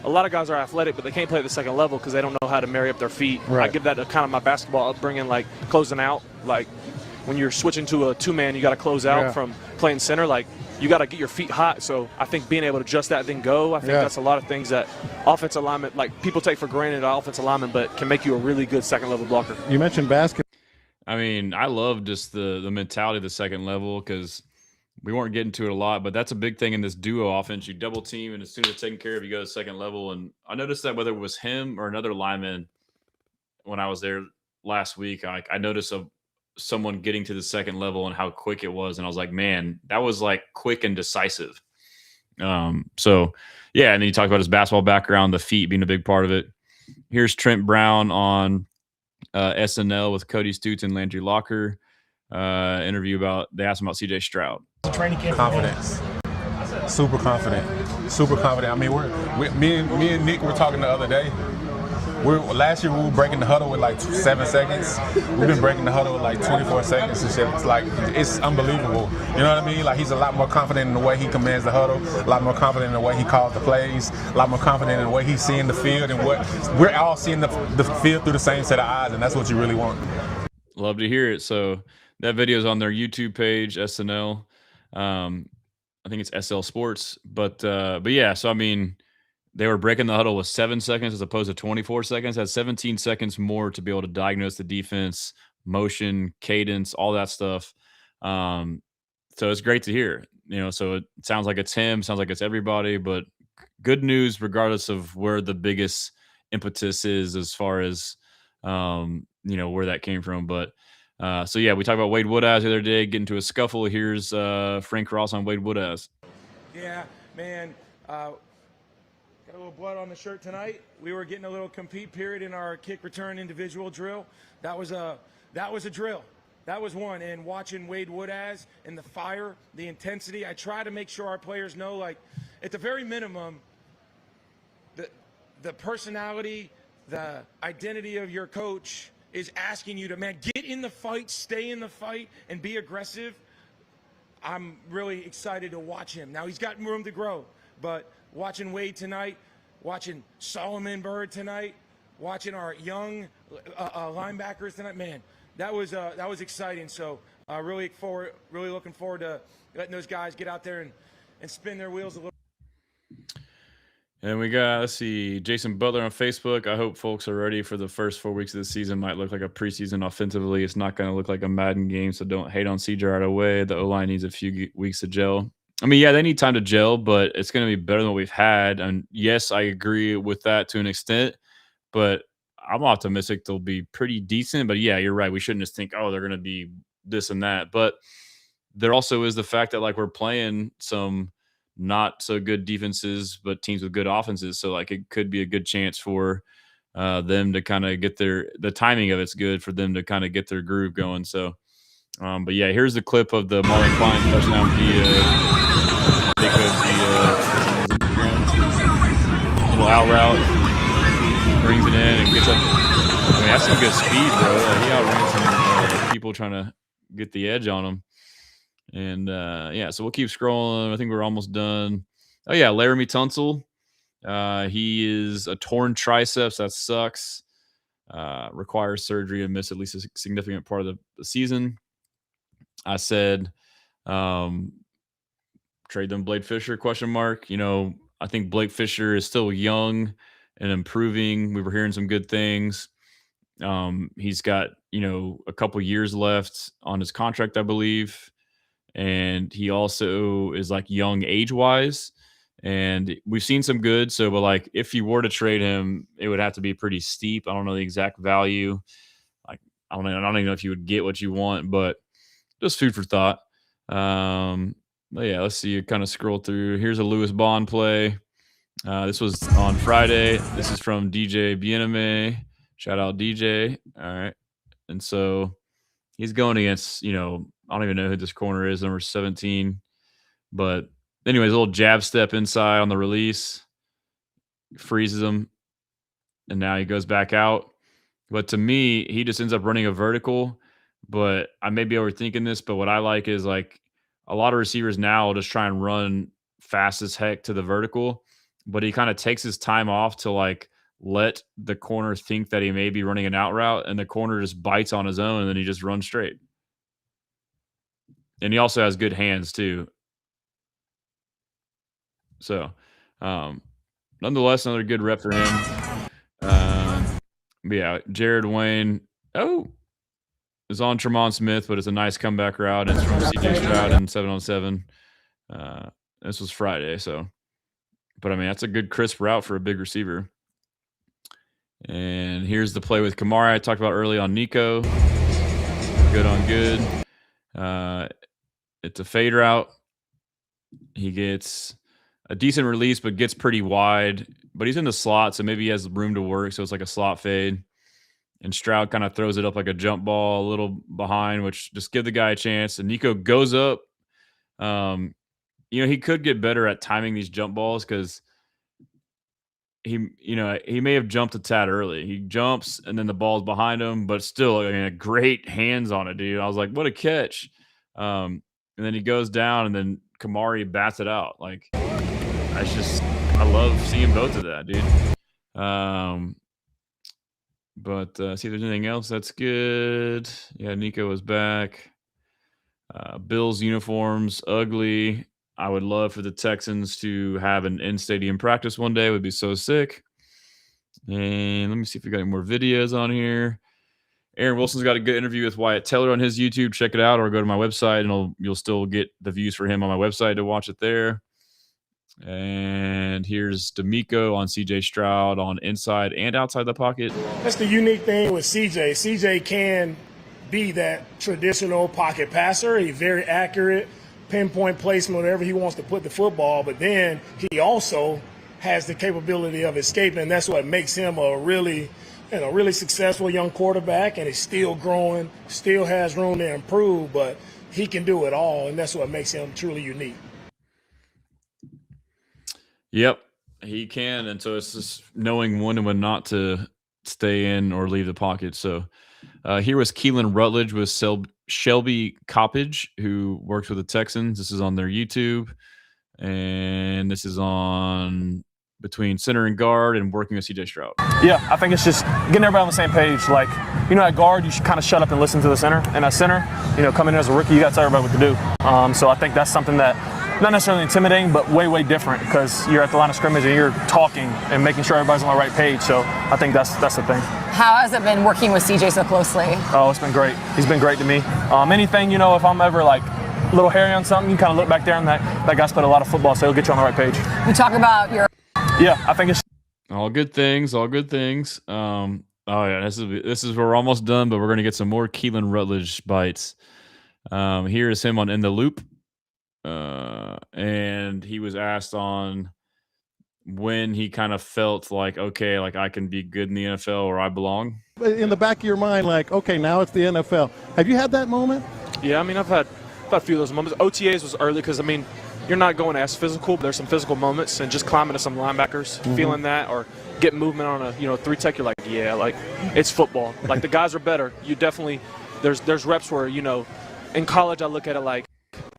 A lot of guys are athletic, but they can't play at the second level because they don't know how to marry up their feet. Right. I give that to kind of my basketball upbringing, closing out. When you're switching to a two-man, you got to close out from playing center. You got to get your feet hot. So I think being able to adjust that, then go, I think that's a lot of things that offensive alignment, people take for granted offensive alignment, but can make you a really good second-level blocker. You mentioned basketball. I mean, I love just the mentality of the second level because we weren't getting to it a lot, but that's a big thing in this duo offense. You double team, and as soon as it's taken care of, you go to second level. And I noticed that whether it was him or another lineman when I was there last week, I noticed someone getting to the second level and how quick it was. And I was like, man, that was quick and decisive. So yeah. And then you talk about his basketball background, the feet being a big part of it. Here's Trent Brown on SNL with Cody Stutes and Landry Locker. Interview they asked him about CJ Stroud. Confidence. Super confident. I mean, me and Nick were talking the other day. Last year we were breaking the huddle with 7 seconds. We've been breaking the huddle with 24 seconds and shit. It's unbelievable. You know what I mean? He's a lot more confident in the way he commands the huddle, a lot more confident in the way he calls the plays, a lot more confident in the way he's seeing the field, and what we're all seeing the field through the same set of eyes, and that's what you really want. Love to hear it. So that video is on their YouTube page, SNL. I think it's SL Sports, but yeah. So I mean, they were breaking the huddle with 7 seconds as opposed to 24 seconds. Had 17 seconds more to be able to diagnose the defense, motion, cadence, all that stuff. So it's great to hear. So it sounds like it's him, sounds like it's everybody, but good news regardless of where the biggest impetus is as far as where that came from. But so yeah, we talked about Wade Woodaz the other day, getting into a scuffle. Here's Frank Ross on Wade Woodaz. Yeah, man. Got a little blood on the shirt tonight. We were getting a little compete period in our kick return individual drill. That was a drill. That was one. And watching Wade Woodaz and the fire, the intensity, I try to make sure our players know, at the very minimum, the personality, the identity of your coach is asking you to, get in the fight, stay in the fight, and be aggressive. I'm really excited to watch him. Now, he's got room to grow, but watching Wade tonight, watching Solomon Byrd tonight, watching our young linebackers tonight, man, that was exciting. So really looking forward to letting those guys get out there and spin their wheels a little. And we got, let's see, Jason Butler on Facebook. I hope folks are ready for the first 4 weeks of the season. Might look like a preseason offensively. It's not going to look like a Madden game, so don't hate on CJ right away. The O-line needs a few weeks to gel. I mean, yeah, they need time to gel, but it's going to be better than what we've had. And yes, I agree with that to an extent, but I'm optimistic they'll be pretty decent. But yeah, you're right. We shouldn't just think, oh, they're going to be this and that. But there also is the fact that we're playing some not so good defenses, but teams with good offenses. So it could be a good chance for them to kind of get the timing of it's good for them to kind of get their groove going. So But yeah, here's the clip of the Marlon Klein touchdown little out route, brings it in and gets up. I mean, that's some good speed, bro. He outran some people trying to get the edge on him. And yeah, so we'll keep scrolling. I think we're almost done. Oh yeah, Laramie Tunsil. He is a torn triceps. That sucks. Requires surgery and miss at least a significant part of the season. I said, trade them Blake Fisher, ? I think Blake Fisher is still young and improving. We were hearing some good things. He's got, a couple years left on his contract, I believe. And he also is like young age-wise. And we've seen some good. So, but like if you were to trade him, it would have to be pretty steep. I don't know the exact value. Like, I don't even know if you would get what you want, but just food for thought. But yeah, let's see. You kind of scroll through. Here's a Lewis Bond play. This was on Friday. This is from DJ Bieneme. Shout out DJ. All right. And so he's going against, I don't even know who this corner is, number 17. But anyways, a little jab step inside on the release. Freezes him. And now he goes back out. But to me, he just ends up running a vertical. But I may be overthinking this, but what I like is like a lot of receivers now will just try and run fast as heck to the vertical, but he kind of takes his time off to like let the corner think that he may be running an out route, and the corner just bites on his own, and then he just runs straight. And he also has good hands too. So, nonetheless, another good rep for him. Yeah, Jared Wayne. Oh, it's on Tremont Smith, but it's a nice comeback route. It's from CJ Stroud and 7-on-7. This was Friday, so. But, I mean, that's a good crisp route for a big receiver. And here's the play with Kamara I talked about early on Nico. Good on good. It's a fade route. He gets a decent release, but gets pretty wide. But he's in the slot, so maybe he has room to work, so it's like a slot fade. And Stroud kind of throws it up like a jump ball a little behind, which just give the guy a chance. And Nico goes up. He could get better at timing these jump balls because he may have jumped a tad early. He jumps and then the ball's behind him, but still, great hands on it, dude. I was like, what a catch. And then he goes down and then Kamari bats it out. Like, I love seeing both of that, dude. But see if there's anything else that's good. Yeah, Nico is back. Bills uniforms, ugly. I would love for the Texans to have an in-stadium practice one day. It would be so sick. And let me see if we got any more videos on here. Aaron Wilson's got a good interview with Wyatt Teller on his YouTube. Check it out, or go to my website, and you'll still get the views for him on my website to watch it there. And here's DeMeco on CJ Stroud on inside and outside the pocket. That's the unique thing with CJ. CJ can be that traditional pocket passer. He's very accurate, pinpoint placement, wherever he wants to put the football. But then he also has the capability of escaping, and that's what makes him a really successful young quarterback. And he's still growing, still has room to improve, but he can do it all, and that's what makes him truly unique. Yep, he can. And so it's just knowing when and when not to stay in or leave the pocket. So here was Keelan Rutledge with Shelby Coppage, who works with the Texans. This is on their YouTube. And this is on between center and guard and working with CJ Stroud. Yeah, I think it's just getting everybody on the same page. Like, at guard, you should kind of shut up and listen to the center. And at center, coming in as a rookie, you got to tell everybody what to do. So I think that's something that not necessarily intimidating, but way, way different because you're at the line of scrimmage and you're talking and making sure everybody's on the right page. So I think that's the thing. How has it been working with CJ so closely? Oh, it's been great. He's been great to me. Anything, if I'm ever like a little hairy on something, you kind of look back there and that guy's played a lot of football, so he'll get you on the right page. You talk about your... Yeah, I think it's... All good things, all good things. Oh, yeah, this is where we're almost done, but we're going to get some more Keelan Rutledge bites. Here is him on In the Loop. And he was asked on when he kind of felt like, okay, like I can be good in the NFL or I belong. In the back of your mind, like, okay, now it's the NFL. Have you had that moment? Yeah, I mean, I've had a few of those moments. OTAs was early because, I mean, you're not going as physical, but there's some physical moments, and just climbing to some linebackers, feeling that, or getting movement on a 3-tech, you're like, yeah, like, it's football. Like, the guys are better. You definitely – there's reps where, in college I look at it like,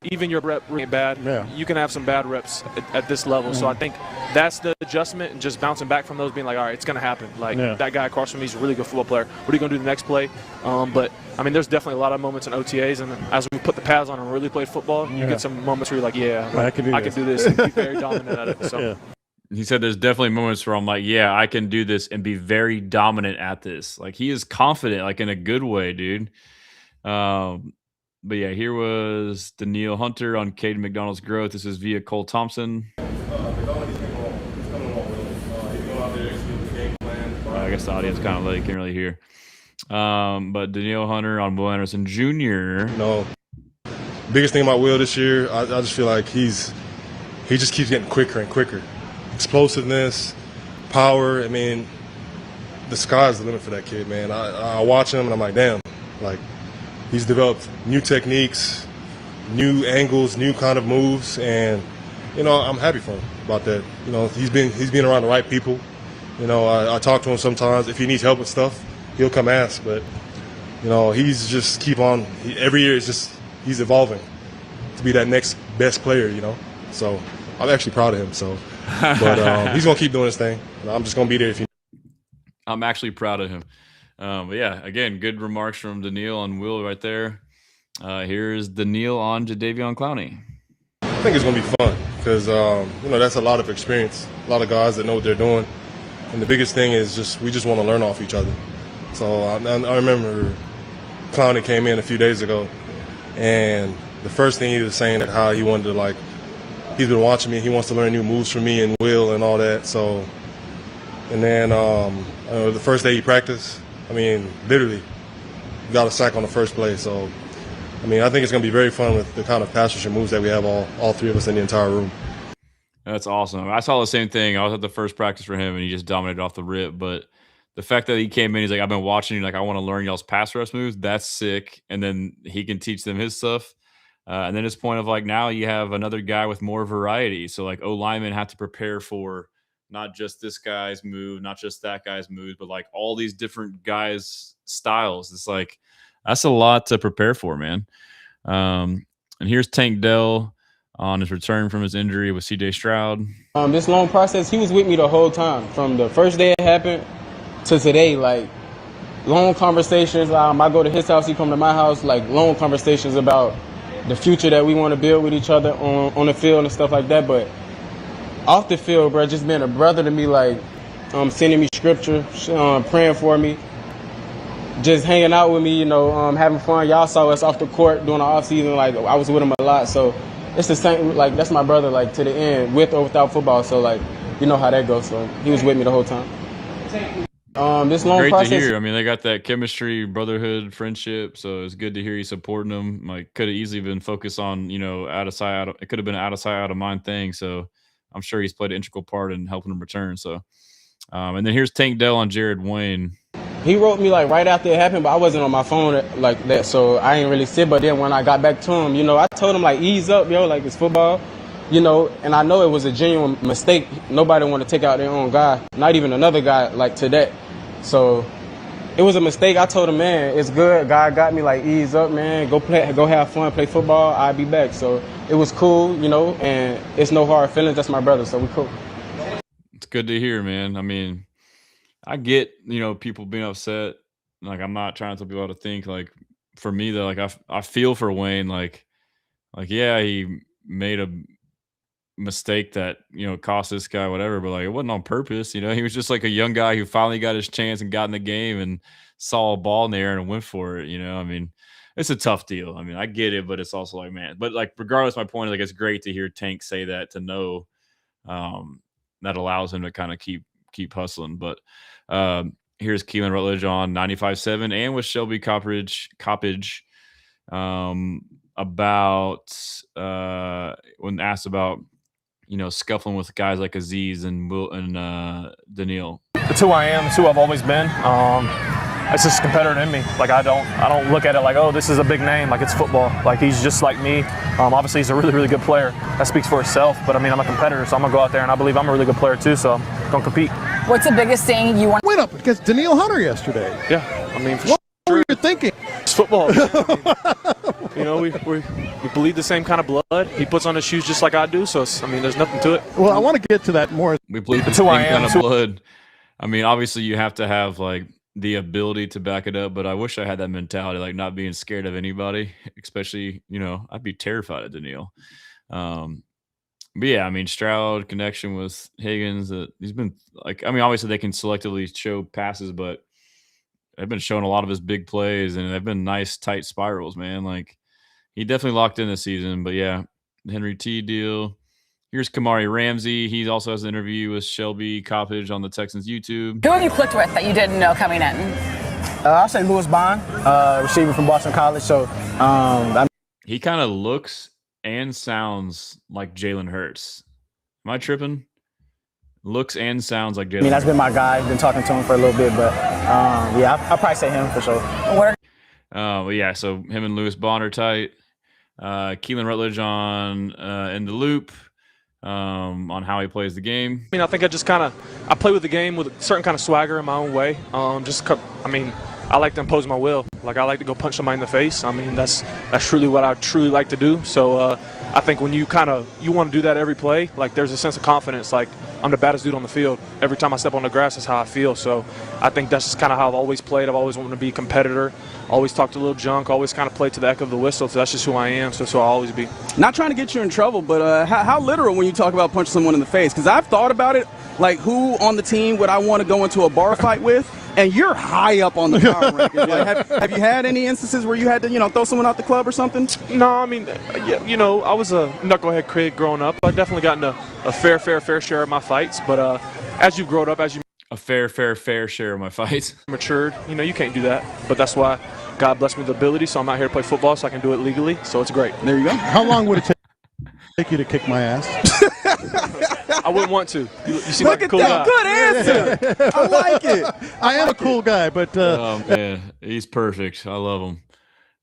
even your rep ain't bad. Yeah. You can have some bad reps at this level. So I think that's the adjustment, and just bouncing back from those, being like, all right, it's going to happen. Like, that guy across from me is a really good football player. What are you going to do the next play? But, I mean, there's definitely a lot of moments in OTAs, and as we put the pads on and really play football, you get some moments where you're like, yeah, I can do this and be very dominant at it. So. He said there's definitely moments where I'm like, yeah, I can do this and be very dominant at this. Like, he is confident, like, in a good way, dude. But yeah, here was Danielle Hunter on Caden McDonald's growth. This is via Cole Thompson. I guess the audience kind of like can't really hear. But Danielle Hunter on Will Anderson Jr. No, biggest thing about Will this year, I just feel like he just keeps getting quicker and quicker. Explosiveness, power. I mean, the sky's the limit for that kid, man. I watch him and I'm like, damn, like. He's developed new techniques, new angles, new kind of moves, and I'm happy for him about that. He's been around the right people. I talk to him sometimes. If he needs help with stuff, he'll come ask. But he's just keep on. Every year he's evolving to be that next best player. So I'm actually proud of him. So, but he's gonna keep doing his thing. I'm just gonna be there if you. I'm actually proud of him. But yeah, again, good remarks from Danielle on Will right there. Here's Danielle on Jadeveon Clowney. I think it's going to be fun because, that's a lot of experience, a lot of guys that know what they're doing. And the biggest thing is we just want to learn off each other. So I remember Clowney came in a few days ago, and the first thing he was saying that how he wanted to, he's been watching me, he wants to learn new moves from me and Will and all that. So, and then the first day he practiced, I mean, literally got a sack on the first play. So, I mean, I think it's going to be very fun with the kind of pass rusher moves that we have all three of us in the entire room. That's awesome. I saw the same thing. I was at the first practice for him, and he just dominated off the rip. But the fact that he came in, he's like, I've been watching you. Like, I want to learn y'all's pass rush moves. That's sick. And then he can teach them his stuff. And then his point of, like, now you have another guy with more variety. So, like, O-linemen have to prepare for not just this guy's move, not just that guy's moves, but like all these different guys' styles. It's like, that's a lot to prepare for, man. And here's Tank Dell on his return from his injury with CJ Stroud. This long process, he was with me the whole time. From the first day it happened to today, like long conversations. I go to his house, he come to my house, like long conversations about the future that we want to build with each other on the field and stuff like that. But off the field, bro, just being a brother to me, like sending me scripture, praying for me, just hanging out with me, having fun. Y'all saw us off the court during the off season. Like, I was with him a lot. So it's the same, like, that's my brother, like, to the end, with or without football. So, like, you know how that goes. So he was with me the whole time. This long Great process. to hear. I mean, they got that chemistry, brotherhood, friendship. So it's good to hear you supporting them. Like, could have easily been focused on, out of sight. It could have been an out of sight, out of mind thing. So I'm sure he's played an integral part in helping him return. So, and then here's Tank Dell on Jared Wayne. He wrote me like right after it happened, but I wasn't on my phone like that, so I ain't really sit. But then when I got back to him, I told him like, ease up, yo, like it's football, and I know it was a genuine mistake. Nobody want to take out their own guy, not even another guy like to that. So it was a mistake. I told him, man, it's good. God got me, like, ease up, man. Go play, go have fun, play football. I'll be back. So it was cool, and it's no hard feelings. That's my brother, so we cool. It's good to hear, man. I mean, I get, people being upset. Like, I'm not trying to tell people how to think. Like, for me, though, like, I feel for Wayne. Like, yeah, he made a mistake that, cost this guy whatever, but like, it wasn't on purpose. He was just like a young guy who finally got his chance and got in the game and saw a ball in the air and went for it. I mean, it's a tough deal. I mean, I get it, but it's also like, man, but like, regardless, my point is, like, it's great to hear Tank say that, to know that allows him to kind of keep hustling. But here's Keelan Rutledge on 95.7 and with Shelby Coppage about when asked about scuffling with guys like Aziz and Will and Danielle. It's who I am. It's who I've always been. it's just a competitor in me. Like I don't look at it like, oh, this is a big name. Like it's football. Like he's just like me. Obviously he's a really, really good player. That speaks for itself. But I mean, I'm a competitor, so I'm gonna go out there and I believe I'm a really good player too. So I'm gonna compete. What's the biggest thing you want? Went up against Danielle Hunter yesterday. Yeah, I mean, for what sure. were you thinking? It's football. You know, we bleed the same kind of blood. He puts on his shoes just like I do. So I mean, there's nothing to it. Well, I want to get to that more. We bleed the same kind of blood. I mean, obviously you have to have like the ability to back it up, but I wish I had that mentality, like not being scared of anybody, especially, you know, I'd be terrified of Danielle. But yeah, I mean, Stroud connection with Higgins, he's been like, I mean, obviously they can selectively show passes, but they've been showing a lot of his big plays and they've been nice, tight spirals, man. Like he definitely locked in this season, but yeah, the Henry T deal. Here's Kamari Ramsey. He also has an interview with Shelby Coppage on the Texans YouTube. Who have you clicked with that you didn't know coming in? I'll say Lewis Bond, receiver from Boston College. So he kind of looks and sounds like Jalen Hurts. Am I tripping? Looks and sounds like Jalen. I mean, that's been my guy. Been talking to him for a little bit, but yeah, I'll probably say him for sure. Well, yeah. So him and Lewis Bond are tight. Keelan Rutledge on In the Loop. On how he plays the game. I mean, I think I play with the game with a certain kind of swagger in my own way. I mean, I like to impose my will. Like I like to go punch somebody in the face. I mean, that's truly what I truly like to do. So I think when you want to do that every play, like there's a sense of confidence. Like I'm the baddest dude on the field. Every time I step on the grass, that's how I feel. So I think that's just kind of how I've always played. I've always wanted to be a competitor. Always talked a little junk. Always kind of played to the echo of the whistle. So that's just who I am. So I'll always be. Not trying to get you in trouble, but how literal when you talk about punching someone in the face? Because I've thought about it. Like who on the team would I want to go into a bar fight with? And you're high up on the power rankings. Like, have you had any instances where you had to, throw someone out the club or something? No, I mean, yeah, I was a knucklehead kid growing up. I definitely gotten a fair share of my fights. But as you've grown up, a fair share of my fights, matured, you can't do that. But that's why God blessed me with the ability. So I'm out here to play football, so I can do it legally. So it's great. There you go. How long would it take you to kick my ass? I wouldn't want to. You seem like a cool guy. Good answer. I like it. I am a cool guy, but oh man, he's perfect. I love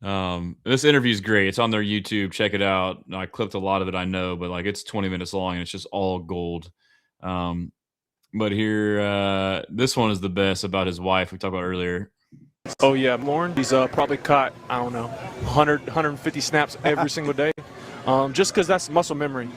him. This interview is great. It's on their YouTube. Check it out. I clipped a lot of it, I know, but like it's 20 minutes long and it's just all gold. But here, this one is the best about his wife we talked about earlier. Oh yeah, Lauren. He's probably caught 100, 150 snaps every single day. Just because that's muscle memory.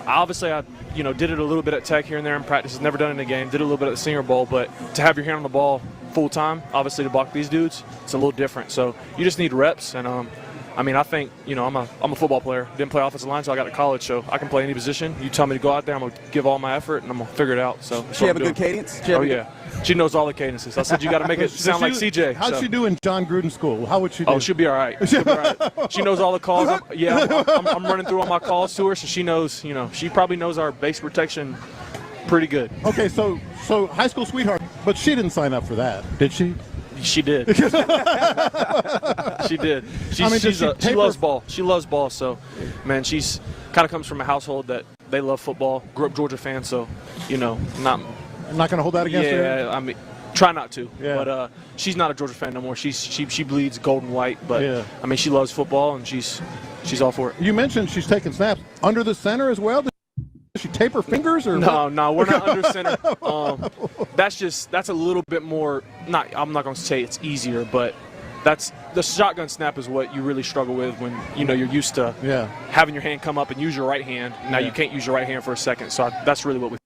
Obviously, I did it a little bit at Tech here and there in practice. Never done it in a game. Did it a little bit at the Senior Bowl, but to have your hand on the ball full time, obviously to block these dudes, it's a little different. So you just need reps. And I mean, I think I'm a football player. Didn't play offensive line until I got to college, so I can play any position. You tell me to go out there, I'm gonna give all my effort, and I'm gonna figure it out. So she have a good cadence. Oh yeah, she knows all the cadences. I said you got to make it sound like CJ. How'd she do in John Gruden school? How would she do? Oh, she'll be all right. She'll be all right. She knows all the calls. I'm running through all my calls to her, so she knows. She probably knows our base protection pretty good. Okay, so high school sweetheart, but she didn't sign up for that, did she? She did. She did. She loves ball. She loves ball. So, man, she's kind of comes from a household that they love football. Grew up Georgia fan, so not going to hold that against her. Yeah, I mean, try not to. Yeah. But she's not a Georgia fan no more. She bleeds gold and white. But yeah. I mean, she loves football and she's all for it. You mentioned she's taking snaps under the center as well. Does she tape her fingers or no, we're not under center. That's a little bit more. I'm not going to say it's easier, but that's the shotgun snap is what you really struggle with when you're used to having your hand come up and use your right hand. Now you can't use your right hand for a second. So that's really what we.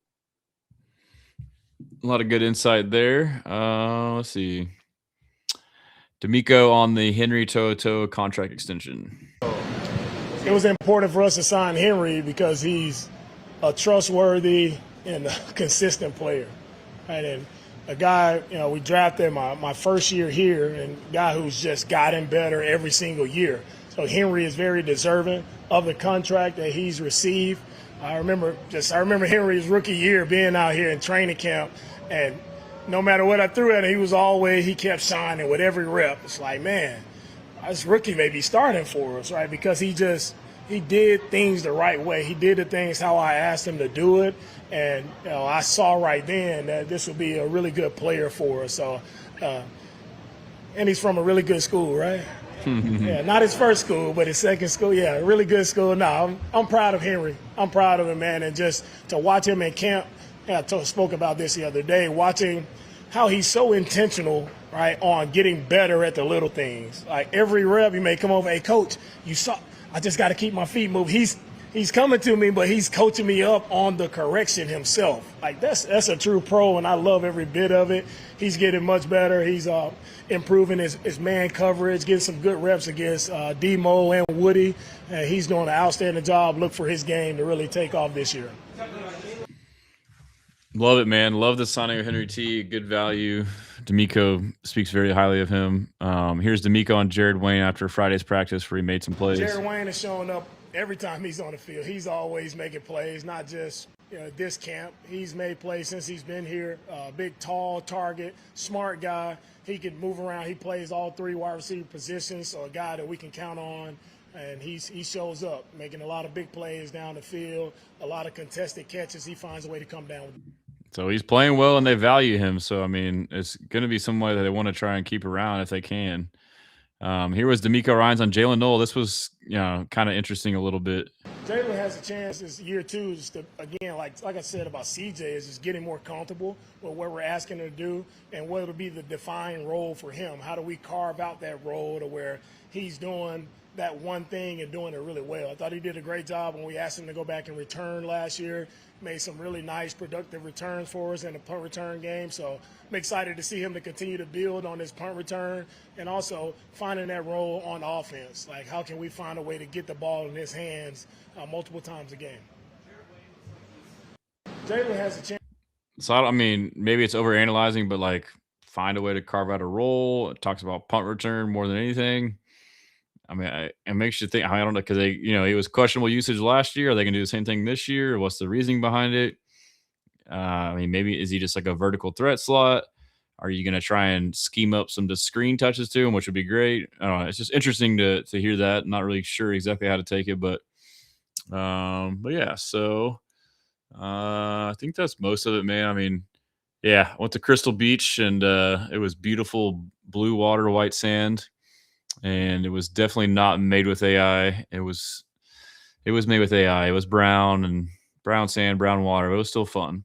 A lot of good insight there. Let's see. DeMeco on the Henry To'oTo'o contract extension. It was important for us to sign Henry because he's a trustworthy and a consistent player. Right? And a guy, we drafted my first year here, and a guy who's just gotten better every single year. So Henry is very deserving of the contract that he's received. I remember Henry's rookie year being out here in training camp, and no matter what I threw at him, he kept shining with every rep. It's like, man, this rookie may be starting for us, right? Because he did things the right way. He did the things how I asked him to do it, and I saw right then that this would be a really good player for us. So And he's from a really good school, right? Yeah, not his first school, but his second school. Yeah, really good school. No, I'm proud of Henry. I'm proud of him, man. And just to watch him in camp, spoke about this the other day, watching how he's so intentional, right, on getting better at the little things. Like every rep, you may come over, hey, coach, you saw, I just got to keep my feet moved. He's coming to me, but he's coaching me up on the correction himself. Like that's a true pro, and I love every bit of it. He's getting much better. He's improving his man coverage, getting some good reps against D-Mo and Woody. And he's doing an outstanding job. Look for his game to really take off this year. Love it, man. Love the signing of Henry T. Good value. DeMeco speaks very highly of him. Here's DeMeco on Jared Wayne after Friday's practice where he made some plays. Jared Wayne is showing up every time he's on the field. He's always making plays, not just this camp. He's made plays since he's been here. Big, tall target, smart guy. He can move around. He plays all three wide receiver positions, so a guy that we can count on. And he shows up, making a lot of big plays down the field, a lot of contested catches. He finds a way to come down with them. So he's playing well, and they value him. So, I mean, it's going to be somebody that they want to try and keep around if they can. Here was DeMeco Ryans on Jalen Noel. This was, kind of interesting a little bit. Jalen has a chance this year, too, just to, again, like I said about CJ, is just getting more comfortable with what we're asking him to do and what will be the defined role for him. How do we carve out that role to where he's doing that one thing and doing it really well? I thought he did a great job when we asked him to go back and return last year. Made some really nice, productive returns for us in the punt return game. So I'm excited to see him to continue to build on his punt return and also finding that role on offense. Like, how can we find a way to get the ball in his hands multiple times a game? Jalen has a chance. So, I mean, maybe it's overanalyzing, but, like, find a way to carve out a role. It talks about punt return more than anything. I mean, it makes you think. I don't know, because it was questionable usage last year. Are they going to do the same thing this year? What's the reasoning behind it? I mean, maybe is he just like a vertical threat slot? Are you going to try and scheme up some screen touches to him, which would be great? I don't know. It's just interesting to hear that. Not really sure exactly how to take it, but yeah. So I think that's most of it, man. I mean, yeah, I went to Crystal Beach and it was beautiful blue water, white sand. And it was definitely not made with AI. It was made with AI. It was brown sand, brown water. It was still fun.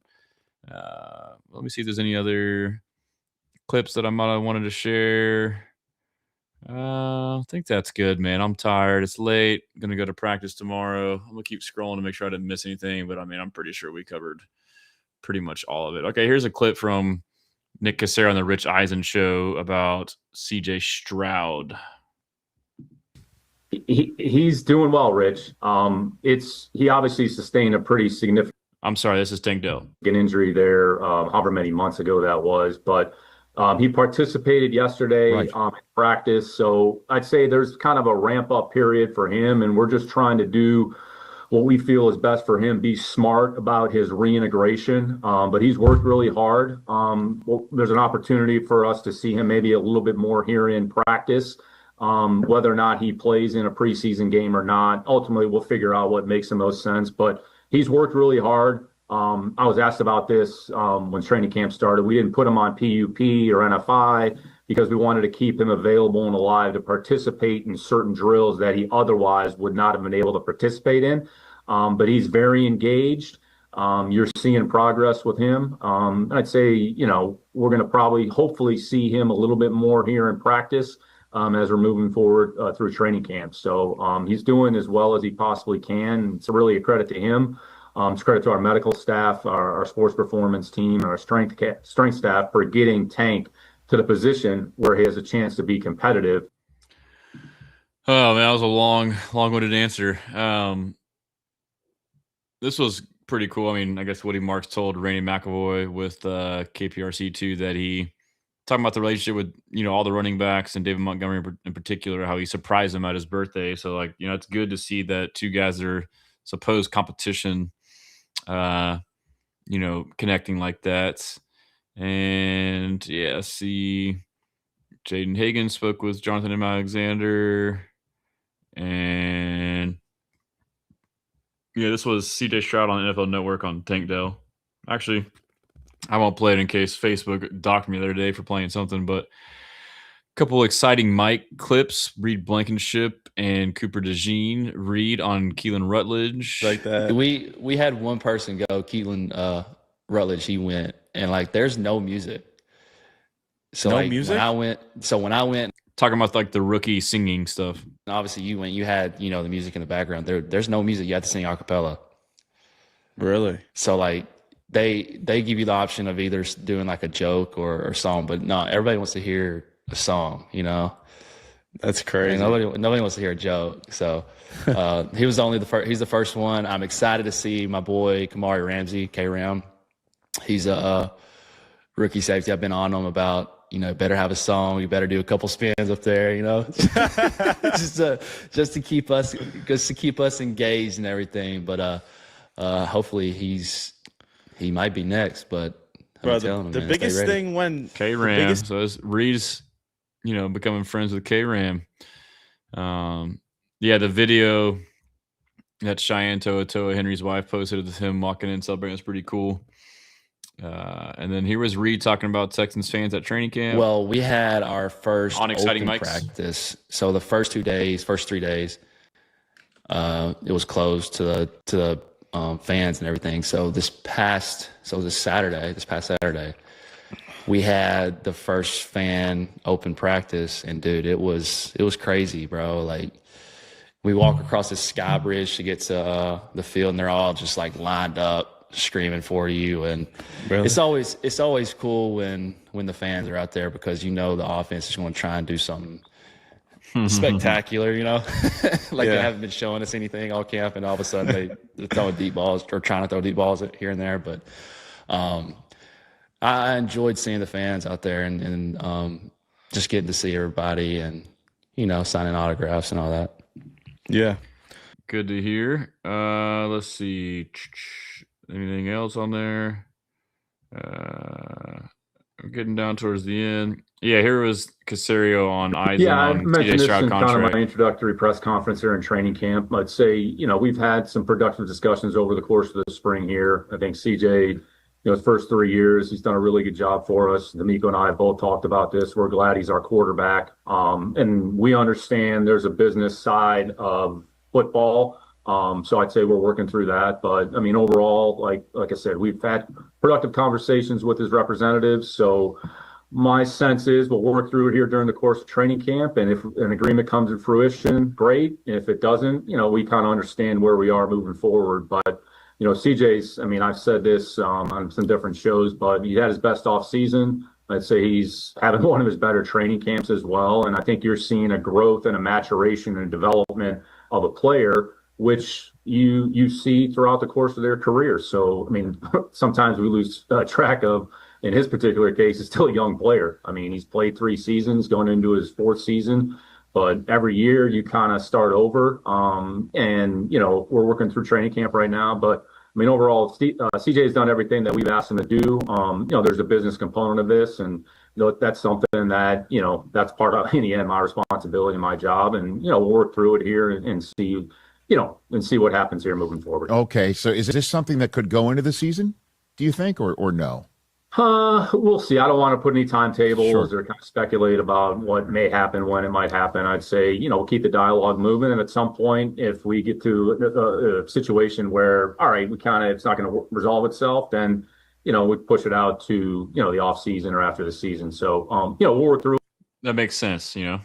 Let me see if there's any other clips that I might have wanted to share. I think that's good, man. I'm tired. It's late. I'm going to go to practice tomorrow. I'm going to keep scrolling to make sure I didn't miss anything. But, I mean, I'm pretty sure we covered pretty much all of it. Okay, here's a clip from Nick Cassera on the Rich Eisen show about C.J. Stroud. He's doing well, Rich. He obviously sustained a pretty significant. I'm sorry, this is Tank Dell. Injury there, however many months ago that was, but he participated yesterday in practice. So I'd say there's kind of a ramp up period for him, and we're just trying to do what we feel is best for him. Be smart about his reintegration, but he's worked really hard. There's an opportunity for us to see him maybe a little bit more here in practice. Whether or not he plays in a preseason game or not, ultimately we'll figure out what makes the most sense. But he's worked really hard. I was asked about this when training camp started. We didn't put him on PUP or NFI because we wanted to keep him available and alive to participate in certain drills that he otherwise would not have been able to participate in. But he's very engaged. You're seeing progress with him. I'd say, we're going to hopefully see him a little bit more here in practice as we're moving forward through training camp. So he's doing as well as he possibly can. It's really a credit to him. It's a credit to our medical staff, our sports performance team, our strength staff for getting Tank to the position where he has a chance to be competitive. Oh, man, that was a long-winded answer. This was pretty cool. I mean, I guess Woody Marks told Randy McAvoy with KPRC2 that he talking about the relationship with, all the running backs and David Montgomery in particular, how he surprised him at his birthday. So, it's good to see that two guys that are supposed competition, connecting like that. And, yeah, see Jaden Hagan spoke with Jonathan M. Alexander. And, yeah, this was C.J. Stroud on NFL Network on Tank Dell. Actually, I won't play it in case Facebook docked me the other day for playing something, but Couple exciting mic clips. Reed Blankenship and Cooper DeJean. Reed on Keelan Rutledge. Like that. We had one person go, Keelan Rutledge. He went, and like, there's no music. So no like, music. When I went, talking about like the rookie singing stuff. Obviously, you went. You had the music in the background. There's no music. You have to sing a cappella. Really? So like, they give you the option of either doing like a joke or song, but no, everybody wants to hear a song, That's crazy. And nobody wants to hear a joke. So he's the first one. I'm excited to see my boy Kamari Ramsey, K-Ram. He's a rookie safety. I've been on him about, better have a song. You better do a couple spins up there, just to keep us engaged and everything. But hopefully he might be next, but bro, the biggest thing when K-Ram, so it's Reed's, becoming friends with K-Ram. The video that Cheyenne Toa, Henry's wife, posted of him walking in celebrating was pretty cool. And then here was Reed talking about Texans fans at training camp. Well, we had our first on exciting mics practice. So the first 3 days, it was closed to the fans and everything. So this past Saturday, we had the first fan open practice, and dude, it was crazy, bro. Like, we walk across this sky bridge to get to the field, and they're all just like lined up screaming for you. And really? it's always cool when the fans are out there, because the offense is going to try and do something spectacular, like they haven't been showing us anything all camp, and all of a sudden they're throwing deep balls or trying to throw deep balls here and there. But I enjoyed seeing the fans out there and just getting to see everybody and, signing autographs and all that. Yeah. Good to hear. Let's see. Anything else on there? We're getting down towards the end. Yeah, here was Caserio on Eisen. Yeah, I on mentioned TJ this in contract. kind of my introductory press conference here in training camp. I'd say, we've had some productive discussions over the course of the spring here. I think CJ, his first 3 years, he's done a really good job for us. DeMeco and I have both talked about this. We're glad he's our quarterback. And we understand there's a business side of football. So I'd say we're working through that. But, overall, like I said, we've had productive conversations with his representatives. So my sense is we'll work through it here during the course of training camp. And if an agreement comes to fruition, great. If it doesn't, we kind of understand where we are moving forward. But, CJ's, I've said this on some different shows, but he had his best off season. I'd say he's having one of his better training camps as well. And I think you're seeing a growth and a maturation and development of a player, which you see throughout the course of their career. So, sometimes we lose track of, in his particular case, he's still a young player. He's played 3 seasons, going into his 4th season. But every year you kind of start over. And, we're working through training camp right now. But, overall, CJ has done everything that we've asked him to do. There's a business component of this. And, that's something that, that's part of, in the end, my responsibility, my job. And, we'll work through it here and see, and see what happens here moving forward. Okay. So is this something that could go into the season, do you think, or no? We'll see. I don't want to put any timetables Sure. or kind of speculate about what may happen, when it might happen. I'd say, keep the dialogue moving. And at some point, if we get to a situation where, all right, it's not going to resolve itself, then, we push it out to, the off season or after the season. So, we'll work through it. That makes sense, Kind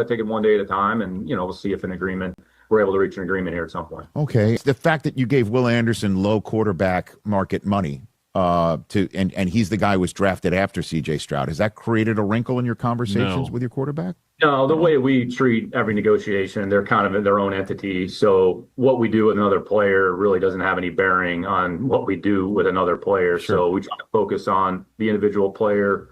of take it one day at a time. And, we'll see if we're able to reach an agreement here at some point. Okay. The fact that you gave Will Anderson low quarterback market money and he's the guy who was drafted after CJ Stroud, has that created a wrinkle in your conversations with your quarterback? No, the way we treat every negotiation, they're kind of in their own entity. So what we do with another player really doesn't have any bearing on what we do with another player. Sure. So we try to focus on the individual player.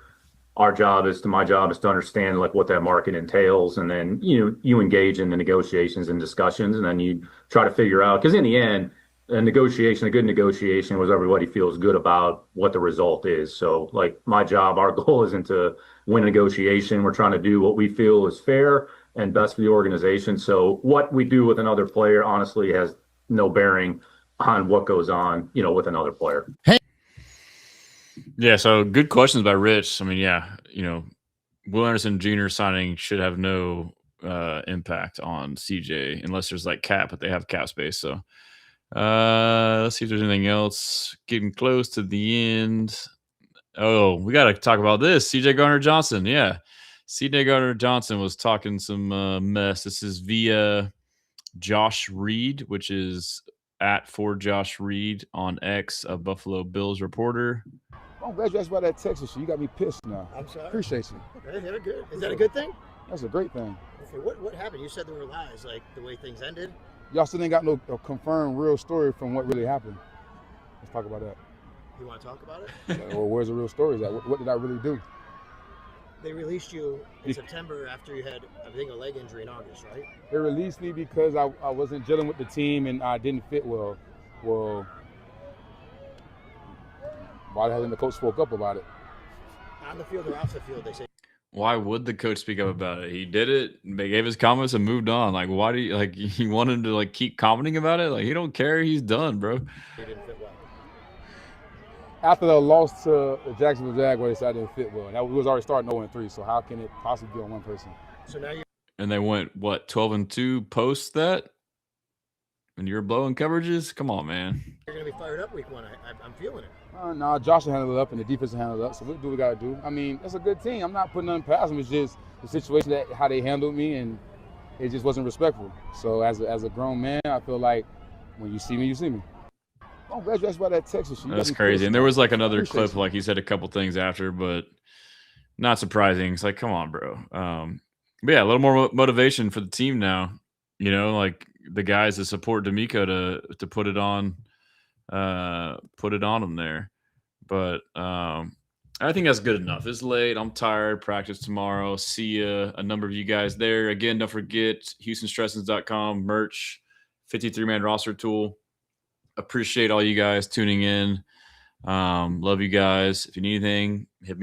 My job is to understand what that market entails. And then, you engage in the negotiations and discussions, and then you try to figure out, because in the end, a good negotiation was everybody feels good about what the result is. So my job, our goal isn't to win a negotiation. We're trying to do what we feel is fair and best for the organization. So what we do with another player honestly has no bearing on what goes on, with another player. Yeah, so good questions by Rich. Will Anderson Jr. signing should have no impact on CJ unless there's like cap, but they have cap space. So let's see if there's anything else. Getting close to the end. Oh, we got to talk about this. CJ Gardner-Johnson. Yeah. CJ Gardner-Johnson was talking some mess. This is via Josh Reed, which is @for Josh Reed on X, a Buffalo Bills reporter. I'm glad you asked about that Texas shit. You got me pissed now. I'm sorry. Appreciate you. Okay, yeah, good. Is that a good thing? That's a great thing. Okay, what happened? You said there were lies, like the way things ended. Y'all still ain't got no confirmed real story from what really happened. Let's talk about that. You want to talk about it? Or where's the real story? Is that what did I really do? They released you in September after you had, I think, a leg injury in August, right? They released me because I wasn't gelling with the team and I didn't fit well. Well, why hasn't the coach spoke up about it? On the field or off the field, they say. Why would the coach speak up about it? He did it. They gave his comments and moved on. Like, why do you like? You want him to like keep commenting about it? Like, he don't care. He's done, bro. He didn't fit well. After the loss to the Jacksonville Jaguars, I didn't fit well. That was already starting 0-3. So how can it possibly be on one person? So now you. And they went what 12-2 post that, and you were blowing coverages. Come on, man. You're gonna be fired up week 1. I'm feeling it. No, Josh will handle it up and the defense will handle it up. So we'll do what we gotta do. I mean, it's a good team. I'm not putting nothing past them. It's just the situation that how they handled me, and it just wasn't respectful. So as a grown man, I feel like when you see me, you see me. I'm glad you asked about that Texas shit. That's crazy. And there was like another clip, like he said a couple things after, but not surprising. It's like, come on, bro. But yeah, a little more motivation for the team now. You know, like the guys that support DeMeco to put it on them there. But I think that's good enough. It's late. I'm tired. Practice tomorrow. See a number of you guys there. Again, don't forget HoustonStressons.com merch, 53-man roster tool. Appreciate all you guys tuning in. Love you guys. If you need anything, hit me up.